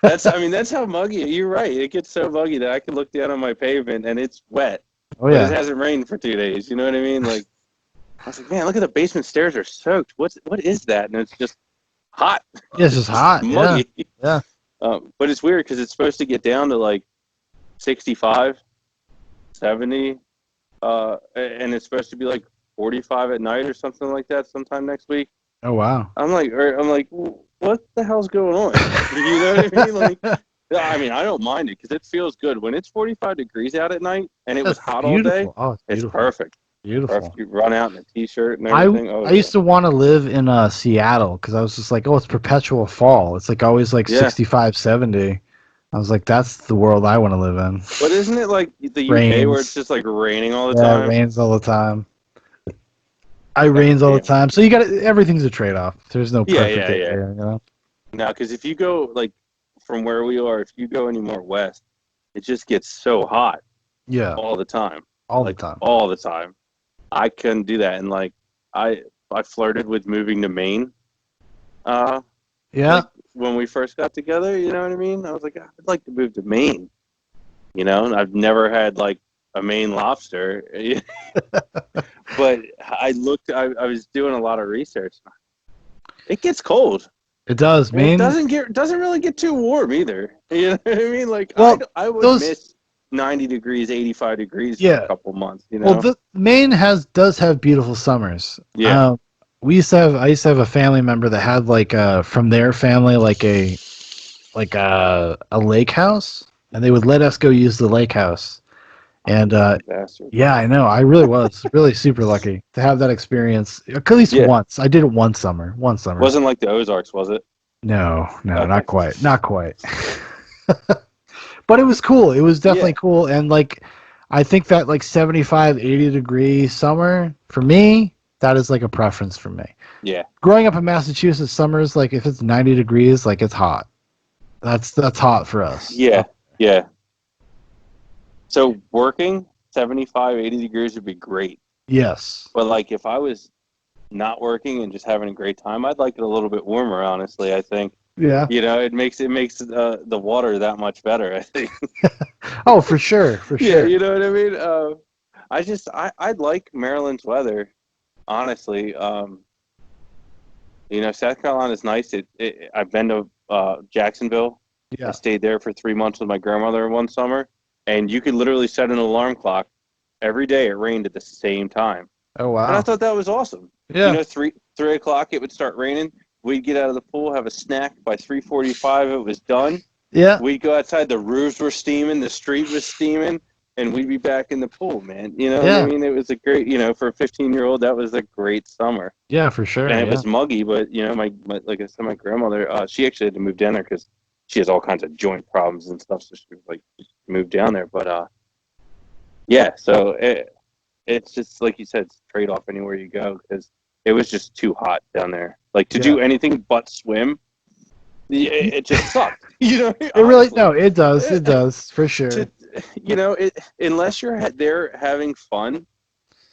That's how muggy. You're right. It gets so muggy that I can look down on my pavement and it's wet. Oh yeah. But it hasn't rained for 2 days. You know what I mean? Like I was like, man, look at the basement stairs are soaked. What is that? And it's just hot. Yeah, it's just hot. Muggy. Yeah. But it's weird because it's supposed to get down to like 65, 70, and it's supposed to be like 45 at night or something like that sometime next week. Oh wow. I'm like, what the hell's going on? You know what I mean? Like, I don't mind it because it feels good when it's 45 degrees out at night and it was hot all day. Oh, it's perfect. Or if Beautiful. you run out in a t-shirt and I everything. Oh I yeah. used to want to live in Seattle because I was just like, oh, it's perpetual fall. It's like always like Yeah. 65, 70. I was like, that's the world I want to live in. But isn't it like the UK where it's Rains. just like raining all the Yeah, it time? rains all the time. I God rains all the damn it. time. So you got everything's a trade-off. There's no Yeah, perfect yeah, yeah. area, you know? Now, because if you go like from where we are, if you go any more west, it just gets so hot Yeah, all the time, all the like time. all the time. I couldn't do that, and like I I flirted with moving to Maine, uh, Yeah. like when we first got together. You know what I mean? I was like, I'd like to move to Maine. You know, and I've never had like a Maine lobster, but I was doing a lot of research. It gets cold. It does. And it Maine. doesn't really get too warm either. You know what I mean? Like Well, I would those miss 90 degrees, 85 degrees for a yeah. couple months, you Well, know? the Maine does have beautiful summers. Yeah. I used to have a family member that had like from their family like a lake house, and they would let us go use the lake house. And Lucky bastard. yeah, I know. I really was really super lucky to have that experience at least Yeah. once. I did it one summer. One summer. Wasn't like the Ozarks, was it? No, no, Okay. not quite. Not quite. But it was cool. It was Yeah. definitely cool. And like, I think that like 75, 80-degree summer for me, that is like a preference for me. Yeah. Growing up in Massachusetts, summers like if it's 90 degrees, like it's hot. That's hot for us. Yeah. Yeah. So working 75, 80 degrees would be great. Yes. But like if I was not working and just having a great time, I'd like it a little bit warmer, honestly, I think. Yeah. You know, it makes the water that much better, I think. Oh, for sure, for Yeah, sure. you know what I mean? I like Maryland's weather, honestly. You know, South Carolina's nice. I've been to Jacksonville. I Yeah. stayed there for 3 months with my grandmother one summer, and you could literally set an alarm clock every day. It rained at the same time, Oh and I wow. thought that was awesome. You Yeah. know, three o'clock it would start raining. We'd get out of the pool, have a snack. By 3:45, it was done. Yeah. We'd go outside, the roofs were steaming, the street was steaming, and we'd be back in the pool, man. You know what I Yeah. mean? It was a great, you know, for a 15-year-old, that was a great summer. Yeah, for sure. And it Yeah. was muggy, but, you know, my like I said, my grandmother, she actually had to move down there because she has all kinds of joint problems and stuff, so she like moved down there. But, yeah, so it's just, like you said, it's a trade-off anywhere you go because it was just too hot down there. Like, to Yeah. do anything but swim, it just sucked. You know, It really honestly. no, it does. It does for sure. To, you know, unless you're there having fun,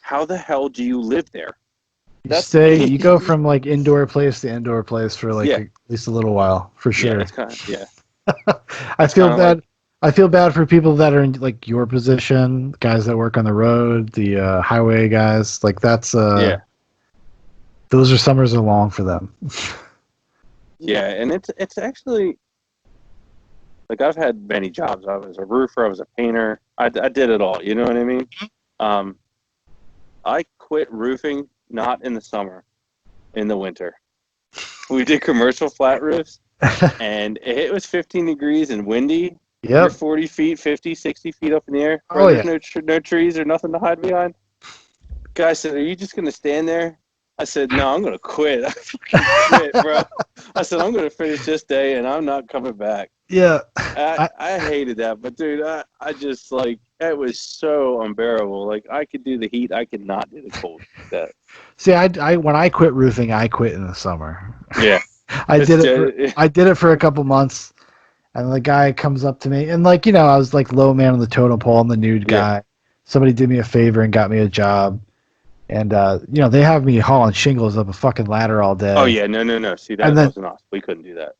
how the hell do you live there? You go from like indoor place to indoor place for like Yeah, at least a little while, for yeah, sure. it's kind of yeah, I it's feel kind of like bad. I feel bad for people that are in like your position, guys that work on the road, the highway guys. Like that's yeah, those are summers are long for them. yeah, and it's actually like I've had many jobs. I was a roofer, I was a painter, I did it all. You know what I mean? Um, I quit roofing not in the summer, in the winter. We did commercial flat roofs, and it was 15 degrees and windy. You're Yep. 40 feet, 50, 60 feet up in the air. Bro, Oh there's yeah. no trees or nothing to hide behind. Guy said, "Are you just going to stand there?" I said, "No, I'm going to quit." I fucking quit, bro. I said, "I'm going to finish this day, and I'm not coming back." Yeah. I hated that. But, dude, I just, like, it was so unbearable. Like, I could do the heat. I could not do the cold. That. See, I when I quit roofing, I quit in the summer. Yeah. I It's did it just, I did it for a couple months, and the guy comes up to me, and like I was like low man on the totem pole, and the nude yeah. guy. Somebody did me a favor and got me a job, and they have me hauling shingles up a fucking ladder all day. Oh, yeah. No. See, that And then wasn't us. We couldn't do that.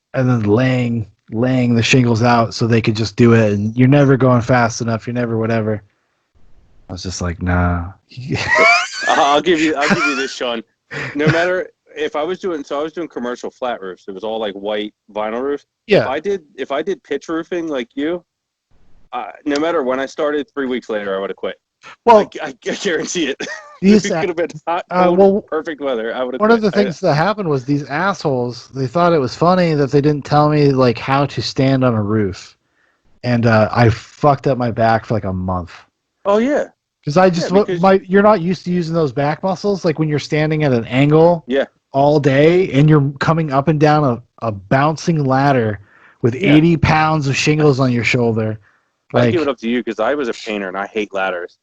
laying the shingles out so they could just do it, and you're never going fast enough. You're never whatever. I was just like, nah. I'll give you this, Shaun. No matter if I was doing commercial flat roofs. It was all like white vinyl roofs. Yeah. If I did pitch roofing like you, no matter when I started, 3 weeks later I would have quit. Well, I guarantee it. these It could have been hot, cold, well, perfect weather. I would have one quit. of the things that happened was these assholes, they thought it was funny that they didn't tell me like how to stand on a roof. And I fucked up my back for like a month. Oh yeah. Because I just because you're not used to using those back muscles, like when you're standing at an angle yeah, all day and you're coming up and down a bouncing ladder with yeah. 80 pounds of shingles on your shoulder. I give it Like up to you because I was a painter and I hate ladders.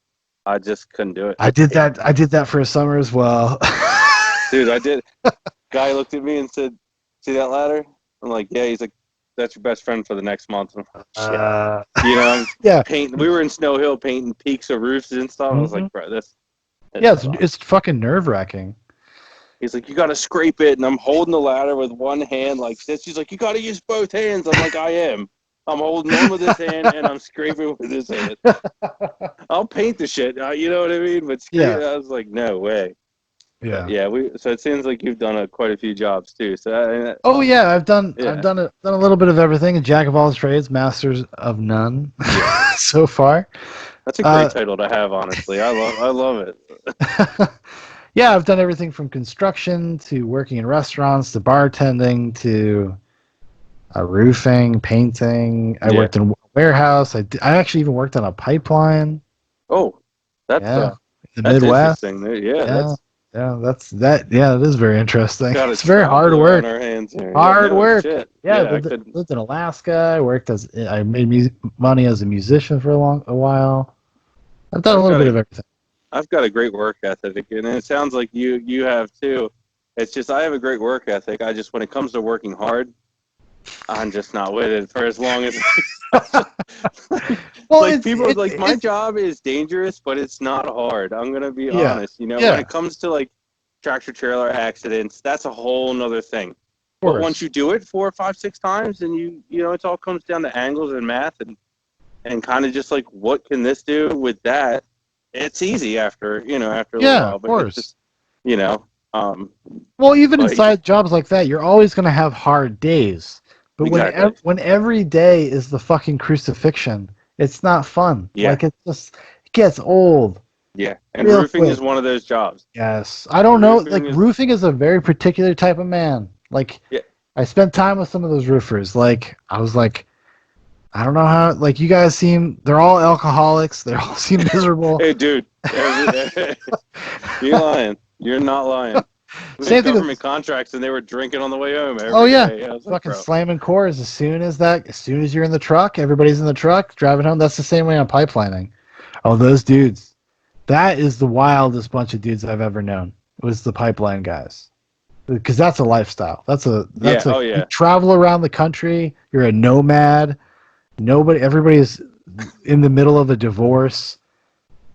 I just couldn't do it. I did that for a summer as well. Dude, I did. Guy looked at me and said, "See that ladder?" I'm like, "Yeah." He's like, "That's your best friend for the next month." I'm like, "Shit." uh, I'm yeah. painting. We were in Snow Hill painting peaks of roofs and stuff. I was Hmm. like, "Bro, this Yeah, sucks." it's fucking nerve-wracking. He's like, "You got to scrape it," and I'm holding the ladder with one hand like this. He's like, "You got to use both hands." I'm like, "I am. I'm holding on with this hand and I'm scraping with this hand. I'll paint the shit. You know what I mean?" But Yeah. I was like, "No way." But Yeah. yeah, so it seems like you've done quite a few jobs too. So Oh yeah, I've yeah, done a little bit of everything. A jack of all trades, masters of none. yeah. So far. That's a great Uh, title to have, honestly. I love it. yeah, I've done everything from construction to working in restaurants to bartending to roofing, painting. I Yeah. worked in a warehouse. I actually even worked on a pipeline. Oh, that's Yeah, in the that's Midwest. interesting. Yeah, Yeah, that's yeah, that's that. Yeah, it is very interesting. got a It's very hard travel work. around our hands here. Yeah, Hard no work. shit. Yeah, Yeah, I could. lived in Alaska. I made money as a musician for a while. I've done a I've little got bit a of everything. I've got a great work ethic, and it sounds like you have too. It's just I have a great work ethic. I just when it comes to working hard, I'm just not with it for as long as Well, like people like my it's job is dangerous, but it's not hard. I'm gonna be yeah, honest. When yeah, it comes to like tractor trailer accidents, that's a whole nother thing. of But once course. you do it 4, 5, 6 times, and it all comes down to angles and math and kind of just like what can this do with that? It's easy after a little Yeah, while, of but it's course. just you know, um, Well, even but inside jobs like that, you're always going to have hard days. But exactly, when every day is the fucking crucifixion, it's not fun. yeah, Like it gets old yeah. And real roofing is quick. one of those jobs. Yes. I don't know. Like Roofing is roofing is a very particular type of man. Like yeah. I spent time with some of those roofers. Like I was like, I don't know how. Like you guys seem, they're all alcoholics. They all seem miserable. Hey, dude, you lying? You're not lying. We had Same thing government with. contracts, and they were drinking on the way home Oh every yeah, day. I was like, fucking bro, slamming cores as soon as you're in the truck, everybody's in the truck driving home. That's the same way on pipelining. Oh, those dudes. That is the wildest bunch of dudes I've ever known. It was the pipeline guys. Because that's a lifestyle. yeah, oh You yeah, travel around the country. You're a nomad. Everybody's in the middle of a divorce.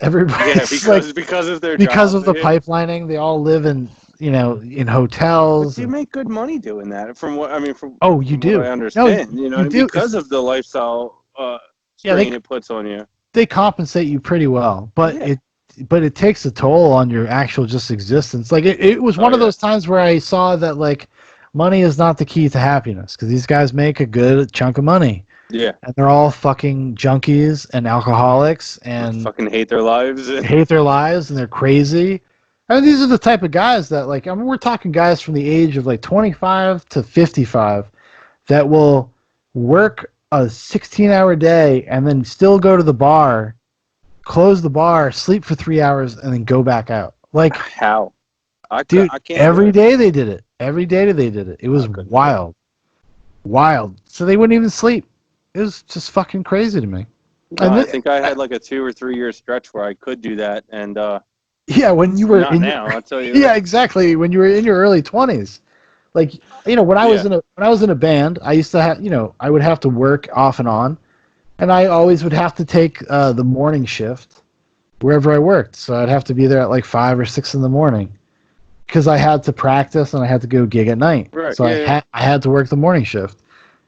yeah, Everybody's like because of their because job. of the Yeah. pipelining. They all live in But hotels. you And make good money doing that, from what I mean, from oh, you from what I do. No, understand. You know you what I mean? do. If Because of the lifestyle yeah, strain it puts on you. they compensate you pretty well, Yeah. but it takes a toll on your actual just existence. Like it was Oh one of yeah. those times where I saw that like money is not the key to happiness because these guys make a good chunk of money Yeah. and they're all fucking junkies and alcoholics I and fucking hate their lives. hate their lives and they're crazy. I mean, these are the type of guys that like I mean we're talking guys from the age of like 25 to 55 that will work a 16-hour day and then still go to the bar, close the bar, sleep for 3 hours, and then go back out. Like, How? dude, I can't do every it. day they did it. Every day they did it. It I was couldn't do it. wild. Wild. So they wouldn't even sleep. It was just fucking crazy to me. No, And I think I had like a 2 or 3 year stretch where I could do that, and yeah, when you were not in your now. I'll tell you yeah, that. exactly. When you were in your early 20s. Like, when Yeah. I was in a band, I used to have, I would have to work off and on, and I always would have to take the morning shift wherever I worked. So I'd have to be there at like 5 or 6 in the morning because I had to practice and I had to go gig at night. Right. So Yeah. I had to work the morning shift,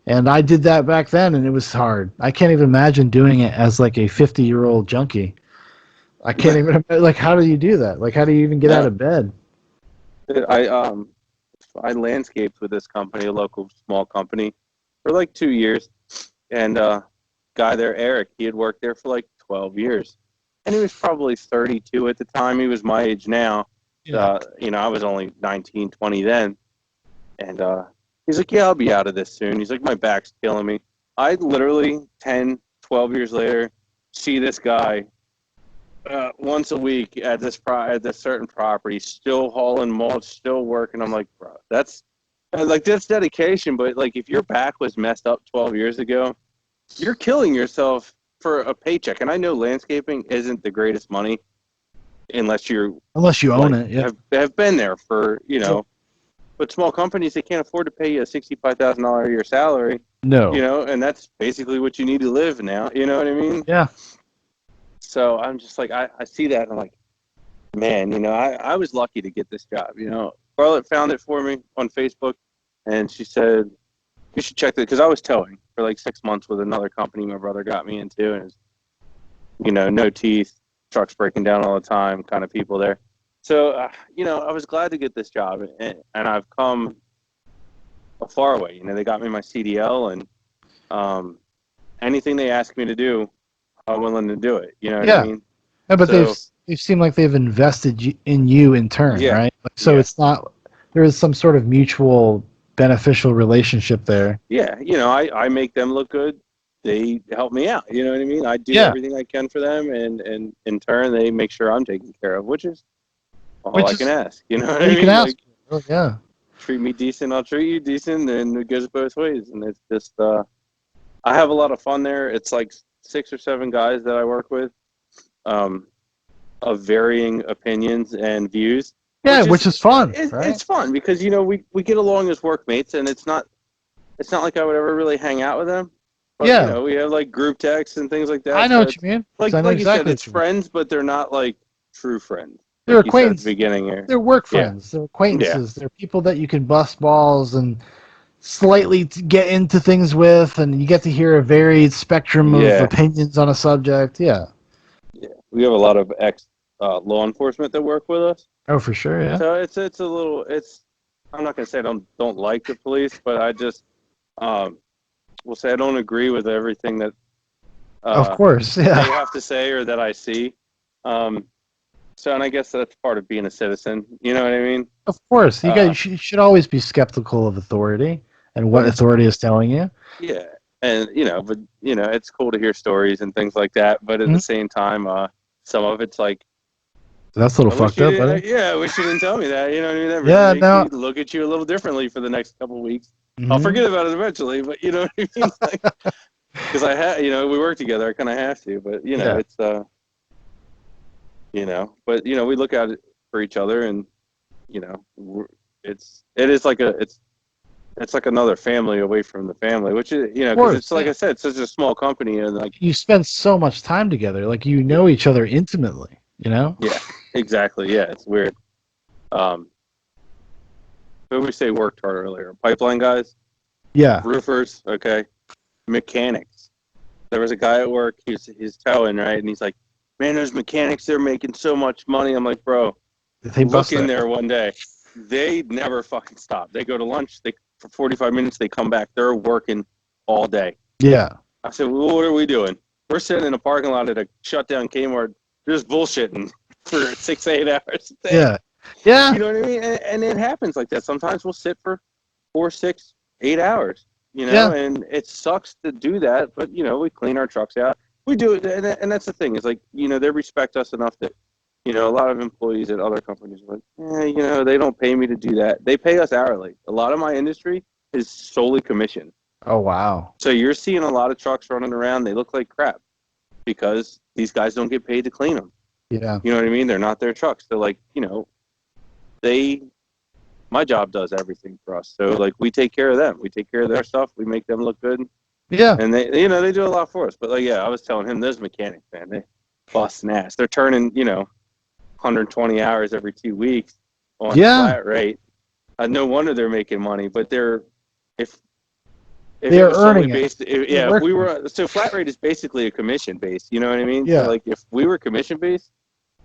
and I did that back then, and it was hard. I can't even imagine doing it as like a 50-year-old junkie. I can't even like how do you do that? Like how do you even get out No. of bed? I landscaped with this company, a local small company, for like 2 years, and guy there, Eric, he had worked there for like 12 years, and he was probably 32 at the time. He was my age now. Yeah. I was only 19, 20 then, and he's like, "Yeah, I'll be out of this soon." He's like, "My back's killing me." I literally 10, 12 years later see this guy once a week at this certain property, still hauling mulch, still working. I'm like, bro, that's dedication. But like, if your back was messed up 12 years ago, you're killing yourself for a paycheck. And I know landscaping isn't the greatest money unless you're Unless you own like it. Yeah. have been there for But small companies, they can't afford to pay you a $65,000 a year salary. No. And that's basically what you need to live now. You know what I mean? Yeah. So I'm just like, I see that and I'm like, man, I was lucky to get this job. Charlotte found it for me on Facebook, and she said, you should check it, because I was towing for like 6 months with another company my brother got me into, and it was, no teeth, trucks breaking down all the time, kind of people there. So, I was glad to get this job, and I've come a far way. They got me my CDL, and anything they ask me to do, I'm willing to do it. You know what I Yeah. mean? Yeah, but So, they've seemed like they've invested in you in turn, yeah, right? Like, so yeah. it's not there is some sort of mutual beneficial relationship there. Yeah, I make them look good. They help me out. You know what I mean? I do Yeah, everything I can for them, and in turn, they make sure I'm taken care of, which is all which I can is ask. You know what all I you can mean? ask Like, for. Yeah, treat me decent, I'll treat you decent, and it goes both ways. And it's just, I have a lot of fun there. It's like 6 or 7 guys that I work with, um, of varying opinions and views, yeah, which which is is fun, it's right? fun because we get along as workmates, and it's not like I would ever really hang out with them, but Yeah, we have like group texts and things like I that. know So what you it's mean. So I like know you said, exactly it's what you mean. friends, but they're not like true friends, They're like you said at the acquaintances. beginning here. They're work Yeah, friends. They're yeah, acquaintances. They're people that you can bust balls and slightly get into things with, and you get to hear a varied spectrum of yeah, opinions on a subject. Yeah. yeah. We have a lot of ex law enforcement that work with us, Oh, for sure. Yeah. so it's a little. I'm not gonna say I don't like the police, but I just um will say I don't agree with everything that Of uh course. they Yeah. have to say or that I see. Um, and I guess that's part of being a citizen. You know what I mean? Of course. Uh, You should always be skeptical of authority and what but authority is telling you. yeah, and but it's cool to hear stories and things like that. But at Mhm. the same time, some of it's like, That's a little I wish fucked you up, didn't. buddy. Yeah, I wish you didn't tell me that. You know what I mean? That Yeah. makes No. me look at you a little differently for the next couple of weeks. I'll Hmm. forget about it eventually, but you know what I mean? Like, because I have, we work together. I kind of have to, but Yeah. it's but we look at it for each other, and it is like it's like another family away from the family, which is Of because course. it's like Yeah. I said, it's such a small company, and like, You spend so much time together. Like you yeah, know each other intimately. You know. yeah, exactly, yeah, it's weird. Um, who we say worked hard earlier? Pipeline guys, Yeah. roofers, okay, mechanics. There was a guy at work. He's towing, right, and he's like, "Man, those mechanics, they're making so much money." I'm like, "Bro, They look bust in their. there one day. They never fucking stop. They go to lunch. They for 45 minutes. They come back. They're working all day." Yeah. I said, "Well, what are we doing? We're sitting in a parking lot at a shutdown Kmart, just bullshitting for 6, 8 hours a day." Yeah. Yeah. You know what I mean? And it happens like that. Sometimes we'll sit for 4, 6, 8 hours. Yeah. And it sucks to do that, but we clean our trucks out. We do it, and that's the thing. Is like they respect us enough that a lot of employees at other companies are like, they don't pay me to do that. They pay us hourly. A lot of my industry is solely commission. Oh wow. So you're seeing a lot of trucks running around. They look like crap because these guys don't get paid to clean them. Yeah. You know what I mean? They're not their trucks. They're like, they my job does everything for us. So like we take care of them. We take care of their stuff. We make them look good. Yeah. And they do a lot for us. But like, yeah, I was telling him those mechanics, man, they busting ass. They're turning, 120 hours every 2 weeks on Yeah. flat rate. No wonder they're making money. But if it They're was solely earning it. based, They're if we working. were, so flat rate is basically a commission base. You know what I mean? So Yeah. like, if we were commission based,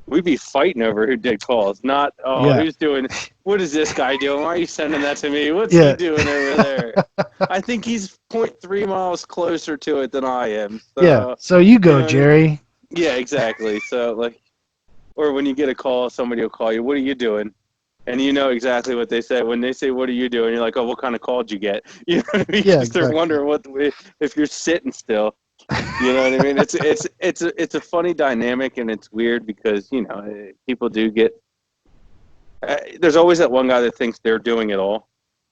we'd be fighting over who did calls, not Yeah. who's doing. What is this guy doing? Why are you sending that to me? What's he Yeah. doing over there? I think he's zero point 0.3 miles closer to it than I am. Yeah. So So you you go, know what I mean? Jerry. Yeah, exactly. So like, or when you get a call, somebody will call you. What are you doing? And you know exactly what they say. When they say, "What are you doing?" You're like, "Oh, what kind of call did you get?" You know what I mean? Yeah. Because they're Exactly. wondering if you're sitting still. You know what I mean? It's a funny dynamic, and it's weird because people do get. There's always that one guy that thinks they're doing it all.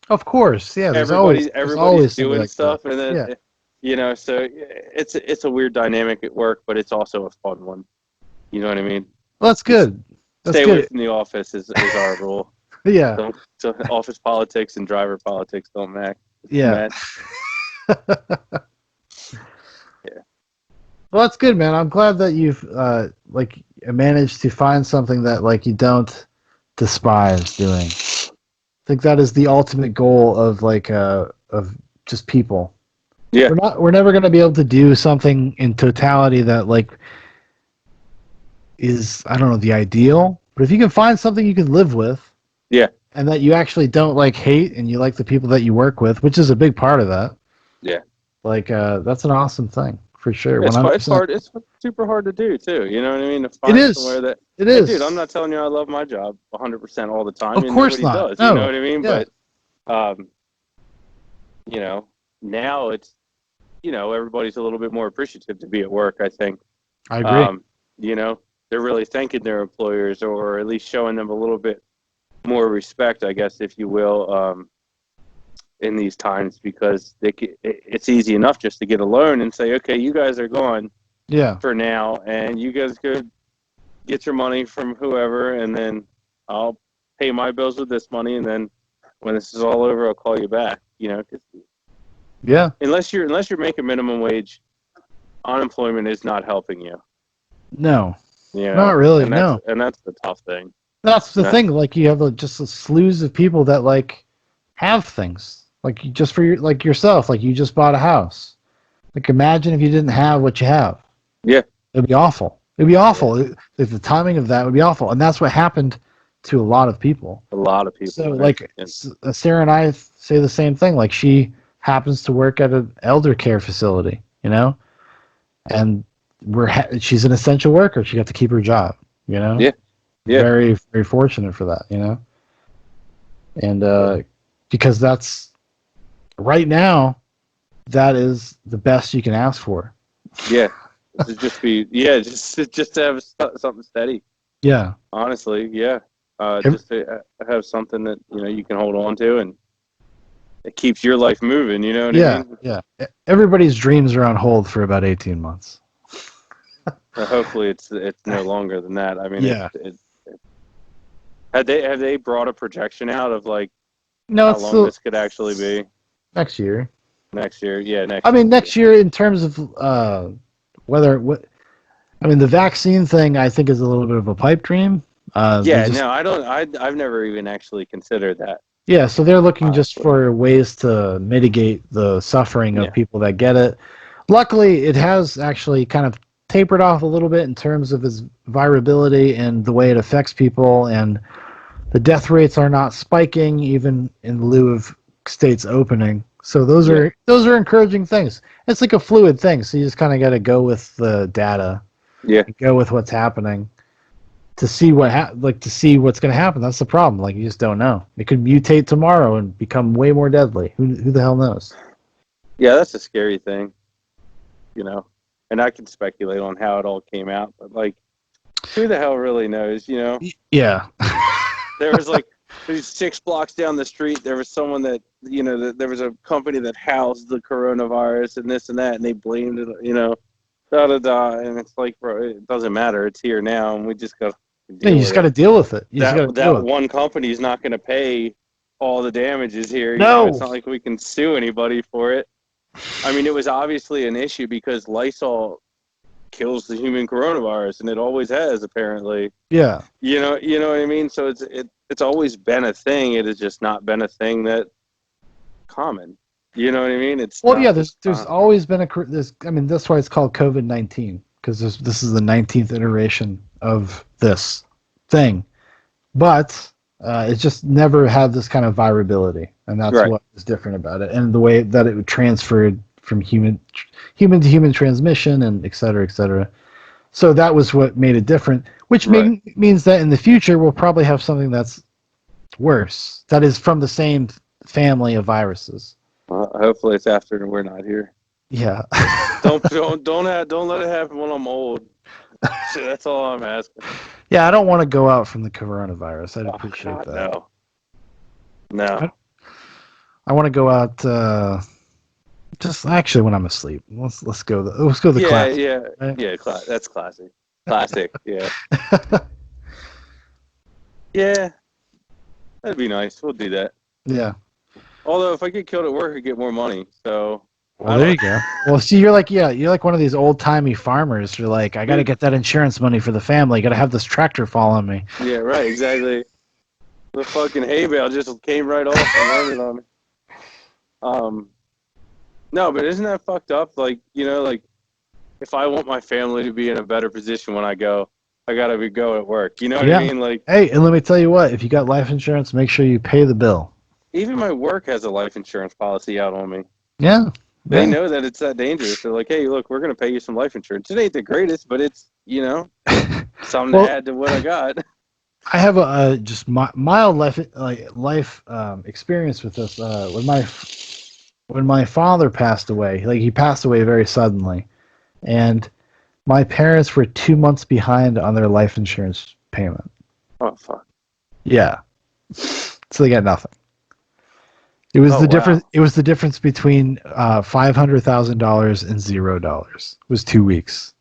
Of course, yeah. There's Everybody's always somebody doing like that. stuff, and then Yeah. so it's a weird dynamic at work, but it's also a fun one. You know what I mean? Well, that's Just good. That's stay away good. from the office is our rule. Yeah. Don't so office politics and driver politics don't match. Yeah. Yeah. Well, that's good, man. I'm glad that you've like managed to find something that like you don't despise doing. I think that is the ultimate goal of like of just people. Yeah. We're never going to be able to do something in totality that like is, I don't know, the ideal, but if you can find something you can live with, Yeah. and that you actually don't like hate and you like the people that you work with, which is a big part of that. Yeah. Like that's an awesome thing for sure. It's 100%. hard. It's super hard to do too. You know what I mean? To It find somewhere is. that. It And dude, I'm is. not telling you I love my job 100% all the time, Of and course nobody not. does. You know No. what I mean? Yeah. But, now it's, everybody's a little bit more appreciative to be at work. I think. I agree. You know, they're really thanking their employers, or at least showing them a little bit more respect, I guess, if you will, in these times, because it's easy enough just to get a loan and say, okay, you guys are gone Yeah. for now, and you guys could get your money from whoever, and then I'll pay my bills with this money, and then when this is all over, I'll call you back. 'Cause Yeah. unless you're making minimum wage, unemployment is not helping you. No. You know, Not really. and No. that's the tough thing. That's the Yeah. thing. Like you have just a slews of people that like have things. Like just for your, like yourself. Like you just bought a house. Like imagine if you didn't have what you have. Yeah. It'd be awful. It'd be awful. If the timing of that would be awful, and that's what happened to a lot of people. A lot of people. So right? like Sarah and I say the same thing. Like she happens to work at an elder care facility, and she's an essential worker. She got to keep her job, Yeah. Yeah. Very, very fortunate for that, and because that's right now, that is the best you can ask for. Yeah. To just just to have something steady. Yeah. Honestly, yeah. Just to have something that you can hold on to, and it keeps your life moving. You know what I mean? Yeah. Everybody's dreams are on hold for about 18 months. Hopefully, it's no longer than that. I mean, Yeah. Have they brought a projection out of like No, how it's long still this could actually be next year. next year? Yeah, I mean, next year in terms of the vaccine thing, I think is a little bit of a pipe dream. No, I don't. I've never even actually considered that. Yeah, so they're looking just Honestly. for ways to mitigate the suffering of Yeah. people that get it. Luckily, it has actually kind of tapered off a little bit in terms of its virability and the way it affects people, and the death rates are not spiking even in lieu of states opening. So those are encouraging things. It's like a fluid thing, so you just kind of got to go with the data. Yeah. Go with what's happening to see to see what's going to happen. That's the problem. Like you just don't know. It could mutate tomorrow and become way more deadly. Who the hell knows? Yeah, that's a scary thing. And I can speculate on how it all came out, but like, who the hell really knows? Yeah. There was like these 6 blocks down the street. There was someone that there was a company that housed the coronavirus and this and that, and they blamed it. Da da da, and it's like, bro, it doesn't matter. It's here now, and we just got. Yeah, you just got to deal with it. You just got to deal That with it. one company is not going to pay all the damages here. No. It's not like we can sue anybody for it. I mean, it was obviously an issue because Lysol kills the human coronavirus, and it always has, apparently. Yeah. You know what I mean? So it's always been a thing. It has just not been a thing that common. You know what I mean? There's always been that's why it's called COVID-19, because this is the 19th iteration of this thing, but it just never had this kind of virability, and that's Right. what is different about it, and the way that it would transferred from human to human transmission, and et cetera, et cetera. So that was what made it different, which Right. means that in the future we'll probably have something that's worse, that is from the same family of viruses. Hopefully, it's after we're not here. Yeah. don't let it happen when I'm old. Shit, that's all I'm asking. Yeah, I don't want to go out from the coronavirus. I'd Oh appreciate God, that. no, no. I want to go out just actually when I'm asleep. Let's go the Yeah, class. yeah, Right? yeah. That's classic. Classic. Yeah, yeah. That'd be nice. We'll do that. Yeah. Although if I get killed at work, I get more money. So Well, I there don't. you go. Well, see, you're like one of these old timey farmers. You're like, I got to Dude, get that insurance money for the family. Got to have this tractor following me. yeah, right. Exactly. The fucking hay bale just came right off and landed on me. Um, no, but isn't that fucked up? Like, like if I want my family to be in a better position when I go, I gotta go at work. You know what I Yeah. mean? Like, Hey, and let me tell you what. If you got life insurance, make sure you pay the bill. even my work has a life insurance policy out on me. Yeah. They Yeah. know that it's that dangerous. They're like, hey, look, we're gonna pay you some life insurance. It ain't the greatest, but it's something to Well, add to what I got. I have a just mild life experience with this. When my father passed away, like he passed away very suddenly, and my parents were 2 months behind on their life insurance payment. Oh fuck. Yeah, so they got nothing. It was Oh the wow. difference. It was the difference between $500,000 and $0. It was 2 weeks.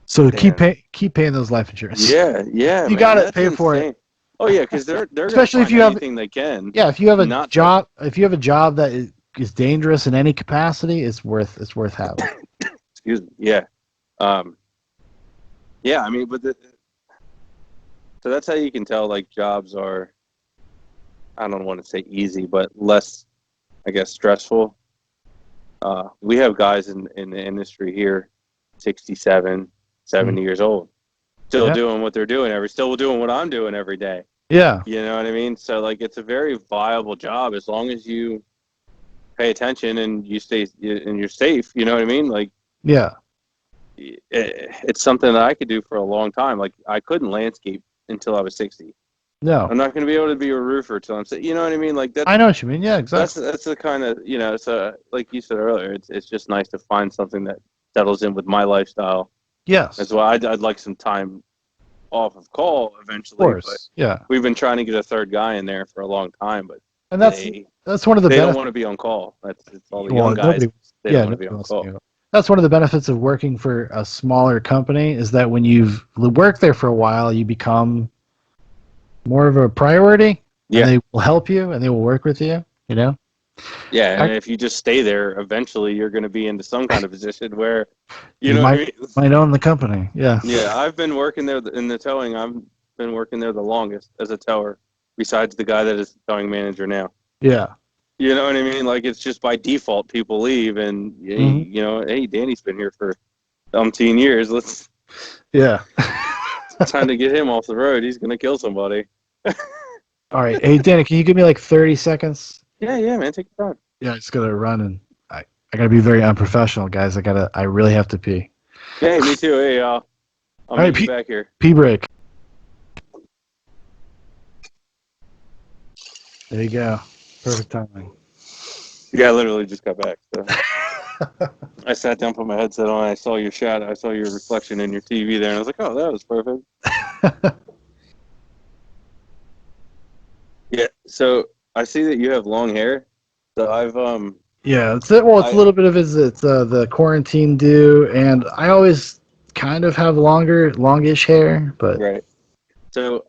So Damn. keep paying those life insurance. Yeah, yeah, You man. got it. That's Pay for it. insane. Oh yeah, because they're gonna Especially if find you have anything they can yeah. If you have a not to. job, that is dangerous in any capacity, it's worth having. Excuse me. Yeah. Um. Yeah. I mean, so that's how you can tell like jobs are. I don't want to say easy, but less, I guess, stressful. We have guys in the industry here, 67, 70 years old, still Yeah. doing what they're doing still doing what I'm doing every day. Yeah. You know what I mean? So like, it's a very viable job as long as you pay attention and you're safe. You know what I mean? Like, Yeah. it's something that I could do for a long time. Like, I couldn't landscape until I was 60. No. I'm not going to be able to be a roofer till I'm 60. You know what I mean? Like I know what you mean. Yeah. Exactly. that's the kind of so like you said earlier, it's just nice to find something that settles in with my lifestyle. That's Yes. why I'd like some time off of call Of eventually, but course. Yeah. we've been trying to get a third guy in there for a long time, but And they that's one of the they don't benefits. want to be on call. It's all the young Well, guys. nobody. They don't Yeah. want to be Nobody on wants to call. do it. That's one of the benefits of working for a smaller company is that when you've worked there for a while, you become more of a priority, and Yeah, they will help you and they will work with you. You know. yeah, and I, if you just stay there, eventually you're going to be into some kind of position where, you you know what I mean? might own the company. Yeah. Yeah, I've been working there in the towing. I've been working there the longest as a tower, besides the guy that is the towing manager now. Yeah. You know what I mean? Like, it's just by default people leave, and Hmm. hey, Danny's been here for umpteen years. Yeah. It's time to get him off the road. He's gonna kill somebody. All right. Hey, Danny, can you give me like 30 seconds? Yeah, yeah, man, take your time. Yeah, I just gotta run and I gotta be very unprofessional, guys. I really have to pee. Hey, me too. Hey, I'll All right, meet you back here. pee break. There you go. Perfect timing. Yeah, I literally just got back. So I sat down, put my headset on. I saw your shot. I saw your reflection in your TV there, and I was like, oh, that was perfect. Yeah. So I see that you have long hair. So Yeah, it's it. Well, it's a I little bit of it's the quarantine due, and I always kind of have longish hair, but right. So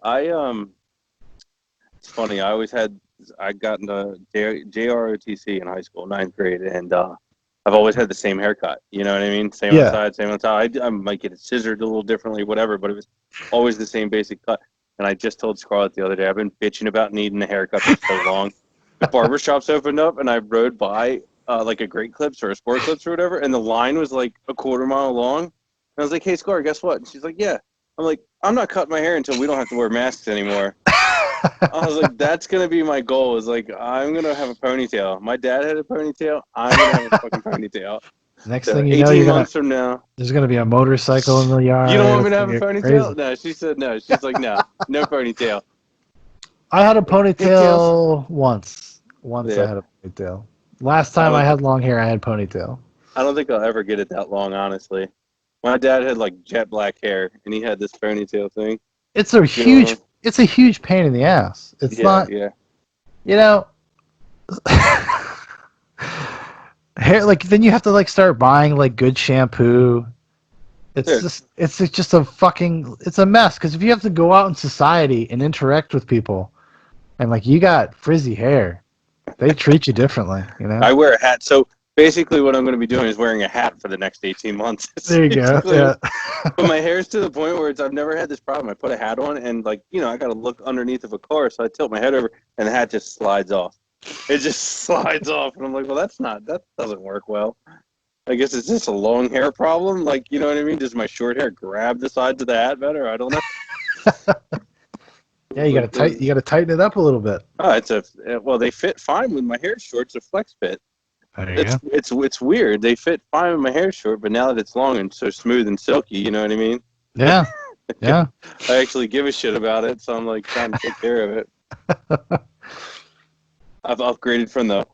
it's funny. I got into JROTC in high school, ninth grade, and I've always had the same haircut. You know what I mean? Same on yeah, side, same on top. I might get it scissored a little differently, whatever, but it was always the same basic cut. And I just told Scarlett the other day, I've been bitching about needing a haircut for so long. The barbershops opened up, and I rode by like a Great Clips or a Sport Clips or whatever, and the line was like a quarter-mile long. And I was like, hey, Scar, guess what? And she's like, yeah. I'm like, I'm not cutting my hair until we don't have to wear masks anymore. I was like, that's gonna be my goal. Is like, I'm gonna have a ponytail. My dad had a ponytail. I'm gonna have a fucking ponytail. next So thing you know, 18 months from now, there's gonna be a motorcycle in the you don't yard. want me It's to gonna have a get ponytail? crazy. No, she said no. She's like, no, no ponytail. I had a Pigtails? ponytail once. Once I Yeah, had a ponytail. Last I time I like. had long hair, I had ponytail. I don't think I'll ever get it that long, honestly. My dad had like jet black hair, and he had this ponytail thing. It's a You know, huge pain in the ass. It's yeah, not, yeah. you know, hair, like then you have to like start buying like good shampoo. Yeah. It's just a fucking it's a mess because if you have to go out in society and interact with people and like you got frizzy hair, they treat you differently, you know? I wear a hat, so basically, what I'm going to be doing is wearing a hat for the next 18 months. It's There you go. basically, Yeah. but my hair's to the point where I've never had this problem. I put a hat on, and like I got to look underneath of a car, so I tilt my head over, and the hat just slides off. It just slides off, and I'm like, well, that doesn't work well. I guess it's just a long hair problem. Like, you know what I mean? Does my short hair grab the sides of the hat better? I don't know. Yeah, you gotta tighten it up a little bit. Oh, well, they fit fine with my hair short. It's a flex fit. There you go. It's weird. They fit fine with my hair short, but now that it's long and so smooth and silky, you know what I mean? Yeah. Yeah. I actually give a shit about it, so I'm like trying to take care of it. I've upgraded from the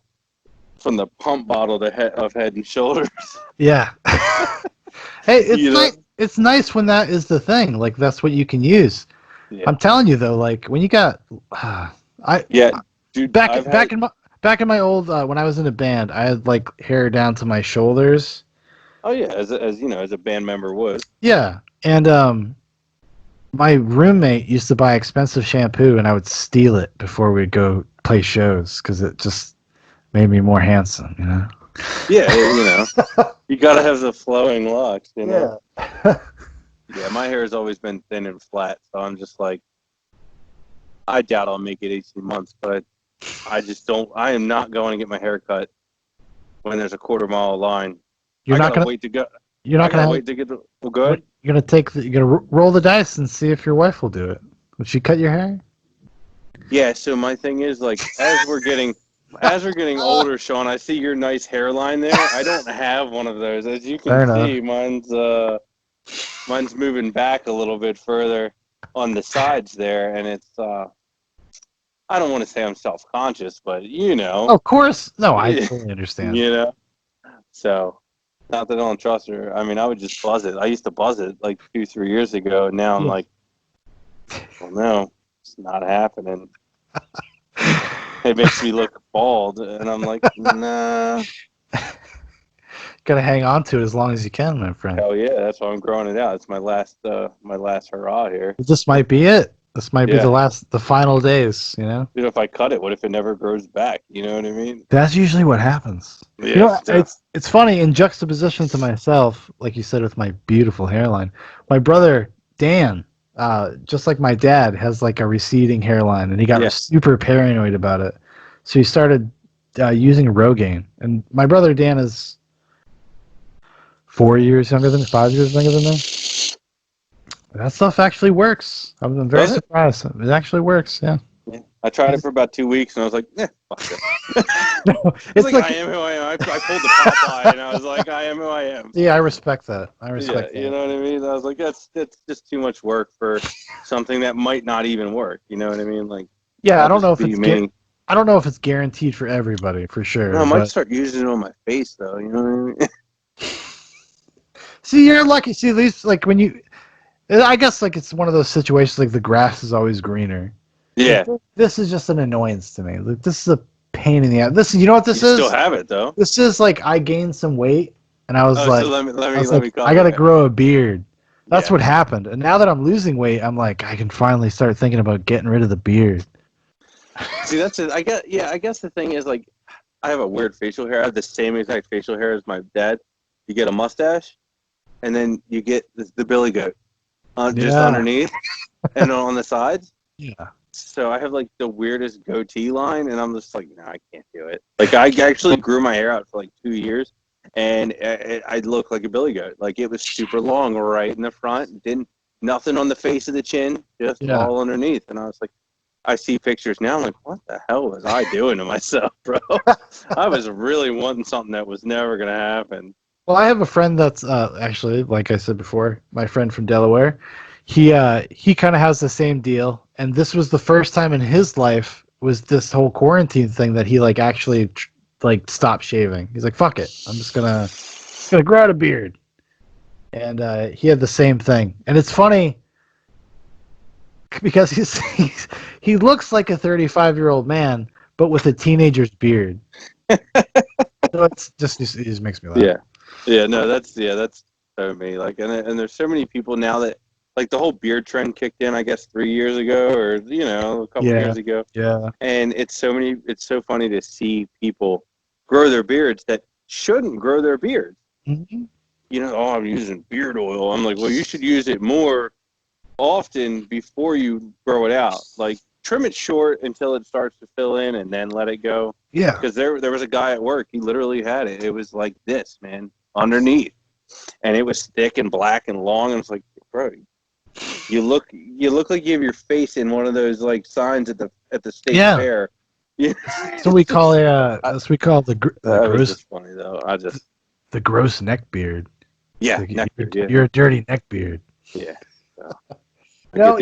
pump bottle to Head and Shoulders. Yeah. Hey, You it's nice when that is the thing. Like that's what you can use. Yeah. I'm telling you though, like when you got Dude. back in my old when I was in a band, I had like hair down to my shoulders. Oh yeah, as a band member would. Yeah. And my roommate used to buy expensive shampoo and I would steal it before we'd go play shows cuz it just made me more handsome, you know. Yeah, you gotta have the flowing locks, you know. Yeah. Yeah, my hair has always been thin and flat, so I'm just like, I doubt I'll make it 18 months, but I just don't. I am not going to get my hair cut when there's a quarter-mile line. You're not gonna wait to go. you're not gonna wait to get the. Well, good. you're gonna roll the dice and see if your wife will do it. Will she cut your hair? Yeah. So my thing is like, as we're getting older, Shaun, I see your nice hairline there. I don't have one of those. As you Fair can see, mine's moving back a little bit further on the sides there, and it's I don't want to say I'm self-conscious, but Of course. No, I totally understand. So not that I don't trust her. I mean, I would just buzz it. I used to buzz it like 2-3 years ago. Now I'm like, well, no, it's not happening. It makes me look bald, and I'm like, nah. Gotta hang on to it as long as you can, my friend. Hell yeah, that's why I'm growing it out. It's my last hurrah here. This might be it. This might be the final days, you know? If I cut it, what if it never grows back? You know what I mean? That's usually what happens. Yeah, it's funny, in juxtaposition to myself, like you said, with my beautiful hairline, my brother, Dan, just like my dad, has like a receding hairline, and he got super paranoid about it. So he started using Rogaine. And my brother, Dan, is 5 years younger than me. That stuff actually works. I'm very surprised. It actually works, yeah. I tried it for about 2 weeks, and I was like, fuck it. No, it's like I am who I am. I pulled the Popeye, and I was like, I am who I am. Yeah, I respect that. That. You know what I mean? I was like, that's just too much work for something that might not even work. You know what I mean? Like, yeah, I don't know if it's guaranteed for everybody, for sure. No, I might start using it on my face, though. You know what I mean? See, you're lucky. See, at least like when you, I guess like it's one of those situations like the grass is always greener. Yeah. This is just an annoyance to me. Like this is a pain in the ass. This, you know what this is? Still have it though. This is like I gained some weight, and I was like, so let me I gotta grow a beard. That's what happened. And now that I'm losing weight, I'm like, I can finally start thinking about getting rid of the beard. See, that's it. I guess the thing is like, I have a weird facial hair. I have the same exact facial hair as my dad. You get a mustache, and then you get the billy goat, just underneath, and on the sides. Yeah. So I have like the weirdest goatee line, and I'm just like, no, I can't do it. Like I actually grew my hair out for like 2 years, and I looked like a billy goat. Like it was super long right in the front, nothing on the face of the chin, just all underneath. And I was like, I see pictures now, I'm like, what the hell was I doing to myself, bro? I was really wanting something that was never gonna happen. Well, I have a friend that's actually, like I said before, my friend from Delaware. He kind of has the same deal, and this was the first time in his life was this whole quarantine thing that he like actually like stopped shaving. He's like, fuck it, I'm just gonna gonna grow out a beard. And he had the same thing. And it's funny because he looks like a 35-year-old man, but with a teenager's beard. So it just makes me laugh. Yeah, no, that's me. Like, and there's so many people now that like the whole beard trend kicked in, I guess 3 years ago, or a couple years ago. Yeah. And it's so funny to see people grow their beards that shouldn't grow their beards. Mm-hmm. Oh, I'm using beard oil. I'm like, well, you should use it more often before you grow it out. Like, trim it short until it starts to fill in, and then let it go. Yeah. Because there was a guy at work. He literally had it. It was like this, man, underneath, and it was thick and black and long. And it's like, bro, you look like you have your face in one of those like signs at the state fair. Yeah. So we call it. We call it the That was gross. just funny though. The gross neck beard. Yeah, Like, neck beard, yeah. You're a dirty neck beard. Yeah. So,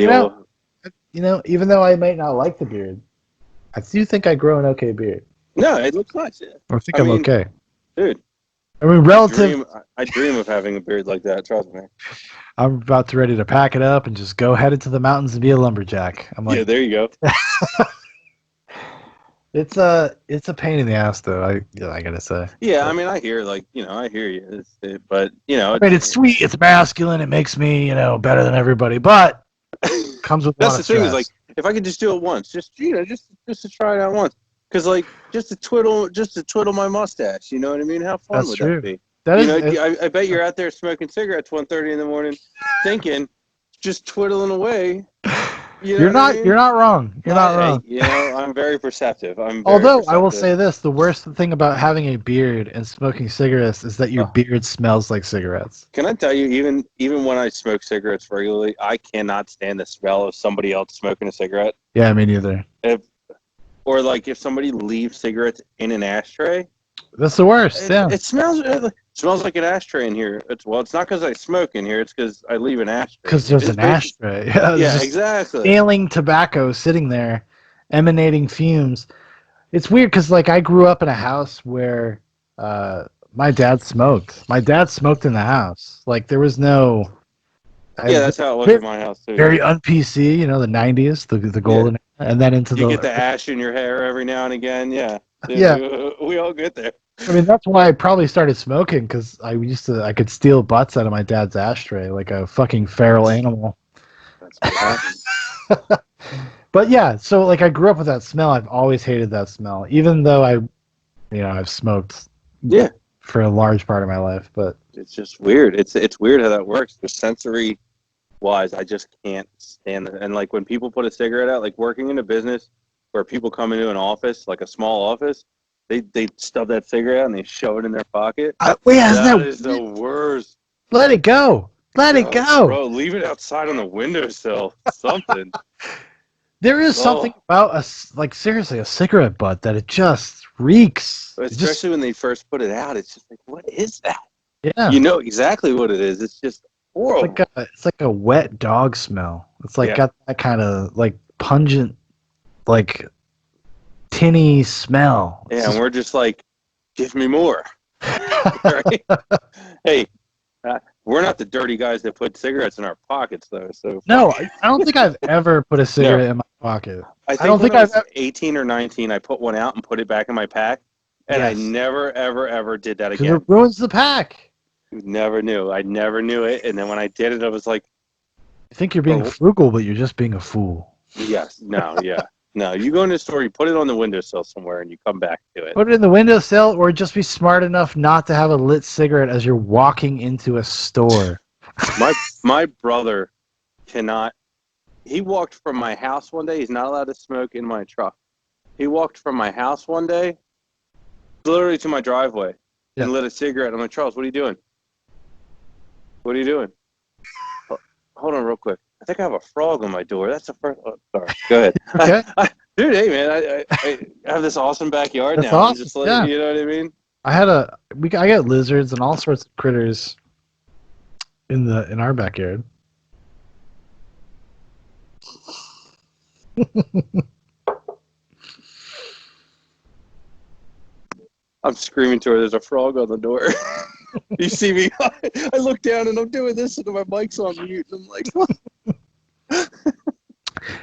even though I might not like the beard, I do think I grow an okay beard. No, it looks nice. Yeah. I think I'm okay, dude. I mean, relative. I dream of having a beard like that. Trust me. I'm about to ready to pack it up and just go headed to the mountains and be a lumberjack. I'm like, yeah, there you go. It's a pain in the ass though. I gotta say. Yeah, I mean, I hear I hear you, but I mean, it's sweet, it's masculine, it makes me better than everybody, but comes with a that's lot the of thing stress. is like if I could just do it once, just to try it out once, because like just to twiddle my mustache, you know what I mean? How fun That's would true. that be? That is, I bet you're out there smoking cigarettes 1:30 in the morning, thinking, just twiddling away. You're not wrong. You're not wrong. I'm very perceptive. Although I will say this, the worst thing about having a beard and smoking cigarettes is that your beard smells like cigarettes. Can I tell you, even when I smoke cigarettes regularly, I cannot stand the smell of somebody else smoking a cigarette. Yeah, me neither. Or like if somebody leaves cigarettes in an ashtray. That's the worst. It smells like an ashtray in here. It's not because I smoke in here. It's because I leave an ashtray. Because there's an ashtray. Yeah, exactly. Scaling tobacco sitting there, emanating fumes. It's weird because like I grew up in a house where my dad smoked. My dad smoked in the house. Like there was no. Yeah, that's how it was in my house too. Very un-PC, the 90s, the golden, and then into you get the ash in your hair every now and again. Yeah. Yeah. We all get there. I mean, that's why I probably started smoking, because I could steal butts out of my dad's ashtray like a fucking feral animal. That's what happens. But yeah, so like I grew up with that smell. I've always hated that smell, even though I've smoked for a large part of my life. But it's just weird. It's weird how that works. The sensory wise, I just can't stand it. And like when people put a cigarette out, like working in a business where people come into an office, like a small office, they stub that cigarette out and they shove it in their pocket. That is the worst. Let it go. Let it go. Bro, leave it outside on the windowsill. Something. There is something about seriously, a cigarette butt that it just reeks. Especially when they first put it out, it's just like, what is that? Yeah. You know exactly what it is. It's just horrible. It's like a wet dog smell. It's like got that kind of like pungent, like tinny smell. Yeah, and we're just like, give me more. Right? Hey, we're not the dirty guys that put cigarettes in our pockets, though. So no, I don't think I've ever put a cigarette in my pocket. I don't think I was 18 or 19. I put one out and put it back in my pack, and I never, ever, ever did that again. It ruins the pack. Never knew. I never knew it, and then when I did it, I was like, "You think you're being frugal, but you're just being a fool." Yes. No. Yeah. No, you go in the store, you put it on the windowsill somewhere, and you come back to it. Put it in the windowsill, or just be smart enough not to have a lit cigarette as you're walking into a store. My brother cannot. He walked from my house one day. He's not allowed to smoke in my truck. He walked from my house one day, literally to my driveway, and lit a cigarette. I'm like, Charles, what are you doing? What are you doing? Hold on real quick. I think I have a frog on my door. That's the first. Oh, sorry. Go ahead. Okay. Dude, hey man, I have this awesome backyard That's now. awesome. I'm just like, you know what I mean? I got lizards and all sorts of critters in our backyard. I'm screaming to her. There's a frog on the door. You see me? I look down and I'm doing this, and my mic's on mute, and I'm like,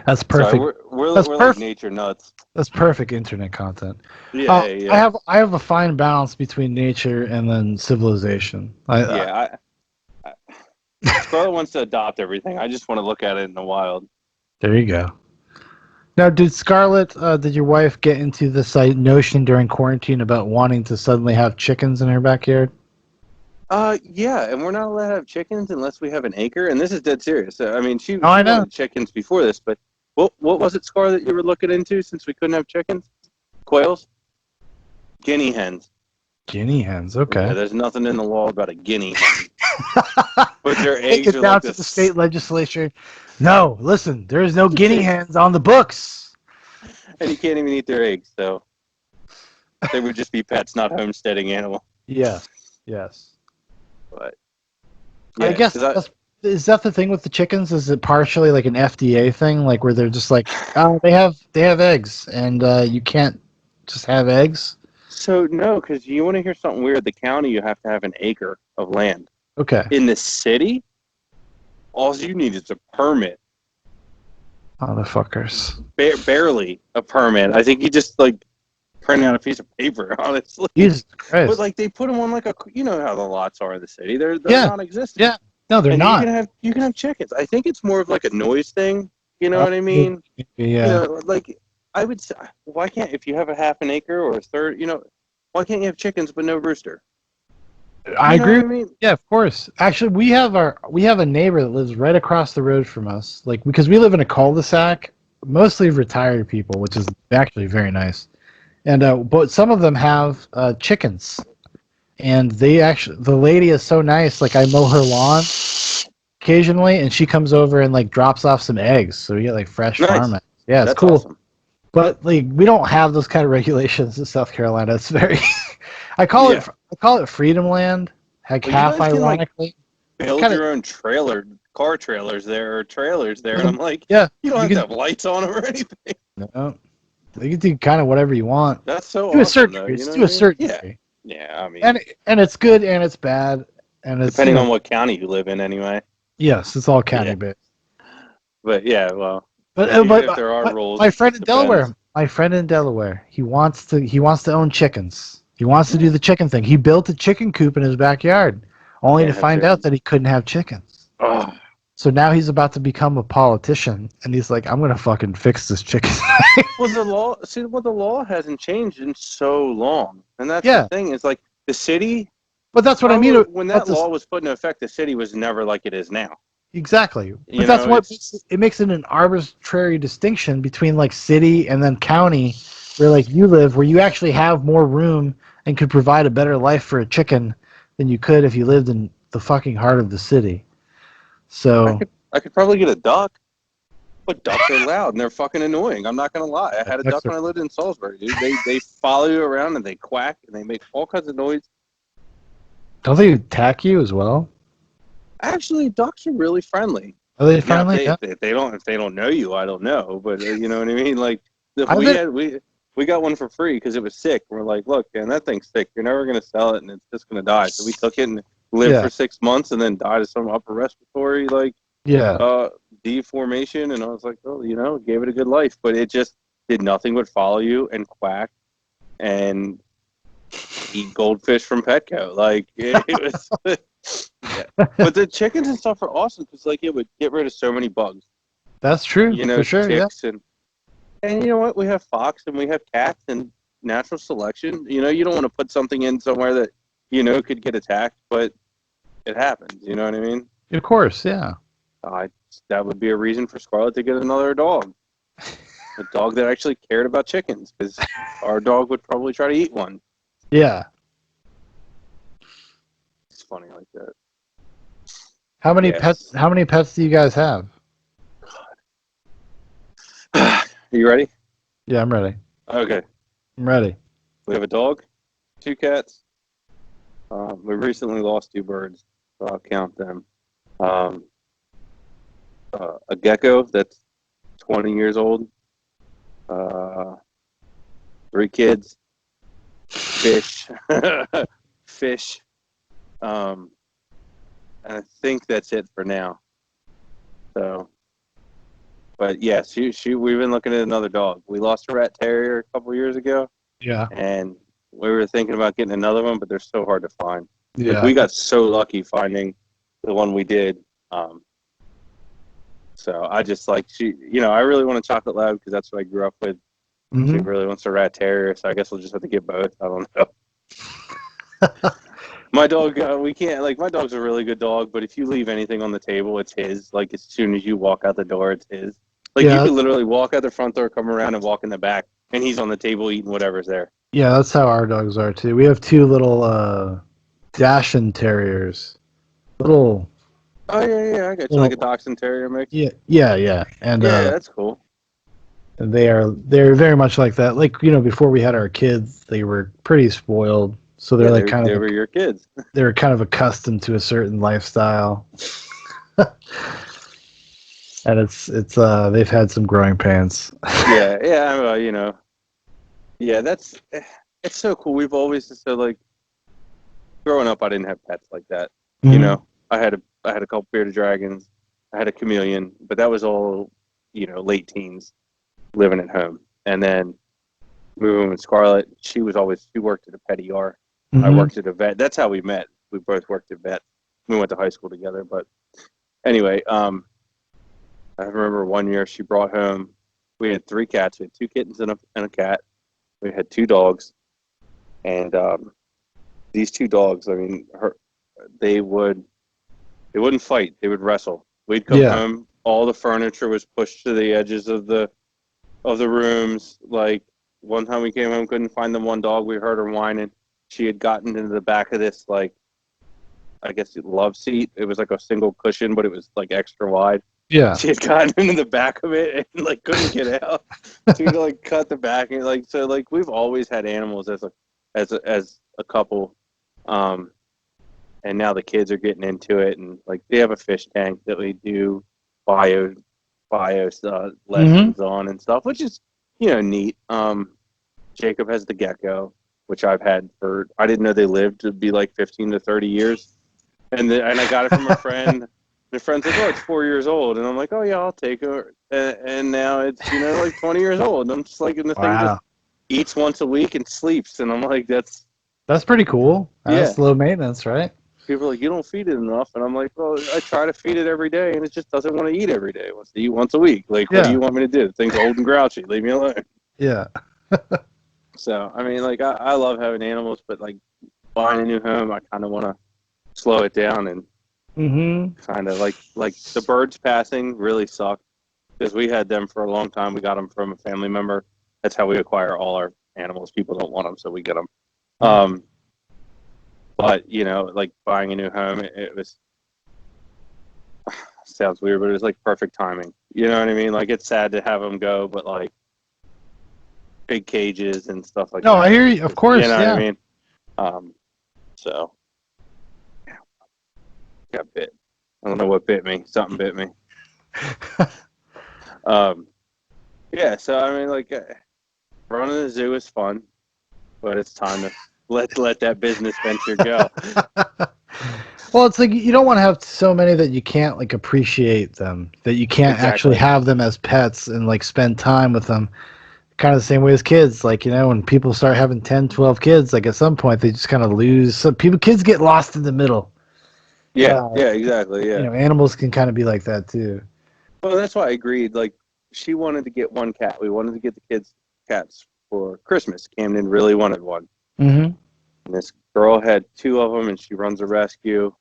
That's sorry, perfect. we're That's like perfect. nature nuts. That's perfect internet content. Yeah, yeah, I have a fine balance between nature and then civilization. yeah. Scarlett wants to adopt everything. I just want to look at it in the wild. There you go. Now, did your wife get into this notion during quarantine about wanting to suddenly have chickens in her backyard? Yeah, and we're not allowed to have chickens unless we have an acre, and this is dead serious. I mean, she Oh, I know. wanted chickens before this, but what was it, Scar, that you were looking into since we couldn't have chickens? Quails? Guinea hens. Guinea hens. Yeah, Okay. there's nothing in the law about a guinea hen. But their Take eggs it are down like to the this, state legislature. No, listen, there is no guinea hens on the books. and you can't even eat their eggs, so they would just be pets, not homesteading animal. Yes. Yes. But I yeah, guess because is that the thing with the chickens? Is it partially like an FDA thing, like where they're just like, oh, they have eggs, and you can't just have eggs? so no, because you want to hear something weird. The county, you have to have an acre of land. Okay. In the city, all you need is a permit. Motherfuckers. Barely a permit. I think you just like print out a piece of paper, honestly. Jesus But Christ. like they put them on like you know how the lots are in the city. They're Yeah. non-existent. Yeah. No, they're And not. you can have chickens. I think it's more of like a noise thing. You know what I mean? You Yeah. know, like I would say, why can't if you have a half an acre or a third, you know, why can't you have chickens but no rooster? I You know agree. what I mean? Yeah, of course. Actually, we have a neighbor that lives right across the road from us. Like because we live in a cul-de-sac, mostly retired people, which is actually very nice. And but some of them have chickens, and the lady is so nice. Like I mow her lawn occasionally, and she comes over and like drops off some eggs, so we get like fresh farm Nice. eggs. Yeah, it's That's cool. awesome. But like we don't have those kind of regulations in South Carolina. It's very Yeah. I call it freedom land, like Well, you half guys can like ironically. build Kind of your own car trailers there or trailers there, and I'm like, yeah, you don't you have to can have lights on them or anything. no, you can do kind of whatever you want That's so to a awesome, certain though. degree. You It's know what to I a mean? certain Yeah. degree, Yeah. I mean, and it's good and it's bad, and it's depending on what county you live in, anyway. yes, it's all county Yeah. based. But yeah, well, But even if there are rules, my it friend just in depends. Delaware, he wants to own chickens. He wants to do Nice. the chicken thing. He built a chicken coop in his backyard, only to Can't have find out chickens. that he couldn't have chickens. Oh, So now he's about to become a politician, and he's like, "I'm gonna fucking fix this chicken." well, the law hasn't changed in so long, and that's the Yeah, thing. Is like the city. but that's what I mean Probably when about that this. law was put into effect, the city was never like it is now. Exactly, but You that's know, what it's it makes it an arbitrary distinction between like city and then county, where like you live, where you actually have more room and could provide a better life for a chicken than you could if you lived in the fucking heart of the city. So I could probably get a duck, but ducks are loud and they're fucking annoying. I'm not gonna lie. I had a duck ducks are, when I lived in Salisbury, dude. They follow you around and they quack and they make all kinds of noise. don't they attack you as well? Actually, ducks are really friendly. Are they Now, friendly? Yeah. if they don't know you, I don't know, but you know what I mean. Like if I've been we got one for free because it was sick. We're like, look, man, that thing's sick. You're never gonna sell it, and it's just gonna die. So we took it and lived yeah for 6 months, and then died of some upper respiratory yeah. deformation. And I was like, oh, you know, gave it a good life, but it just did nothing but follow you and quack and eat goldfish from Petco. Like it was. Yeah. But the chickens and stuff are awesome because like it would get rid of so many bugs. That's true You know, for sure. Yeah. ticks and you know what? We have fox and we have cats and natural selection. You know, you don't want to put something in somewhere that you know could get attacked, but it happens. You know what I mean? Of course. Yeah. That would be a reason for Scarlett to get another dog. A dog that actually cared about chickens because our dog would probably try to eat one. Yeah. It's funny like that. How many Yes. pets? How many pets do you guys have? Are you ready? Yeah, I'm ready. Okay. I'm ready. We have a dog, 2 cats. We recently lost 2 birds, so I'll count them. A gecko that's 20 years old. 3 kids. Fish. Fish. And I think that's it for now. So, but yeah, we've been looking at another dog. We lost a rat terrier a couple years ago, Yeah. and we were thinking about getting another one, but they're so hard to find. Like Yeah. we got so lucky finding the one we did. So I just like I really want a chocolate lab because that's what I grew up with. She Hmm. really wants a rat terrier, so I guess we'll just have to get both. I don't know. My dog, we can't like. My dog's a really good dog, but if you leave anything on the table, it's his. Like as soon as you walk out the door, it's his. Like you Yeah. could literally walk out the front door, come around, and walk in the back, and he's on the table eating whatever's there. Yeah, that's how our dogs are too. We have two little Dachshund terriers. Little, Oh yeah, I got you like a little. dachshund terrier mix. Yeah, yeah, yeah. And Yeah, that's cool. they're very much like that. Like, before we had our kids, they were pretty spoiled. So they're Yeah, like kind of they were your kids. they're kind of accustomed to a certain lifestyle. And it's they've had some growing pains. Yeah. Yeah, it's so cool. We've always so like growing up, I didn't have pets like that. Mhm. I had a couple bearded dragons, I had a chameleon, but that was all late teens living at home, and then moving with Scarlett. She worked at a pet ER. I Mhm. worked at a vet. That's how we met. We both worked at vet. We went to high school together. But anyway, I remember one year she brought home. We had 3 cats. We had 2 kittens and a cat. We had 2 dogs, and these 2 dogs. I mean, they would they wouldn't fight. They would wrestle. We'd come Yeah. home. All the furniture was pushed to the edges of the rooms. Like one time we came home, couldn't find the one dog. We heard her whining. She had gotten into the back of this like I guess love seat. It was like a single cushion, but it was like extra wide. Yeah. She had gotten into the back of it and like couldn't get out. So we had to like cut the back and like we've always had animals as a couple. Um, and now the kids are getting into it and like they have a fish tank that we do bio Mhm. lessons on and stuff, which is neat. Jacob has the gecko, which I've had I didn't know they lived to be like 15 to 30 years, and I got it from a friend. The friend's like, oh, it's 4 years old, and I'm like, oh yeah, I'll take it. And now it's like 20 years old. And I'm just like, and the thing just Wow. eats once a week and sleeps, and I'm like, That's pretty cool. yeah. That's low maintenance, right? People are like, you don't feed it enough, and I'm like, well, I try to feed it every day, and it just doesn't want to eat every day. It wants to eat once a week. Like, what do Yeah. you want me to do? The thing's old and grouchy. Leave me alone. Yeah. So, I mean, like, I love having animals, but like buying a new home, I kind of want to slow it down and Mhm. kind of like the birds passing really sucked because we had them for a long time. We got them from a family member. That's how we acquire all our animals. People don't want them, so we get them. But like buying a new home, it was sounds weird, but it was like perfect timing. You know what I mean? Like it's sad to have them go, but like big cages and stuff like No, I that. hear you. Of You course, know what I yeah. mean? So yeah, got bit. I don't know what bit me. Something bit me. Um, yeah. So I mean, like running the zoo is fun, but it's time to let that business venture go. Well, it's like you don't want to have so many that you can't like appreciate them, that you can't actually Exactly. have them as pets and like spend time with them. Kind of the same way as kids. Like, when people start having 10, 12 kids, like at some point they just kind of lose. So kids get lost in the middle. Yeah. Yeah. Exactly. Yeah. Animals can kind of be like that too. Well, that's why I agreed. Like, she wanted to get one cat. We wanted to get the kids cats for Christmas. Camden really wanted one. Mm-hmm. And this girl had 2 of them, and she runs a rescue.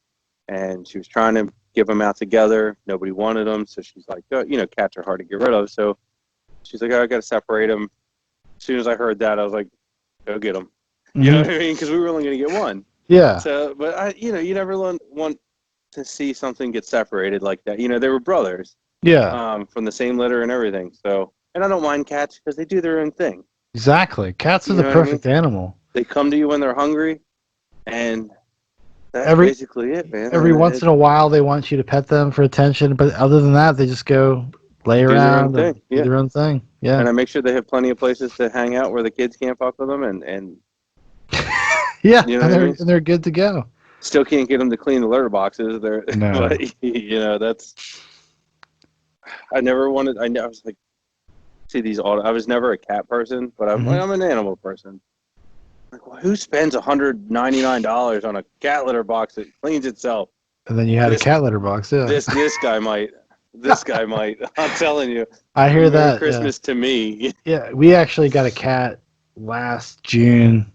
And she was trying to give them out together. Nobody wanted them, so she's like, oh, cats are hard to get rid of. So she's like, oh, I got to separate them. As soon as I heard that, I was like, go get them. You know Mm-hmm. what I mean? Because we were only going to get one. Yeah. So, but you never want to see something get separated like that. They were brothers. Yeah. From the same litter and everything. So, and I don't mind cats because they do their own thing. Exactly. Cats are You the know what I mean? perfect animal. They come to you when they're hungry, and that's Every basically it, man. every once in a while they want you to pet them for attention, but other than that, they just go lay Do their own around and thing, do yeah. their own thing. Yeah. And I make sure they have plenty of places to hang out where the kids can't fuck with them, and Yeah, you know and what I they're mean? and they're good to go. Still can't get them to clean the litter boxes. They're, No. but that's. I never wanted. I was like, see these auto. I was never a cat person, but I'm Mhm. I'm an animal person. Like, well, who spends $199 on a cat litter box that cleans itself? And then you had a This cat litter box. Yeah. this guy might. This guy might. I'm telling you. I hear Merry that. Yeah. Christmas to me. Yeah. We actually got a cat last June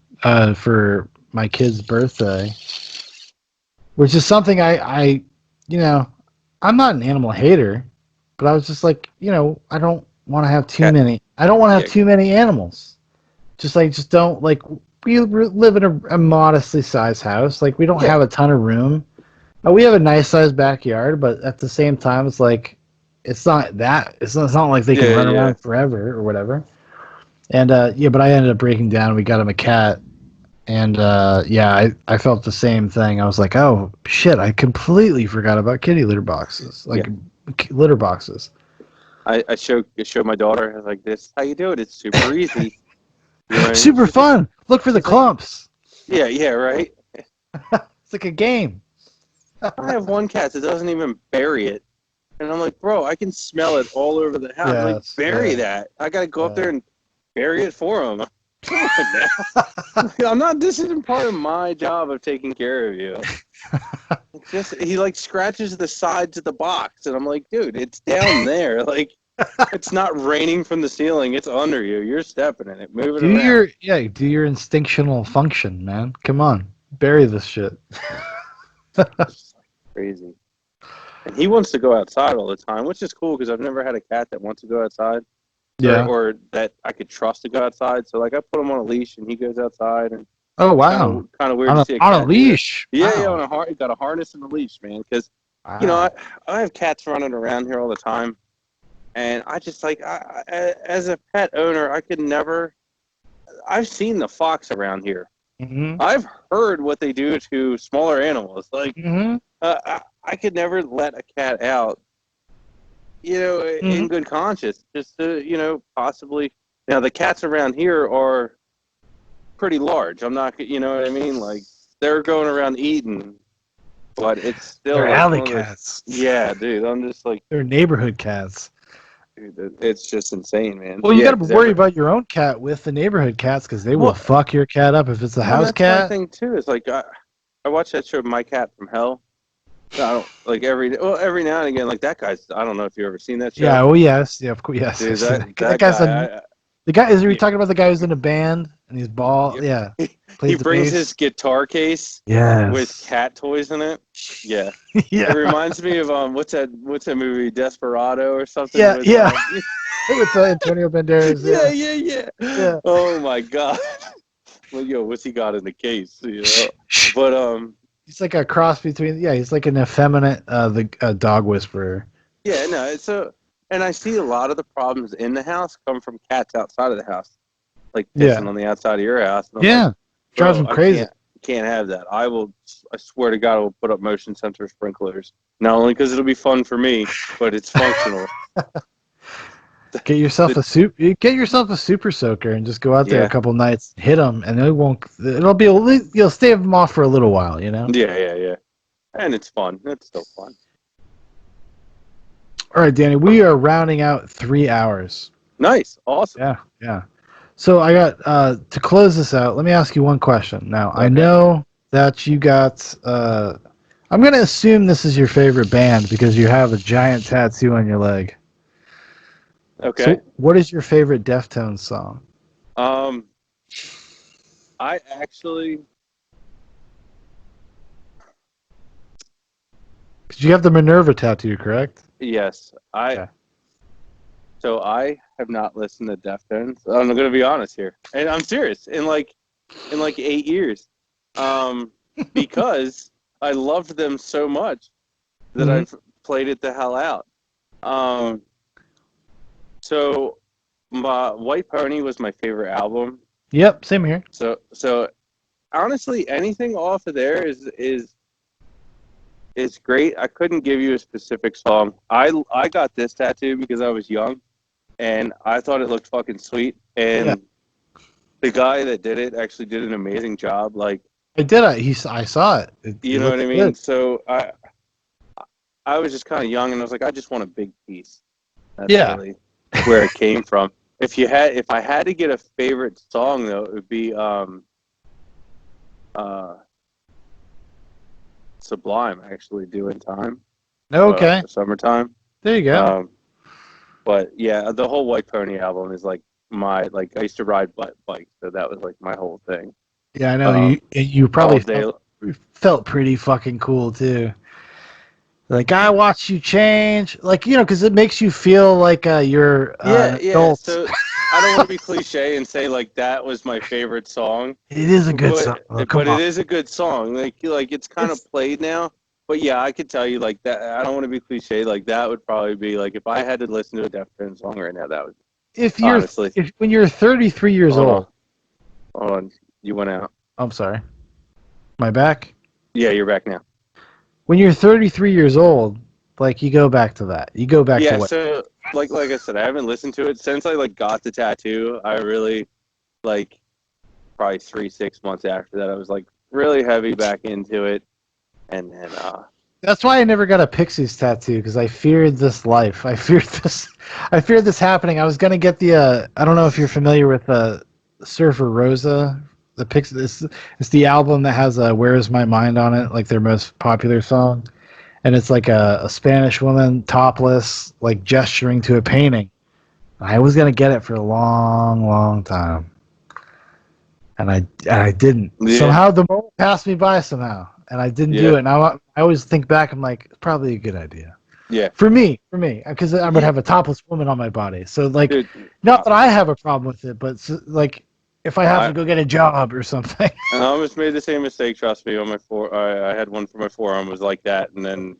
for my kid's birthday, which is something you know, I'm not an animal hater, but I was just like, I don't want to have too Cat, many. I don't want to have yeah, too many animals. Just don't like. We live in a modestly sized house. Like we don't yeah, have a ton of room. We have a nice sized backyard, but at the same time, it's like it's not like they can yeah, run yeah. around forever or whatever. And yeah, but I ended up breaking down. We got him a cat, and yeah, I felt the same thing. I was like, oh shit, I completely forgot about kitty litter boxes, Yeah. like litter boxes. I showed my daughter. I was like, "This how you do it? It's super easy." Super fun. Look for the She's like, clumps. "Yeah, yeah, right." It's like a game. I have one cat that doesn't even bury it, and I'm like, "Bro, I can smell it all over the house. Like, Yes, bury yeah, that. I gotta go up yeah. there and bury it for him." Come on now. I'm not. This isn't part of my job of taking care of you. It's just he like scratches the sides of the box, and I'm like, dude, it's down there. Like, it's not raining from the ceiling. It's under you. You're stepping in it. Move it around. Do your instinctual function, man. Come on, bury this shit. It's just like crazy. And he wants to go outside all the time, which is cool because I've never had a cat that wants to go outside Yeah. or that I could trust to go outside. So like I put him on a leash and he goes outside, and Oh kind wow. of weird On to a see a on a cat do that. leash. Yeah, yeah, Wow. on he got a harness and a leash, man. Because Wow. I have cats running around here all the time, and I just like as a pet owner, I could never. I've seen the fox around here. Mhm. I've heard what they do to smaller animals. Like Mhm. I could never let a cat out, in Mhm. good conscience, just to, possibly. Now the cats around here are pretty large. I'm not, you know what I mean? Like they're going around eating, but it's They're still like alley one of those. cats. Yeah, dude. I'm just like, They're neighborhood cats. dude, it's just insane, man. Well, But you yeah, got to because worry about your own cat with the neighborhood cats because they will well, fuck your cat up if it's a well, house that's my cat. thing too. Is like I watch that show, My Cat from Hell. I don't like every now and again, like that guy's. I don't know if you've ever seen that Yeah. show, Oh yes. Yeah. Of course. Yes. I've dude. seen That that. That that guy's guy, the guy. Is he yeah, talking about the guy who's in a band and he's bald? Yeah. he Plays the brings his bass. guitar case with Yes. cat toys in it. Yeah, it Yeah. reminds me of what's that movie, Desperado or something Yeah. with Yeah. With Antonio Banderas. yeah, Yeah. yeah, yeah. Yeah. Oh my god. Well, yo, what's he got in the case? But He's like a cross between. Yeah. He's like an effeminate the dog whisperer. yeah, no, and I see a lot of the problems in the house come from cats outside of the house, like pissing Yeah. on the outside of your house. And I'm like, Yeah. Drives bro, him I crazy. can't have that. I swear to God, I will put up motion sensor sprinklers. Not only because it'll be fun for me, but it's functional. Get yourself a Get yourself a super soaker and just go out there a Yeah, couple nights, hit them, and it won't. It'll be you'll stave them off for a little while, you know. yeah, yeah, yeah. And it's fun. It's still fun. All right, Danny, we are rounding out 3 hours. Nice, awesome. Yeah, yeah. So I got to close this out. Let me ask you one question. Now I Okay. know that you got. I'm gonna assume this is your favorite band because you have a giant tattoo on your leg. Okay. So, what is your favorite Deftones song? Um, I actually, Because you have the Minerva tattoo, correct? yes, Yeah. So I have not listened to Deftones. I'm going to be honest here, and I'm serious. In like 8 years, because I loved them so much that Mhm. I've played it the hell out. Um, so my White Pony was my favorite album. Yep, same here. So honestly, anything off of there is great. I couldn't give you a specific song. I got this tattoo because I was young, and I thought it looked fucking sweet. And Yeah. the guy that did it actually did an amazing job. Like I did. I saw it. You It know what looked I mean? good. So I was just kind of young, and I was like, I just want a big piece. That's Yeah. really where it came from. If I had to get a favorite song though, it would be uh, Sublime, actually, Doing Time, Okay. Summertime. There you go. Um, but yeah, the whole White Pony album is like I used to ride bikes, so that was like my whole thing. Yeah, I know you All probably day. felt pretty fucking cool too. Like I watched you change, like because it makes you feel like you're Yeah, an yeah. adult. So I don't want to be cliche and say like that was my favorite song, It is a good song. but Oh, come it on, is a good song. Like it's kind of it's played now. But yeah, I could tell you like that. I don't want to be cliche. Like that would probably be like if I had to listen to a Deftones song right now, that would if you're honestly. if when you're 33 years Hold on, old. hold on. You went out. I'm sorry, my back. Yeah, you're back now. When you're 33 years old, like you go back to that. You go back to Yeah, what? so like I said, I haven't listened to it since I like got the tattoo. I really like probably 6 months after that. I was like really heavy back into it, and then That's why I never got a Pixies tattoo because I feared this life. I feared this. I feared this happening. I was gonna get the. I don't know if you're familiar with Surfer Rosa. The Pixies. It's the album that has "Where Is My Mind" on it, like their most popular song, and it's like a Spanish woman topless, like gesturing to a painting. I was gonna get it for a long, long time, and I didn't. yeah, Somehow the moment passed me by somehow, and I didn't yeah, do it. Now I always think back. I'm like, it's probably a good idea yeah, for me, because I would yeah, have a topless woman on my body. So like, dude. not that I have a problem with it, but like, if I have I to go get a job or something. I almost made the same mistake. Trust me. On my I had one for my forearm was like that, and then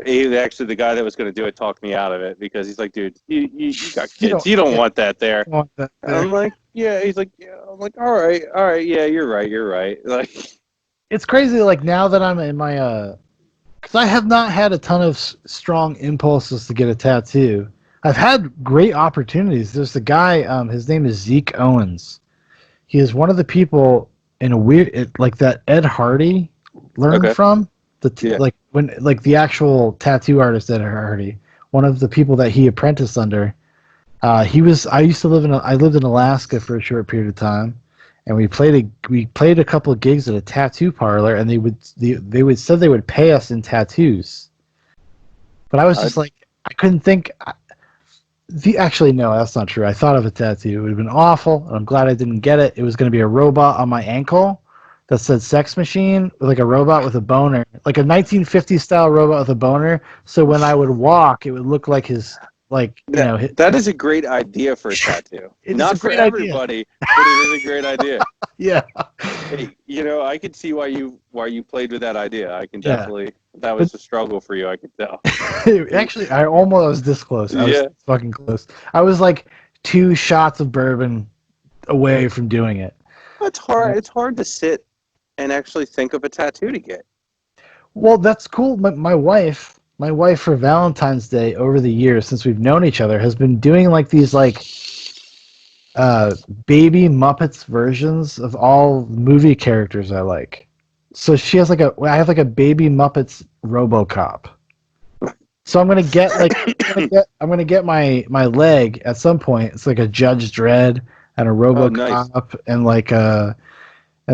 actually the guy that was going to do it talked me out of it because he's like, dude, you got you kids, don't you don't want that there. want that And there. I'm like, yeah. He's like, yeah. I'm like, all right, yeah, you're right. Like, It's crazy. Like now that I'm in my because I have not had a ton of strong impulses to get a tattoo. I've had great opportunities. There's the guy. His name is Zeke Owens. He is one of the people in a like that Ed Hardy learned okay, from yeah, like when like the actual tattoo artist Ed Hardy. One of the people that he apprenticed under. He was. I used to live in. I lived in Alaska for a short period of time, and we played a couple of gigs at a tattoo parlor, and they would said they would pay us in tattoos. But I was I just like, I couldn't think. Actually, no, that's not true. I thought of a tattoo. It would have been awful, and I'm glad I didn't get it. It was going to be a robot on my ankle that said "sex machine," like a robot with a boner, like a 1950s style robot with a boner. So when I would walk, it would look like that is a great idea for a tattoo. it is a Not for great idea. everybody, but it is a great idea. Yeah, Hey, I could see why you played with that idea. I can yeah. definitely that But was a struggle for you. I could tell. actually, I almost was this close. I was Yeah, fucking close. I was like 2 shots of bourbon away from doing it. it's hard. It's hard to sit and actually think of a tattoo to get. Well, that's cool. My wife for Valentine's Day over the years since we've known each other has been doing like these like uh baby Muppets versions of all movie characters I like. So she has like I have like a baby Muppets RoboCop. So I'm gonna get like I'm gonna get my leg at some point. It's like a Judge Dredd and a Oh, nice. RoboCop and like and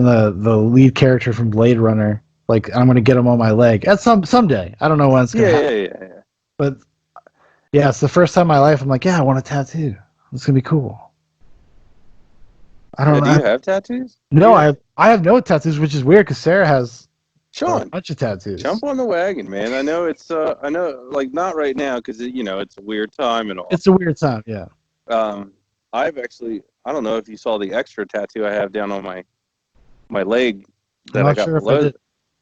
the lead character from Blade Runner. Like I'm gonna get him on my leg at someday. I don't know when it's gonna Yeah, happen, yeah, yeah, yeah. but yeah, it's the first time in my life. I'm like, yeah, I want a tattoo. It's gonna be cool. I Yeah, don't do know. you have tattoos? No, Yeah, I have no tattoos, which is weird because Sarah has a Sean, bunch of tattoos. jump on the wagon, man. I know it's I know like not right now because it's a weird time and all. It's a weird time. Yeah. Um, I've actually I don't know if you saw the extra tattoo I have down on my leg I'm that I not got sure if I below. did.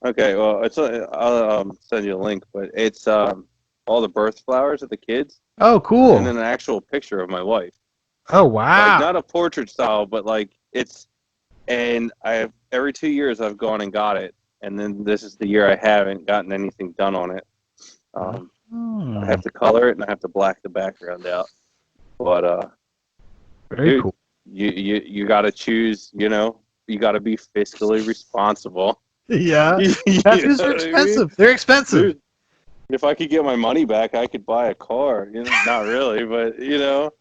Okay, well I'll send you a link, but it's all the birth flowers of the kids Oh, and cool. then an actual picture of my wife. Oh, Like wow. not a portrait style, but like it's and I have every 2 years I've gone and got it, and then this is the year I haven't gotten anything done on it. I Oh, have to color it and I have to black the background out. But very dude, cool. you got to choose. you got to be fiscally responsible. Yeah. You Tattoos know are what I mean? expensive. They're expensive. Dude, if I could get my money back, I could buy a car. You know, not really, but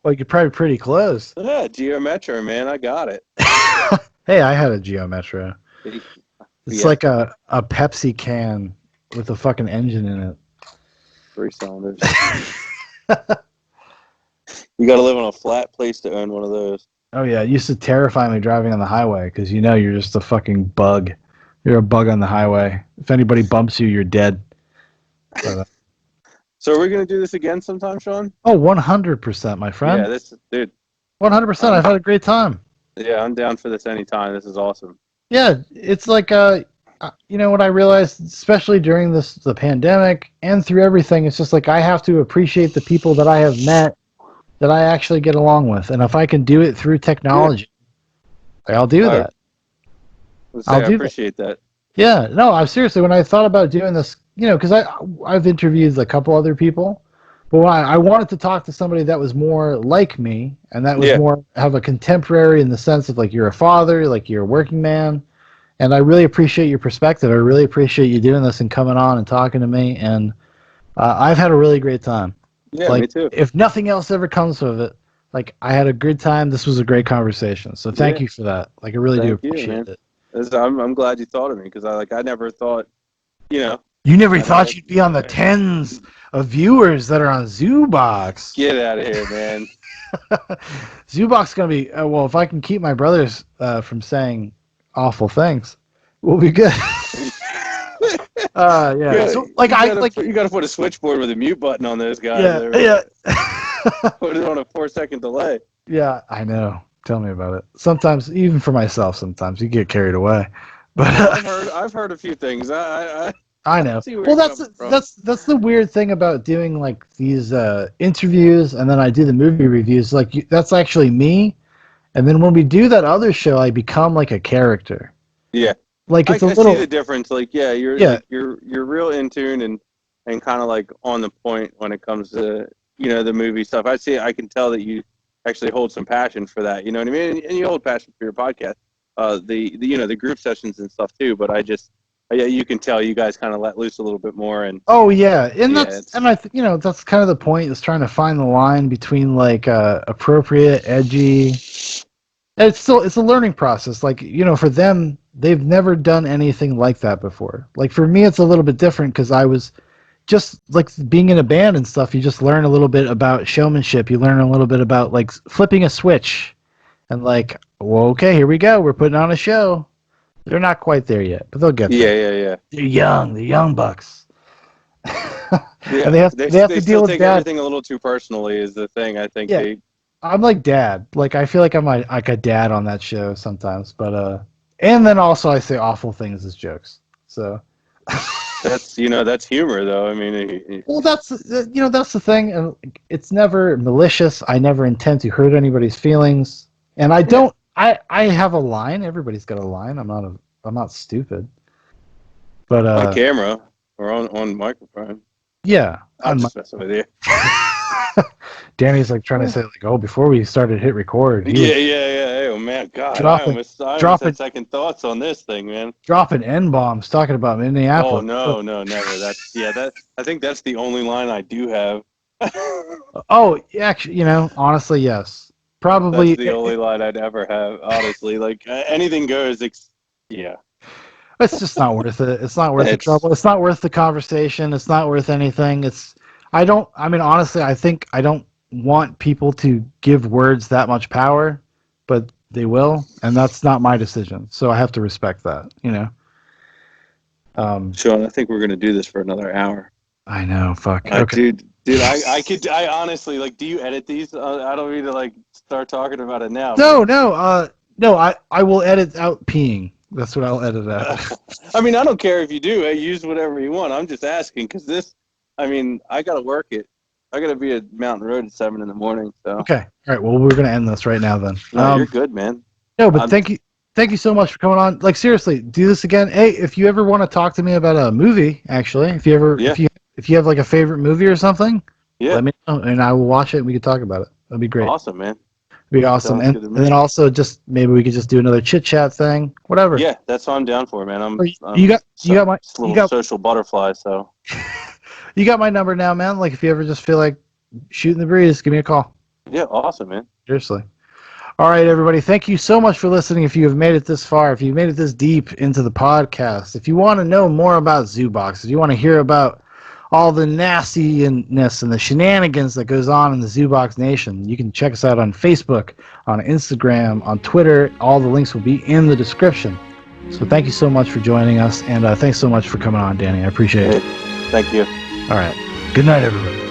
Well, you're probably pretty close. yeah, Geo Metro, man, I got it. Hey, I had a Geo Metro. It's Yeah, like a Pepsi can with a fucking engine in it. 3 cylinders. You got to live on a flat place to own one of those. Oh yeah, it used to terrify me driving on the highway because you're just a fucking bug. You're a bug on the highway. If anybody bumps you, you're dead. But, So are we gonna do this again sometime, Shaun? oh, 100%, my friend. Yeah, this dude. 100%. I've had a great time. Yeah, I'm down for this anytime. This is awesome. Yeah, it's like what I realized, especially during the pandemic and through everything, it's just like I have to appreciate the people that I have met that I actually get along with, and if I can do it through technology, I'll do that. I I'll do that. appreciate that. Yeah, no, I'm seriously, when I thought about doing this, because I've interviewed a couple other people, but when I wanted to talk to somebody that was more like me, and that was Yeah. more have a contemporary in the sense of like you're a father, like you're a working man, and I really appreciate your perspective. I really appreciate you doing this and coming on and talking to me, and I've had a really great time. Yeah, Like, me too. if nothing else ever comes of it, like I had a good time. This was a great conversation. So thank you for that. Like I really do Thank you, appreciate man. it. I'm glad you thought of me because I never thought, You never And thought I- you'd be on the tens of viewers that are on Zoobox. get out of here, man. Zoobox gonna be well. If I can keep my brothers from saying awful things, we'll be good. Yeah. Yeah, So you gotta put a switchboard with a mute button on those guys. yeah. Put it on a 4-second delay. Yeah, I know. Tell me about it. Sometimes, even for myself, sometimes you get carried away. But I've heard a few things. I know. see where Well, you're that's coming from. that's the weird thing about doing like these interviews, and then I do the movie reviews. Like that's actually me, and then when we do that other show, I become like a character. Yeah. Like it's I a little. see the difference. Like, yeah, you're Yeah. like, you're real in tune and kind of like on the point when it comes to the movie stuff. I can tell that you actually hold some passion for that. You know what I mean? And you hold passion for your podcast, the group sessions and stuff too. But yeah, you can tell you guys kind of let loose a little bit more. And Oh yeah, and Yeah, that's kind of the point, is trying to find the line between like appropriate, edgy. It's a learning process. Like for them, they've never done anything like that before. Like for me, it's a little bit different because I was just like being in a band and stuff. You just learn a little bit about showmanship. You learn a little bit about like flipping a switch, and like, well, okay, here we go. We're putting on a show. They're not quite there yet, but they'll get there. yeah. They're young. They're young bucks. Yeah, And they have to deal still with take dad. everything a little too personally is the thing. I think Yeah. I'm like dad. Like I feel like I'm like a dad on that show sometimes. But and then also I say awful things as jokes. So that's humor though. I mean, well, that's the thing, and it's never malicious. I never intend to hurt anybody's feelings, and I don't. I have a line. Everybody's got a line. I'm not stupid. But on camera or on microphone. yeah, I'm just messing with you. Danny's like trying to say like, oh, before we started hit record, Yeah. Oh man, God, I almost had second thoughts on this thing, man. dropping N-bombs talking about Minneapolis. Oh no, never. I think that's the only line I do have. Oh, actually, honestly, yes, probably. That's the only line I'd ever have. Honestly, like anything goes. Yeah. It's just not worth it. It's not worth the trouble. It's not worth the conversation. It's not worth anything. Honestly, I think I don't want people to give words that much power, but they will, and that's not my decision. So I have to respect that, Shaun, I think we're gonna do this for another hour. I know, fuck. Okay. Dude, I honestly, like, do you edit these? I don't mean to like start talking about it now. No, I will edit out peeing. That's what I'll edit out. I mean, I don't care if you do. Hey, use whatever you want. I'm just asking because I gotta work it. I gotta be at Mountain Road at 7 a.m. So Okay. All right. Well, we're gonna end this right now then. no, you're good, man. No, but thank you so much for coming on. Like seriously, do this again. Hey, if you ever want to talk to me about a movie, actually, if you have like a favorite movie or something, let me know and I will watch it and we can talk about it. That'd be great. Awesome, man. Be awesome. Sounds And, good to and me. then also just maybe we could just do another chit chat thing, whatever. Yeah, that's what I'm down for, man. Or you got my Just a little social butterfly, so. you got my number now, man. Like if you ever just feel like shooting the breeze, give me a call. Yeah, awesome, man. Seriously. All right, everybody. Thank you so much for listening. If you have made it this far, if you've made it this deep into the podcast, if you want to know more about ZooBox, if you want to hear about all the nastiness and the shenanigans that goes on in the ZooBox Nation, you can check us out on Facebook, on Instagram, on Twitter. All the links will be in the description. So thank you so much for joining us, and thanks so much for coming on, Danney. I appreciate it. Thank you. All right. Good night, everybody.